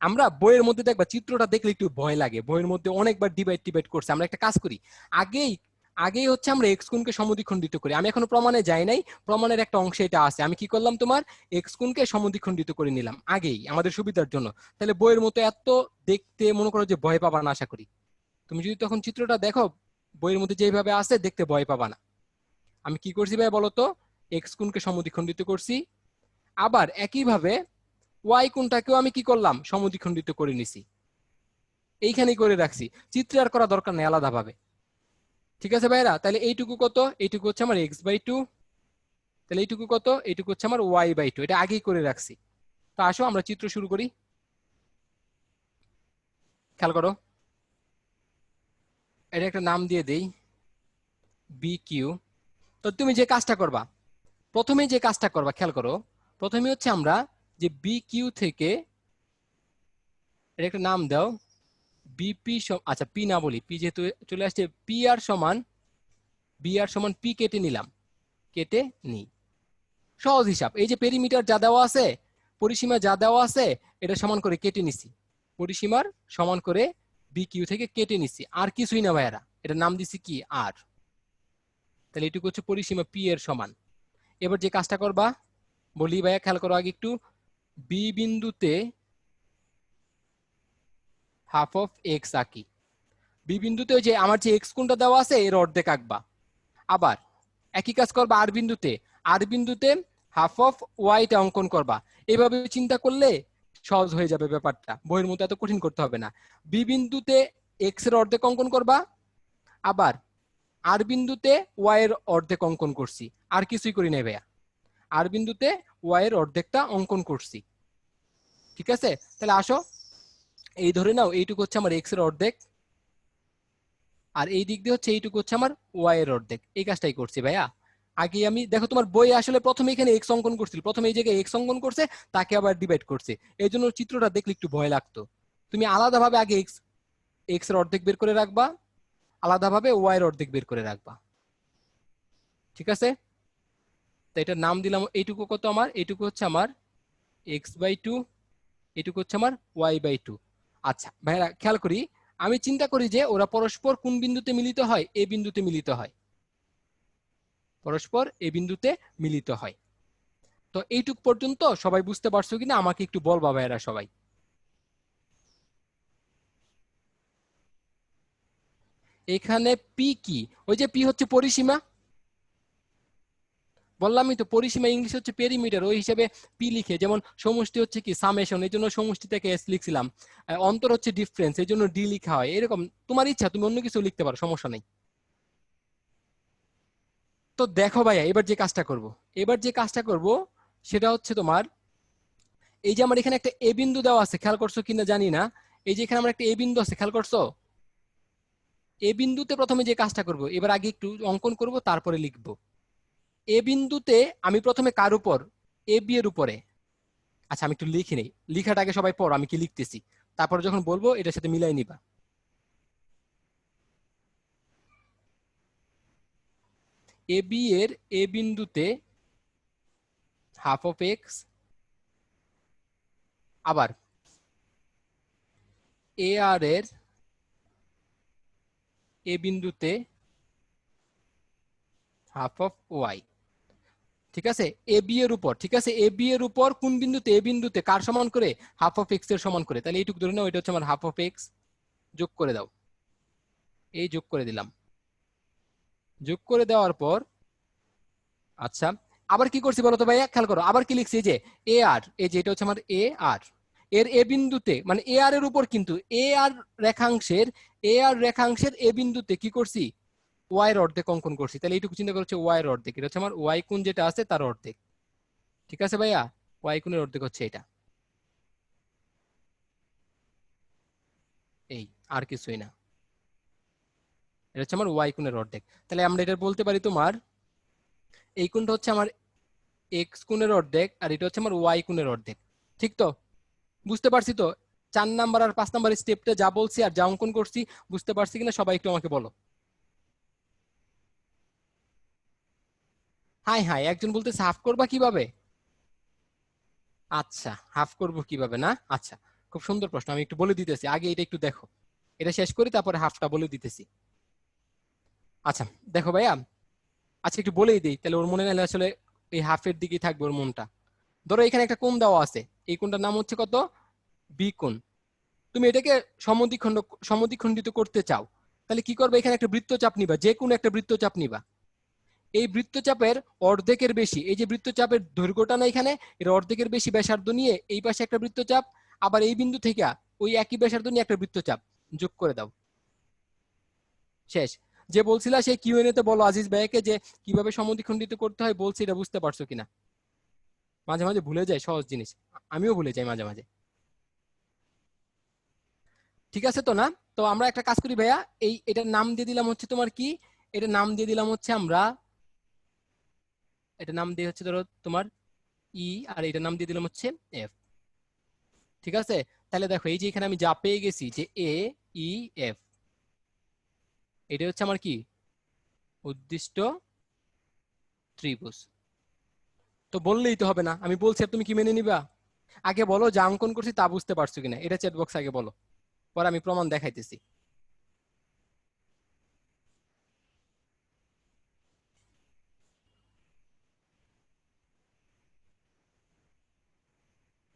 আমরা বইয়ের মধ্যে দেখবা চিত্রটা দেখলে একটু ভয় লাগে, বইয়ের মধ্যে অনেকবার ডিভাইড টিভাইড করছে। আমরা একটা কাজ করি, আগেই আগেই হচ্ছে আমরা এক্স কোণকে সমদ্বিখণ্ডিত করি। আমি এখনো প্রমাণে যাই নাই, প্রমাণের একটা অংশে এটা আছে। আমি কি করলাম, তোমার এক্স কোণকে সমদ্বিখণ্ডিত করে নিলাম আগেই আমাদের সুবিধার জন্য। তাহলে বইয়ের মতো এত দেখতে মনে করো যে ভয় পাবা না, আশা করি। তুমি যদি তখন চিত্রটা দেখো বইয়ের মধ্যে যেভাবে আছে, দেখতে ভয় পাবা না। আমি কি করছি ভাই বলতো, এক্স কোণকে সমদ্বিখণ্ডিত করছি, আবার একইভাবে ওয়াই কোণটাকেও আমি কি করলাম, সমদ্বিখণ্ডিত করে নিছি, এইখানেই করে রাখছি। চিত্রে আর করা দরকার নেই আলাদাভাবে। ঠিক আছে ভাইরা, তাহলে এইটুকু কত? এইটুকু হচ্ছে আমার x/2। তাহলে এইটুকু কত? এইটুকু হচ্ছে আমার y/2। এটা আগেই করে রাখছি। তো আসো আমরা চিত্র শুরু করি। খেয়াল করো, এটা একটা নাম দিয়ে দেই, BQ। তো তুমি যে কাজটা করবা, প্রথমে যে কাজটা করবা খেয়াল করো, প্রথমে হচ্ছে আমরা যে BQ থেকে, এটা একটা নাম দাও BP। আচ্ছা পি না বলি, পি যেহেতু চলে আসছে, বি আর সমান পি কেটে নিলাম, কেটে নিই। সহজ হিসাব, এই যে পেরিমিটার যা দেওয়া আছে, পরিসীমা যা দেওয়া আছে, এটা সমান করে কেটে নিছি। পরিসীমার সমান করে BQ থেকে কেটে নিছি, আর কিছুই না ভাইয়ারা। এটার নাম দিছি কি, আর। তাহলে এটুকু হচ্ছে পরিসীমা পি এর সমান। এবার যে কাজটা করবা বলি ভাইয়া, খেয়াল করো আগে একটু। বি বিন্দুতে হাফ অফ এক্স আঁকি। বি বিন্দুতে ওই যে আমার যে এক্স কোণটা দেওয়া আছে এর অর্ধেক আঁকবা। আবার একই কাজ করবা আর বিন্দুতে। আর বিন্দুতে হাফ অফ ওয়াইটা অঙ্কন করবা। এইভাবে চিন্তা করলে সহজ হয়ে যাবে ব্যাপারটা, বইয়ের মতো এত কঠিন করতে হবে না। বি বিন্দুতে এক্স এর অর্ধেক অঙ্কন করবা, আবার আর বিন্দুতে ওয়াই এর অর্ধেক অঙ্কন করছি, আর কিছুই করি নাই ভাইয়া। আর বিন্দুতে ওয়াই এর অর্ধেকটা অঙ্কন করছি। ঠিক আছে, তাহলে আসো এই ধরে নাও এইটুকু হচ্ছে আমার এক্স এর অর্ধেক, আর এই দিক দিয়ে হচ্ছে এইটুকু হচ্ছে আমার ওয়াই এর অর্ধেক। এই কাজটাই করছি ভাইয়া। আগে আমি দেখো তোমার বই আসলে প্রথমে এখানে এক্স অঙ্কন করছিল, প্রথমে এই জায়গায় এক্স অঙ্কন করছে, তাকে আবার ডিভাইড করছে, এই জন্য চিত্রটা দেখলে একটু ভয় লাগতো। তুমি আলাদাভাবে আগে এক্স এক্স এর অর্ধেক বের করে রাখবা, আলাদাভাবে ওয়াই এর অর্ধেক বের করে রাখবা। ঠিক আছে, তো এটার নাম দিলাম, এইটুকু কত আমার, এইটুকু হচ্ছে আমার x/2, এইটুকু হচ্ছে আমার y/2। আচ্ছা ভাইরা খেয়াল করি, আমি চিন্তা করি যে ওরা পরস্পর কোন বিন্দুতে মিলিত হয়, এ বিন্দুতে মিলিত হয়, পরস্পর এ বিন্দুতে মিলিত হয়। তো এইটুক পর্যন্ত সবাই বুঝতে পারছো কিনা আমাকে একটু বলবা ভাইরা সবাই। এখানে পি কি? ওই যে পি হচ্ছে পরিসীমা, বললামই তো পরিসীমা ইংলিশ হচ্ছে পেরিমিটার, ওই হিসেবে পি লিখে, যেমন সমষ্টি হচ্ছে কি সামেশন, এই জন্য সমষ্টি থেকে এস লিখছিলাম, অন্তর হচ্ছে ডিফারেন্স, এই জন্য ডি লিখা হয়। এরকম তোমার ইচ্ছা, তুমি অন্য কিছু লিখতে পারো, সমস্যা নেই। তো দেখো ভাইয়া এবার যে কাজটা করব, এবার যে কাজটা করব সেটা হচ্ছে তোমার, এই যে আমার এখানে একটা এ বিন্দু দেওয়া আছে, খেয়াল করছো কিনা জানি না, এই যে এখানে আমার একটা এ বিন্দু আছে, খেয়াল করছো? এ বিন্দুতে প্রথমে যে কাজটা করব, এবার আগে একটু অঙ্কন করব তারপরে লিখব। এ বিন্দুতে আমি প্রথমে কার উপর, এ বি এর উপরে। আচ্ছা আমি একটু লিখে নেই, লিখাটা আগে সবাই পড়ো আমি কি লিখতেছি, তারপর যখন বলবো এটার সাথে মিলাই নিবা। এ বি এর এ বিন্দুতে হাফ অফ এক্স, আবার এ আর এর এ বিন্দুতে হাফ অফ ওয়াই। ঠিক আছে, এ বি এর উপর, ঠিক আছে, এ বি এর উপর কোন বিন্দুতে, এ বিন্দুতে কার সমান করে, হাফ অফ এক্স এর সমান করে। তাহলে এইটুকু ধরে নাও, এটা হচ্ছে আমার হাফ অফ এক্স, যোগ করে দাও, এই যোগ করে দিলাম। যোগ করে দেওয়ার পর আচ্ছা আবার কি করছি বলো তো ভাইয়া, খেয়াল করো আবার কি লিখছি, যে এ আর, এই যে এটা হচ্ছে আমার এ আর এর এ বিন্দুতে, মানে এ আর এর উপর, কিন্তু এ আর রেখাংশের এ বিন্দুতে কি করছি, ওয়াই এর অর্ধেক অঙ্কন করছি। তাহলে এইটুকু চিন্তা করছে ওয়াই এর অর্ধেক, এটা হচ্ছে আমার ওয়াই কোণ যেটা আছে তার অর্ধেক। ঠিক আছে ভাইয়া, ওয়াই কোণের অর্ধেক হচ্ছে এটা, এই আর কিছুই না, এটা হচ্ছে আমার ওয়াই কোণের অর্ধেক। তাহলে আমরা এটা বলতে পারি তোমার এই কোণটা হচ্ছে আমার এক্স কোণের অর্ধেক, আর এটা হচ্ছে আমার ওয়াই কোণের অর্ধেক। ঠিক তো, বুঝতে পারছি তো? 4 নাম্বার আর 5 নাম্বার স্টেপটা যা বলছি আর যা অঙ্কন করছি বুঝতে পারছি কিনা সবাই একটু আমাকে বলো। হাই হাই, একজন বলতেছে হাফ করবা কিভাবে? আচ্ছা হাফ করব কিভাবে না, আচ্ছা খুব সুন্দর প্রশ্ন, আমি একটু বলে দিতেছি, আগে এটা একটু দেখো, এটা শেষ করি তারপরে হাফটা বলে দিতেছি। আচ্ছা দেখো ভাইয়া, আচ্ছা একটু বলেই দিই, তাহলে ওর মনে নাহলে আসলে এই হাফের দিকেই থাকবে ওর মনটা। ধরো এখানে একটা কোণ দেওয়া আছে, এই কোণটার নাম হচ্ছে কত, বি কোণ। তুমি এটাকে সমদ্বিখণ্ডিত করতে চাও, তাহলে কি করবে, এখানে একটা বৃত্তচাপ নিবা, যে কোনো একটা বৃত্তচাপ নিবা, এই বৃত্তচাপের অর্ধেকের বেশি, এই যে বৃত্তচাপের দৈর্ঘ্যটা না এখানে, এর অর্ধেকের বেশি ব্যাসার্ধ নিয়ে এই পাশে একটা বৃত্তচাপ, আবার এই বিন্দু থেকে ওই একই ব্যাসার্ধ নিয়ে একটা বৃত্তচাপ যোগ করে দাও, শেষ। যে বলছিলা সেই কিউএনএ তে বলো আজিজ ভাইকে যে কিভাবে সমদ্বিখণ্ডিত করতে হয়, বলছি এটা বুঝতে পারছো কিনা। মাঝে মাঝে ভুলে যায় সহজ জিনিস, আমিও ভুলে যাই মাঝে মাঝে। ঠিক আছে তো না? তো আমরা একটা কাজ করি ভাইয়া, এটার নাম দিয়ে দিলাম হচ্ছে তোমার কি, এটার নাম দিয়ে দিলাম হচ্ছে আমরা, এটার নাম দিয়ে হচ্ছে ধরো তোমার ই, আর এটার নাম দিয়ে দিলাম হচ্ছে এফ। ঠিক আছে, তাহলে দেখো এই যে এখানে আমি যা পেয়ে গেছি যে এ ই এফ, এটা হচ্ছে আমার কি উদ্দিষ্ট ত্রিভুজ। তো বললেই তো হবে না, আমি বলছি আর তুমি কি মেনে নিবা? আগে বলো যা অঙ্কন করছি তা বুঝতে পারছো কিনা, এটা চ্যাট বক্স আগে বলো, পরে আমি প্রমাণ দেখাইতেছি।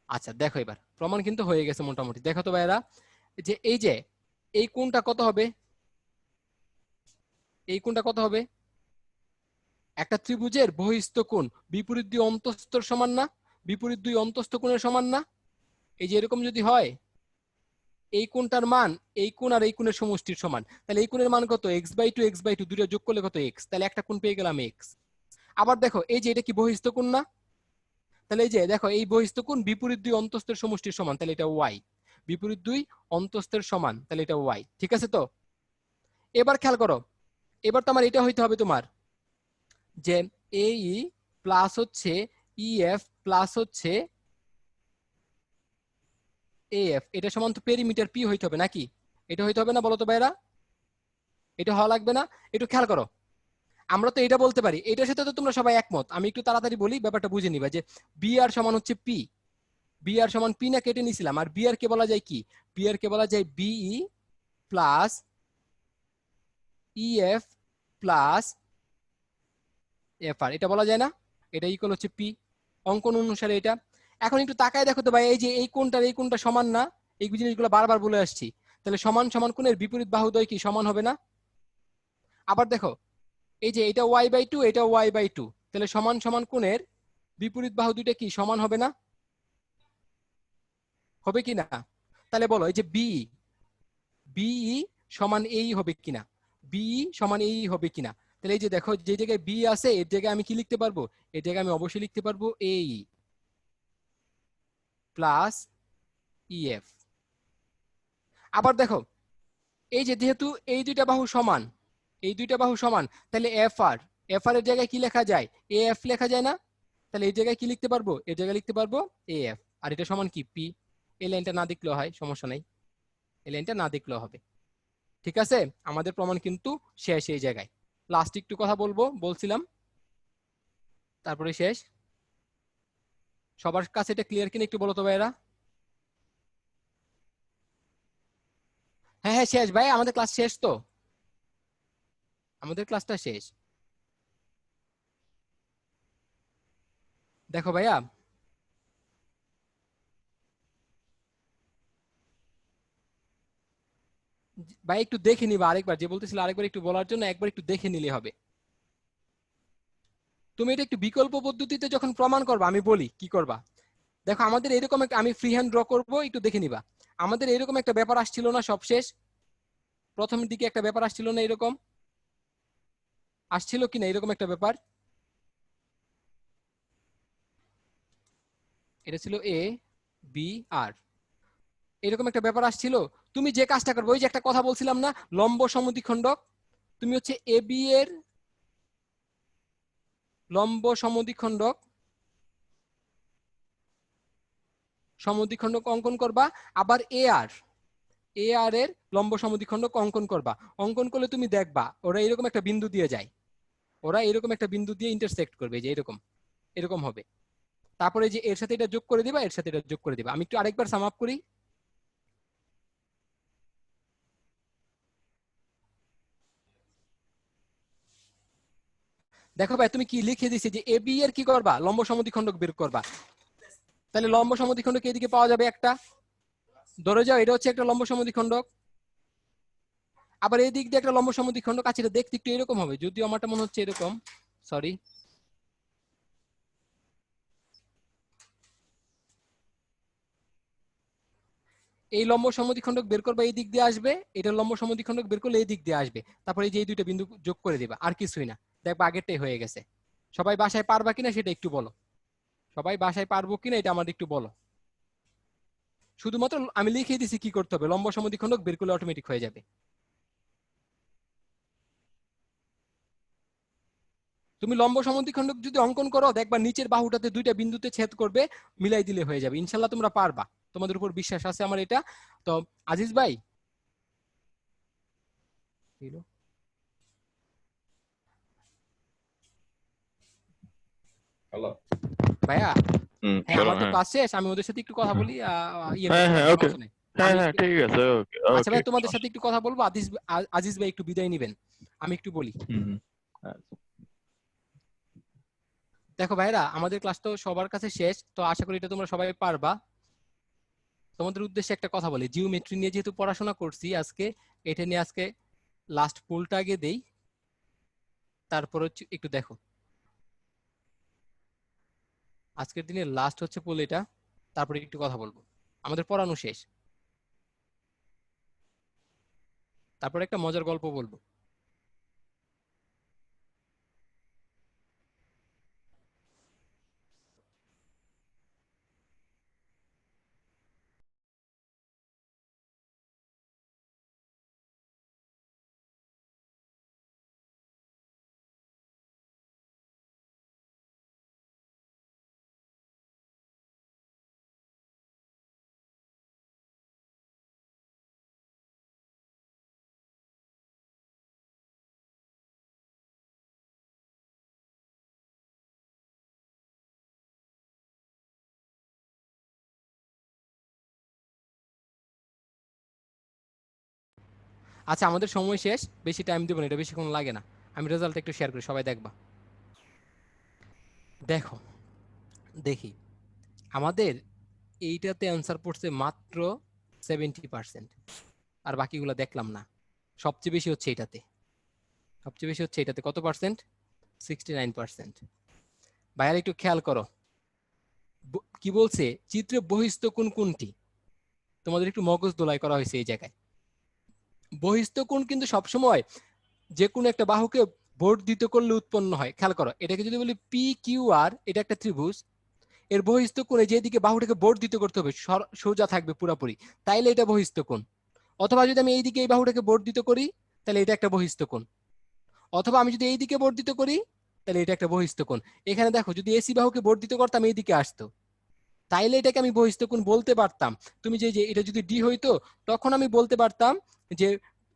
আচ্ছা দেখো এবার প্রমাণ কিন্তু হয়ে গেছে মোটামুটি, দেখো তো ভাইরা, যে এই কোণটা কত হবে, এই কোণটা কত হবে, একটা ত্রিভুজের বহিস্থ কোণ বিপরীত দুই অন্তঃস্থর সমান না, বিপরীত দুই অন্তঃস্থ কোণের সমান না, এই যে এরকম যদি হয়, এই কোণটার মান এই কোণ আর এই কোণের সমষ্টির সমান, তাহলে এই কোণের মান কত, x/2 দুটো যোগ করলে কত x, তাহলে একটা কোণ পেয়ে গেলাম x। আবার দেখো এই যে এটা কি বহিস্থ কোণ না, তাহলে এই যে দেখো এই বহিস্থ কোণ বিপরীত দুই অন্তস্থের সমষ্টির সমান, তাহলে এটা ওয়াই। বিপরীত দুই অন্তস্থের সমান, তাহলে এটা ওয়াই। ঠিক আছে তো? এবার খেয়াল করো, এবার তোমার এটা হইতে হবে তোমার যে এই প্লাস হচ্ছে ইএফ প্লাস হচ্ছে এএফ, এটা সমান তো পেরিমিটার পি হইতে হবে নাকি? এটা হইতে হবে না বলো তো ভাইরা? এটা হওয়া লাগবে না? একটু খেয়াল করো, আমরা তো এটা বলতে পারি, এটার সাথে তো তোমরা সবাই একমত। আমি একটু তাড়াতাড়ি বলি, ব্যাপারটা বুঝে নিবা যে বি আর সমান হচ্ছে পি। বি আর সমান পি না কেটে নিছিলাম, আর বি আর কে বলা যায় কি? বি আর কে বলা যায় BE plus EF plus F R, এটা বলা যায় না? এটা ইকুয়াল হচ্ছে পি অঙ্কন অনুসারে এটা। এখন একটু তাকায় দেখো তো ভাই, এই যে এই কোণটার এই কোণটা সমান না? এই জিনিসগুলো বারবার বলে আসছি। তাহলে সমান সমান কোণের বিপরীত বাহুদ্বয় কি সমান হবে না? আবার দেখো, এই যে এটা ওয়াই বাই টু, এটা ওয়াই বাই টু, তাহলে সমান সমান কোণের বিপরীত বাহু দুইটা কি সমান হবে না? হবে কি না? তাহলে বলো এই যে বিই বিই সমান এই হবে কিনা? বিই সমান এই হবে কিনা? তাহলে এই যে দেখো, যে জায়গায় বি আছে এর জায়গায় আমি কি লিখতে পারবো? এর জায়গায় আমি অবশ্যই লিখতে পারবো এই প্লাস ইএফ। আবার দেখো, এই যে যেহেতু এই দুইটা বাহু সমান, এই দুইটা বাহু সমান, তাহলে এফ আর এর জায়গায় কি লেখা যায়? এ এফ লেখা যায় না? তাহলে এই জায়গায় কি লিখতে পারবো? এর জায়গায় লিখতে পারবো এ এফ। আর এটা সমান কি পি। এই লাইনটা না দেখলেও হয়, সমস্যা নাই, এই লাইনটা না দেখলেও হবে। ঠিক আছে, আমাদের প্রমাণ কিন্তু শেষ এই জায়গায়। লাস্ট একটু কথা বলছিলাম, তারপরে শেষ। সবার কাছে এটা ক্লিয়ার কিনা একটু বলো তো ভাইরা? হ্যাঁ হ্যাঁ শেষ ভাই, আমাদের ক্লাস শেষ তো, আমাদের ক্লাসটা শেষ। দেখো ভাইয়া, ভাই একটু দেখে নিবা আরেকবার, যে বলতেছিল আরেকবার একটু বলার জন্য, একবার একটু দেখে নিলে হবে। তুমি এটা একটু বিকল্প পদ্ধতিতে যখন প্রমাণ করবা, আমি বলি কি করবা। দেখো আমাদের এরকম একটা, আমি ফ্রি হ্যান্ড ড্র করবো, একটু দেখে নিবা। আমাদের এরকম একটা ব্যাপার আসছিল না সবশেষ? প্রথমের দিকে একটা ব্যাপার আসছিল না এরকম? আসছিল কিনা এরকম একটা ব্যাপার? এটা ছিল এ বি আর, এরকম একটা ব্যাপার আসছিল। তুমি যে কাজটা করবে, ওই যে একটা কথা বলছিলাম না, লম্ব সমদ্বিখণ্ডক, তুমি হচ্ছে এ বি এর লম্ব সমদ্বিখণ্ডক সমদ্বিখণ্ডক অঙ্কন করবা। আবার এ আর এর লম্ব সমদ্বিখণ্ডক অঙ্কন করবা। অঙ্কন করলে তুমি দেখবা ওরা এরকম একটা বিন্দু দিয়ে যায়, ওরা এরকম একটা বিন্দু দিয়ে ইন্টারসেক্ট করবে, যে এরকম এরকম হবে। তারপরে যে এর সাথে এটা যোগ করে দিবা, এর সাথে এটা যোগ করে দিবা। আমি একটু আরেকবার সাম আপ করি। দেখো ভাই, তুমি কি লিখে দিছি যে এ বি এর কি করবা? লম্ব সমদ্বিখণ্ডক বের করবা। তাহলে লম্ব সমদ্বিখণ্ডক এদিকে পাওয়া যাবে একটা, ধরে যাও এটা হচ্ছে একটা লম্ব সমদ্বিখণ্ডক। আবার এই দিক দিয়ে একটা লম্ব সমদ্বিখণ্ডক আছে, এটা দেখতে একটু এরকম হবে, যদিও আমারটা মনে হচ্ছে এরকম, সরি। এই লম্ব সমদ্বিখণ্ডক বের করবে, এই দিক দিয়ে আসবে, এটা লম্ব সমদ্বিখণ্ডক বের করলে এই দিক দিয়ে আসবে। তারপরে এই যে এই দুইটা বিন্দু যোগ করে দিবা, আর কিছুই না। দেখবা আগেরটাই হয়ে গেছে। সবাই বাসায় পারবা কিনা সেটা একটু বলো, সবাই বাসায় পারবো কিনা এটা আমার একটু বলো। শুধুমাত্র আমি লিখে দিছি কি করতে হবে, লম্ব সমদ্বিখণ্ডক বের করলে অটোমেটিক হয়ে যাবে। তুমি লম্ব সমদ্বিখণ্ডক যদি অঙ্কন করো, দেখবা নিচের বাহুটাতে দুইটা বিন্দুতে ছেদ করবে, মিলাই দিলে হয়ে যাবে। ইনশাল্লাহ তোমরা পারবা, তোমাদের উপর বিশ্বাস আছে আমার এটা। তো আজিজ ভাই, হ্যালো। ভাইয়া, হ্যাঁ চলো, আমার তো হ্যাঁ ক্লাস শেষ, আমি ওদের সাথে একটু কথা বলি, ইয়েতে হ্যাঁ পড়াই, হ্যাঁ, ওকে, সমস্যা নেই। হ্যাঁ আমি হ্যাঁ ঠিক আছে, ওকে আচ্ছা ওকে। ভাই, তোমাদের সাথে একটু কথা বলবো। আজিজ ভাই একটু বিদায় নিবেন, আমি একটু বলি। হুম হুম, আচ্ছা। দেখো ভাইরা, আমাদের ক্লাস তো সবার কাছে শেষ, তো আশা করি এটা তোমরা সবাই পারবা। তোমাদের উদ্দেশ্যে একটা কথা বলি, জিওমেট্রি নিয়ে যেহেতু পড়াশোনা করছি আজকে, এটা নিয়ে আজকে লাস্ট পোলটা আগে দেই, তারপর হচ্ছে একটু দেখো। আজকের দিনের লাস্ট হচ্ছে পোল এটা, তারপরে একটু কথা বলবো, আমাদের পড়ানো শেষ। তারপরে একটা মজার গল্প বলবো। আচ্ছা আমাদের সময় শেষ, বেশি টাইম দেবো না, এটা বেশিক্ষণ লাগে না। আমি রেজাল্ট একটু শেয়ার করি, সবাই দেখবা। দেখো দেখি আমাদের এইটাতে অ্যান্সার পড়ছে মাত্র 70%, আর বাকিগুলো দেখলাম না। সবচেয়ে বেশি হচ্ছে এটাতে, সবচেয়ে বেশি হচ্ছে এটাতে। কত পার্সেন্ট? 69%। ভাইয়ার একটু খেয়াল করো কি বলছে, চিত্রে বহিস্থ কোণ কোনটি। তোমাদের একটু মগজ দোলাই করা হয়েছে এই জায়গায়। বহিস্থ কোণ কিন্তু সবসময় যে কোনো একটা বাহুকে বর্ধিত করলে উৎপন্ন হয়। খেয়াল করো, এটাকে যদি বলি পি কিউ আর, এটা একটা ত্রিভুজ, এর বহিস্থ কোণে যেদিকে বাহুটাকে বর্ধিত করতে হবে সোজা থাকবে পুরাপুরি, তাইলে এটা বহিস্থ কোণ। অথবা যদি আমি এইদিকে এই বাহুটাকে বর্ধিত করি তাহলে এটা একটা বহিস্থ কোণ, অথবা আমি যদি এইদিকে বর্ধিত করি তাহলে এটা একটা বহিস্থ কোণ। এখানে দেখো যদি এসি বাহুকে বর্ধিত করতাম এইদিকে আসতো, তাইলে এটাকে আমি বহিস্থ কোণ বলতে পারতাম। তুমি যে যে এটা যদি ডি হইতো তখন আমি বলতে পারতাম যে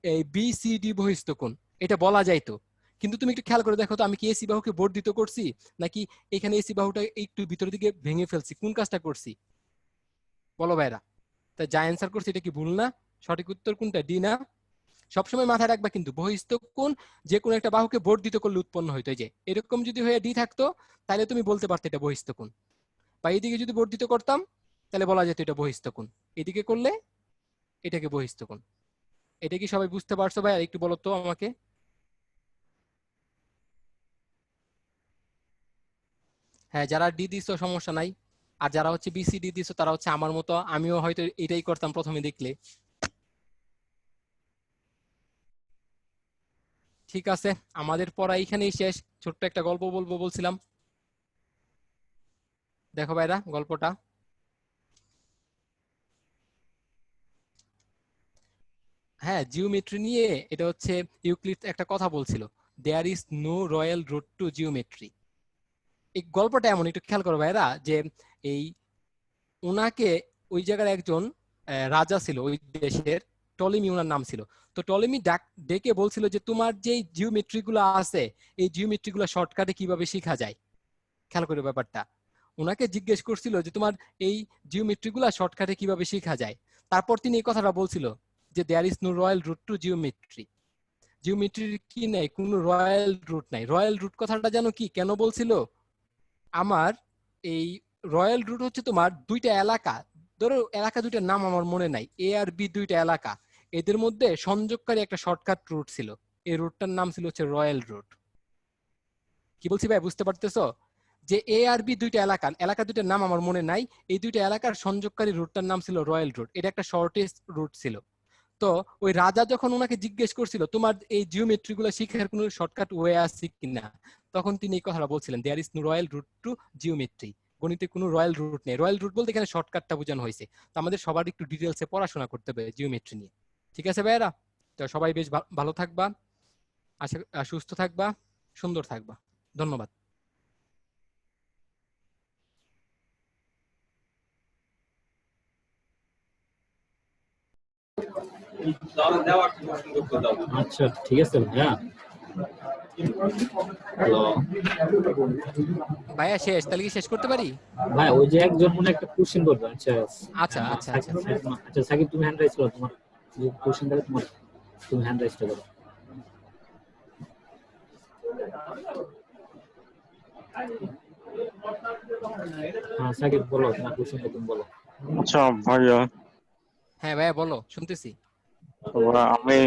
এই বি সি ডি বহিস্থ কোণ, এটা বলা যাইতো। কিন্তু তুমি একটু খেয়াল করে দেখো তো, আমি কি এসি বাহুকে বর্ধিত করছি নাকি এখানে এসি বাহুটা একটু ভিতরের দিকে ভেঙে ফেলছি? কোন কাজটা করছি বলো ভাইরা? তা যা অ্যান্সার করছি এটা কি ভুল না? সঠিক উত্তর কোনটা? ডি না? সবসময় মাথায় রাখবা কিন্তু বহিস্থ কোণ যে কোনো একটা বাহুকে বর্ধিত করলে উৎপন্ন হইতো। এই যে এরকম যদি হয়ে ডি থাকতো তাহলে তুমি বলতে পারতে এটা বহিস্থ কোণ। বা এইদিকে যদি বর্ধিত করতাম তাহলে বলা যেত এটা বহিস্থ কোণ, এদিকে করলে এটাকে বহিস্থ কোণ। এটা কি সবাই বুঝতে পারছো ভাই? আর একটু বলো তো আমাকে। হ্যাঁ, যারা ডি দিছো সমস্যা নাই, আর যারা হচ্ছে বিসিডি দিছো তারা হচ্ছে আমার মতো, আমিও হয়তো এটাই করতাম প্রথমে দেখলে। ঠিক আছে, আমাদের পড়া এইখানেই শেষ। ছোট্ট একটা গল্প বলবো বলছিলাম, দেখো ভাইরা গল্পটা। হ্যাঁ, জিওমেট্রি নিয়ে এটা হচ্ছে ইউক্লিড একটা কথা বলছিল, there is no royal route to geometry. এই গল্পটা এমন, একটু খেয়াল করো ভাইরা, যে এই ওনাকে ওই জায়গার একজন রাজা ছিল ওই দেশের, টলেমি ওনার নাম ছিল। তো টলেমি ডেকে বলছিল যে তোমার যে জিওমেট্রি গুলো আছে এই জিওমেট্রি গুলো শর্টকাটে কিভাবে শেখা যায়। খেয়াল করে ব্যাপারটা, ওনাকে জিজ্ঞেস করছিল যে তোমার এই জিওমেট্রি গুলা শর্টকাটে কিভাবে শেখা যায়। তারপর তিনি এই কথাটা বলছিল যে there is no royal route to geometry. জিওমেট্রির কি নাই, কোনো রয়্যাল রুট নাই। রয়্যাল রুট কথাটা জানো কি কেন বলছিল? আমার এই রয়্যাল রুট হচ্ছে তোমার দুইটা এলাকা, ধরো এলাকা দুইটার নাম আমার মনে নাই, এ আর বি দুইটা এলাকা, এদের মধ্যে সংযোগকারী একটা শর্টকাট রুট ছিল, এই রুটটার নাম ছিল হচ্ছে রয়্যাল রুট। কি বলছি ভাই, বুঝতে পারতেছো? যে এ আর বি দুইটা এলাকা, এলাকা দুইটার নাম আমার মনে নাই, এই দুইটা এলাকার সংযোগকারী রুটটার নাম ছিল রয়্যাল রুট, এটা একটা শর্টেস্ট রুট ছিল। তো ওই রাজা যখন ওনাকে জিজ্ঞেস করছিল তোমার এই জিওমেট্রি গুলো শিখার কোনো শর্টকাট ওয়ে আছে কিনা, তখন তিনি এই কথাটা বলছিলেন, there is no royal route to geometry. গণিতে কোনো রয়্যাল রুট নেই। রয়্যাল রুট বলতে এখানে শর্টকাটটা বোঝানো হয়েছে। তো আমাদের সবার একটু ডিটেলসে পড়াশোনা করতে হবে জিওমেট্রি নিয়ে। ঠিক আছে ভাইয়েরা? তো সবাই বেশ ভালো থাকবা, আশা সুস্থ থাকবা, সুন্দর থাকবা। ধন্যবাদ। আচ্ছা ঠিক আছে ভাইয়া। হ্যালো ভাইয়া শেষ, তাহলে কি শেষ করতে পারি? ভাই, ওই যে একজন মনে একটা কোশ্চেন করবে। আচ্ছা আচ্ছা আচ্ছা আচ্ছা। আচ্ছা সাকিব, তুমি হ্যান্ড রাইজ করো, তোমার যে কোশ্চেন থাকে তোমার, তুমি হ্যান্ড রাইজটা করো। হ্যাঁ সাকিব বলো, তোমার কোশ্চেনটা তুমি বলো। আচ্ছা ভাইয়া, হ্যাঁ ভাইয়া বলো, শুনতেছি। আমি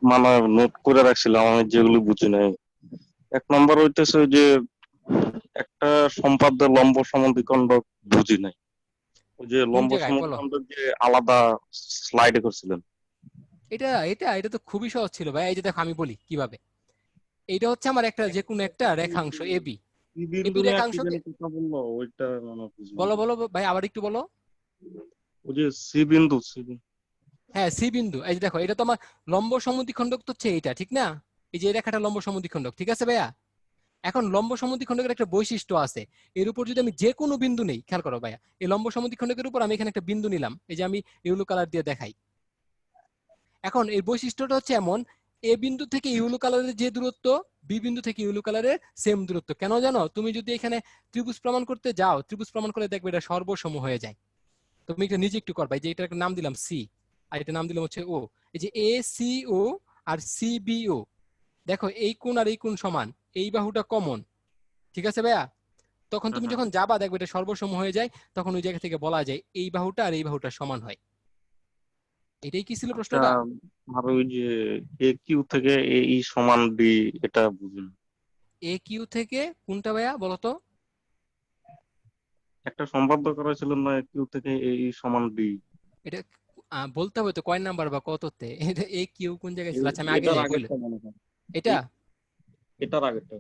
মানে নোট করে রাখছিলাম, আমি যেগুলো বুঝি নাই। এক নম্বর হইতেছে যে একটা সম্পাদ্য লম্ব সমদ্বিখণ্ডক বুঝি নাই। ওই যে কোন লম্ব জায়গায় বলো? সমদ্বিখণ্ডক যে আলাদা স্লাইডে করছিলেন। এটা এটা এটা তো খুবই সহজ ছিল ভাই। এই যে দেখো আমি বলি কিভাবে। এইটা হচ্ছে আমার একটা যে কোনো একটা রেখাংশ এবি। কি এবি বিন্দু না কি রেখাংশকে, জানি কথা বললো, ওইটা মানে বুঝলাম বলো না। বলো ভাই, আবার একটু বলো। ওই যে সি বিন্দু, সি বিন্দু। হ্যাঁ, সি বিন্দু। এই যে দেখো, এটা তো আমার লম্ব সমদ্বিখণ্ডক তো হচ্ছে এইটা, ঠিক না? এই যে এই রেখাটা লম্ব সমদ্বিখণ্ডক, ঠিক আছে ভাইয়া? এখন লম্ব সমদ্বিখণ্ডকের একটা বৈশিষ্ট্য আছে, এর উপর যদি আমি যে কোনো বিন্দু নেই, খেয়াল করো ভাইয়া, এই লম্ব সমদ্বিখণ্ডকের উপর আমি এখানে একটা বিন্দু নিলাম, এই যে আমি ইউলো কালার দিয়ে দেখাই। এখন এই বৈশিষ্ট্যটা হচ্ছে এমন, এ বিন্দু থেকে ইউলো কালারের যে দূরত্ব, বি বিন্দু থেকে ইউলো কালারের সেম দূরত্ব। কেন জানো? তুমি যদি এখানে ত্রিভুজ প্রমাণ করতে যাও, ত্রিভুজ প্রমাণ করে দেখবে এটা সর্বসম হয়ে যায়। তুমি এটা নিজে একটু করবা, এই যে এটার একটা নাম দিলাম সি, আর এটা নাম দিলাম হচ্ছে ও। এই যে এ সি ও আর সি বি ও, দেখো এই কোণ আর এই কোণ সমান, এই বাহুটা কমন, ঠিক আছে ভাইয়া? তখন তুমি যখন যাবা দেখবে এটা সর্বসম হয়ে যায়, তখন ওই জায়গা থেকে বলা যায় এই বাহুটা আর এই বাহুটা সমান হয়। এটাই কি ছিল আচ্ছা, প্রশ্নটা? আর ওই যে এ কিউ থেকে এ ই সমান ডি, এটা বুঝুন। এ কিউ থেকে কোনটা ভাইয়া বলো তো? একটা সম্পাদ্য করা ছিল না, এ কিউ থেকে এ ই সমান ডি। এটা বলতে হবে তো কয় নাম্বার বা কততে, এটা এ কিউ কোন জায়গায় ছিল? আচ্ছা আমি আগে এটার যাই বলে। আগেরটা মনে হয়, এটা এটার আগেরটা।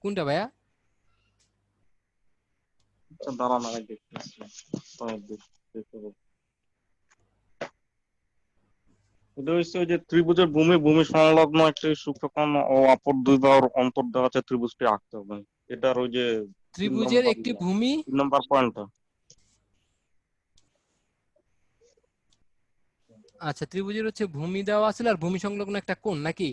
কোনটা ভাইয়া? আচ্ছা দাঁড়ান, আমি দেখতেছি। তোমার দেখতে হবে। এটা হচ্ছে ওই যে ত্রিভুজের ভূমি সংলগ্ন একটি সূক্ষ্মকোণ ও অপর দুই বাহুর অন্তর দেওয়া আছে ত্রিভুজটি আঁকতে হবে। এটার ওই যে ত্রিভুজের একটি ভূমি, 3 নম্বর পয়েন্টটা। আচ্ছা ত্রিভুজের হচ্ছে ভূমি দেওয়া আছে আর ভূমি সংলগ্ন একটা কোণ নাকি?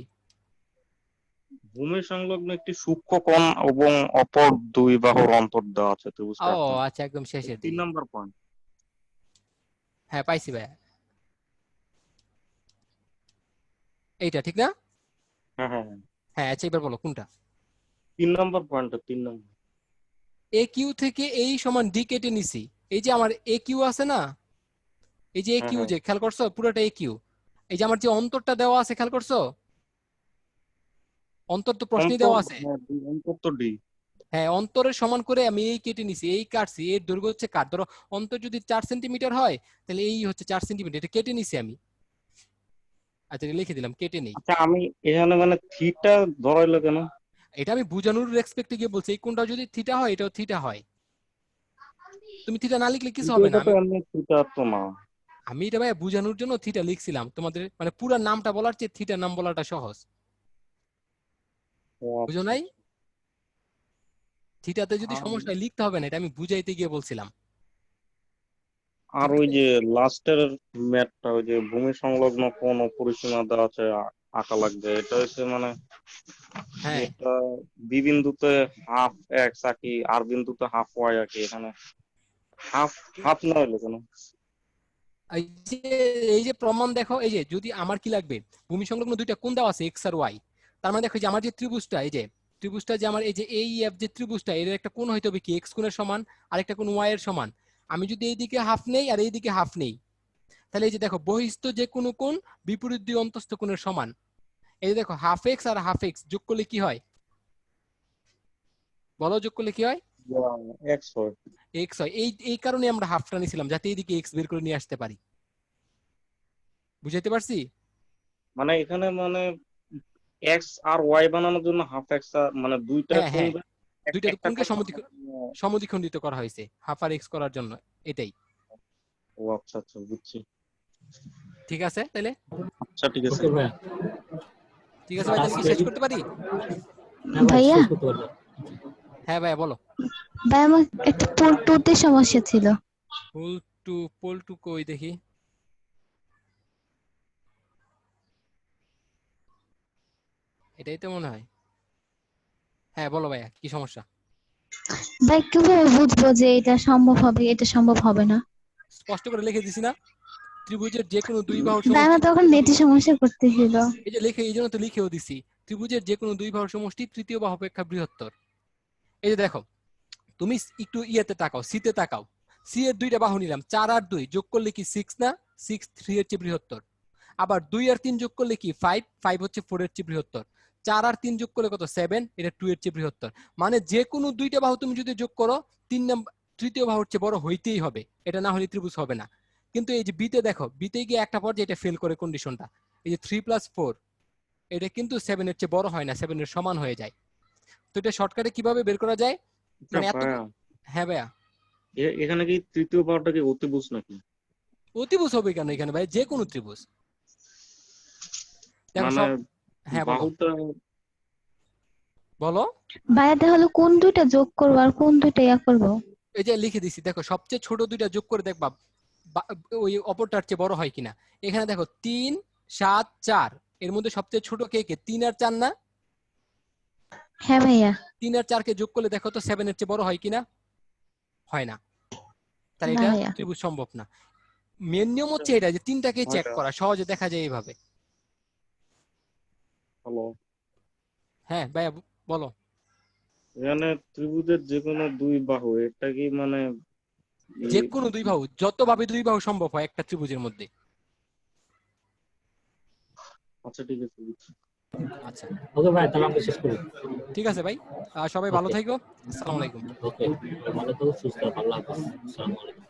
ভূমি সংলগ্ন একটি সূক্ষ্মকোণ এবং অপর দুই বাহুর অন্তর দেওয়া আছে ত্রিভুজটি ও আঁকতে হবে। আচ্ছা একদম শেষের 3 দিকে। নম্বর পয়েন্ট। হ্যাঁ পাইছি ভাইয়া, এইটা ঠিক না? হ্যাঁ হ্যাঁ হ্যাঁ, হ্যাঁ আচ্ছা এবার বলো কোনটা? 3 নম্বর পয়েন্টটা, 3 নম্বর। এ কিউ থেকে এই সমান ডি কেটে নিছি। এই যে আমার এ কিউ আছে না, এই যে এ হ্যাঁ কিউ, হ্যাঁ, যে খেয়াল করছো পুরোটা এ কিউ, এই যে আমার যে অন্তরটা দেওয়া আছে খেয়াল করছো, অন্তর তো প্রশ্নেই অন্তর, দেওয়া আছে। হ্যাঁ অন্তর তো ডি। হ্যাঁ অন্তরের সমান করে আমি এই কেটে নিছি, এই কাটছি, এর দৈর্ঘ্য হচ্ছে কাট, ধরো অন্তর যদি 4 সেন্টিমিটার হয় তাহলে এই হচ্ছে 4 সেন্টিমিটার, এটা কেটে নিছি আমি। আচ্ছা এটা লিখে দিলাম, কেটে নেই। আচ্ছা, আমি এখানে মানে থিটা ধরাইলো কেন? এটা আমি বুঝানোর রেসপেক্টে গিয়ে বলছি, এই কোনটা যদি থিটা হয় এটাও থিটা হয়। তুমি থিটা না লিখলে কিছু হবে না। এটা তো এমনি থিটা তো না। আমি এটা ভাই বুঝানোর জন্য থিটা লিখছিলাম, তোমাদের মানে পুরো নামটা বলার চেয়ে থিটা নাম বলাটা সহজ, ও বুঝো আচ্ছা নাই? আচ্ছা। থিটাতে যদি আর সমস্যা হয় লিখতে হবে না, এটা আমি বুঝাইতে গিয়ে বলছিলাম। আর ঠিক ওই আছে? যে লাস্টের ম্যাথটা, ওই যে ভূমি সংলগ্ন কোণ ও পরিসীমা দেওয়া আছে, আঁকা লাগবে। এটা হচ্ছে মানে হ্যাঁ এটা বি বিন্দুতে হাফ এক্স আঁকি, আর বিন্দুতে হাফ ওয়াই আঁকি। এখানে হাফ হাফ না হইলো কেন? এই যে এই যে প্রমাণ দেখো, এই যে যদি আমার কি লাগবে, ভূমি সংলগ্ন দুইটা কোণ দেওয়া আছে এক্স আর ওয়াই, তার মানে দেখো যে আমার যে ত্রিভুজটা, এই যে ত্রিভুজটা যে আমার এই যে এই এফ যে ত্রিভুজটা, এর একটা কোণ হইতে হবে কি এক্স কোণের সমান, আর একটা কোণ ওয়াই এর সমান। আমি যদি এইদিকে হাফ নেই আর এইদিকে হাফ নেই, তাহলে এই যে দেখো বহিস্থ যে কোনো কোণ বিপরীত দুই অন্তস্থ কোণের সমান। এই যে দেখো হাফ এক্স আর হাফ এক্স যোগ করলে কি হয় বলো, যোগ করলে কি হয়? এক্স হয়। এক্স হয়। এই এই কারণে আমরা হাফটা নিয়েছিলাম, যাতে এইদিকে এক্স বের করে নিয়ে আসতে পারি। বুঝাইতে পারছি? মানে এখানে মানে এক্স আর ওয়াই বানানোর জন্য হাফ এক্স, মানে দুইটা হ্যাঁ কোণ হ্যাঁ, দুইটা একটা কোণকে সমদ্বিখণ্ডিত করা হয়েছে হাফ আর এক্স করার জন্য, এটাই। ও আচ্ছা আচ্ছা, বুঝছি। ঠিক আছে তাহলে? আচ্ছা ঠিক আছে। ওকে ভাইয়া। ঠিক আছে ভাই, তাহলে কি শেষ করতে পারি? হ্যাঁ ভাই, ভাইয়া শেষ করতে পারবো। হ্যাঁ ভাইয়া বলো। ভাই আমার একটা পল্টুতে সমস্যা ছিল। পোল টু কই দেখি। এটাই তো মনে হয়। হ্যাঁ বলো ভাইয়া কি সমস্যা? ভাই কিভাবে বুঝবো যে এটা সম্ভব হবে, এটা সম্ভব হবে না? স্পষ্ট করে লিখে দিছি না, ত্রিভুজের যে কোনো দুই বাহুর ভাই সমষ্টি। আমার তখন নেটে সমস্যা করতেছিল। এই যে লিখে, এই জন্য তো লিখেও দিছি, ত্রিভুজের যে কোনো দুই বাহুর সমষ্টি তৃতীয় বাহু অপেক্ষা বৃহত্তর। এই যে দেখো, তুমি একটু ইয়েতে তাকাও, সিতে তাকাও, সি এর দুইটা বাহু নিলাম, 4 আর 2 যোগ করলে কি 6 না? 6 3 এর চেয়ে বৃহত্তর। আবার 2 আর 3 যোগ করলে কি 5, 5 হচ্ছে 4 এর চেয়ে বৃহত্তর। 4 আর 3 যোগ করলে কত? 7, এটা 2 এর চেয়ে বৃহত্তর। মানে যে কোনো দুইটা বাহু তুমি যদি যোগ করো, তৃতীয় বাহুর চেয়ে বড় হইতেই হবে, এটা না হলে ত্রিভুজ হবে না। কিন্তু এই যে বিতে দেখো, বিতে গিয়ে একটা পর্যায়ে এটা ফেল করে কন্ডিশনটা, এই যে 3 + 4 এটা কিন্তু 7 এর চেয়ে বড় হয় না, 7 এর সমান হয়ে যায়। তো এটা শর্টকাটে কিভাবে বের করা যায়? আচ্ছা মানে এত। ভাইয়া, হ্যাঁ ভাইয়া। এখানে কি তৃতীয় বাহুটা কি অতিভুজ নাকি? অতিভুজ হবে কেন এখানে ভাই? যে কোনো ত্রিভুজ দেখো মানে সব। হ্যাঁ বলো বাহুটা বলো। ভাইয়া তাহলে কোন দুইটা যোগ করবো আর কোন দুইটা ইয়া করবো? এই যে লিখে দিছি, দেখো সবচেয়ে ছোট দুইটা যোগ করে দেখবা ওই অপরটার চেয়ে বড় হয় কিনা। এখানে দেখো 3 7 4, এর মধ্যে সবচেয়ে ছোট কে কে? 3 আর 4 না? হ্যাঁ ভাইয়া। 3 আর 4 কে যোগ করলে দেখো তো 7 এর চেয়ে বড় হয় কিনা? হয় না। তাহলে না এটা ভাইয়া। ত্রিভুজ সম্ভব না। মেন নিয়ম হচ্ছে এটা যে তিনটাকে চেক করা, সহজে দেখা যায় এইভাবে। হ্যালো, হ্যাঁ ভাইয়া বলো। এখানে ত্রিভুজের যে কোনো দুই বাহু, এটা কি মানে যে কোনো দুই বাহু, যত ভাবে দুই বাহু সম্ভব হয় একটা ত্রিভুজের মধ্যে। আচ্ছা ঠিক আছে, বুঝছি। আচ্ছা ওকে ভাই, তাহলে আমরা শেষ করি। ঠিক আছে ভাই, সবাই ভালো ওকে থাকো। আসসালামু আলাইকুম। ওকে, ভালো থাকো, সুস্থ থাকো, আল্লাহ হাফেজ, আসসালামু আলাইকুম।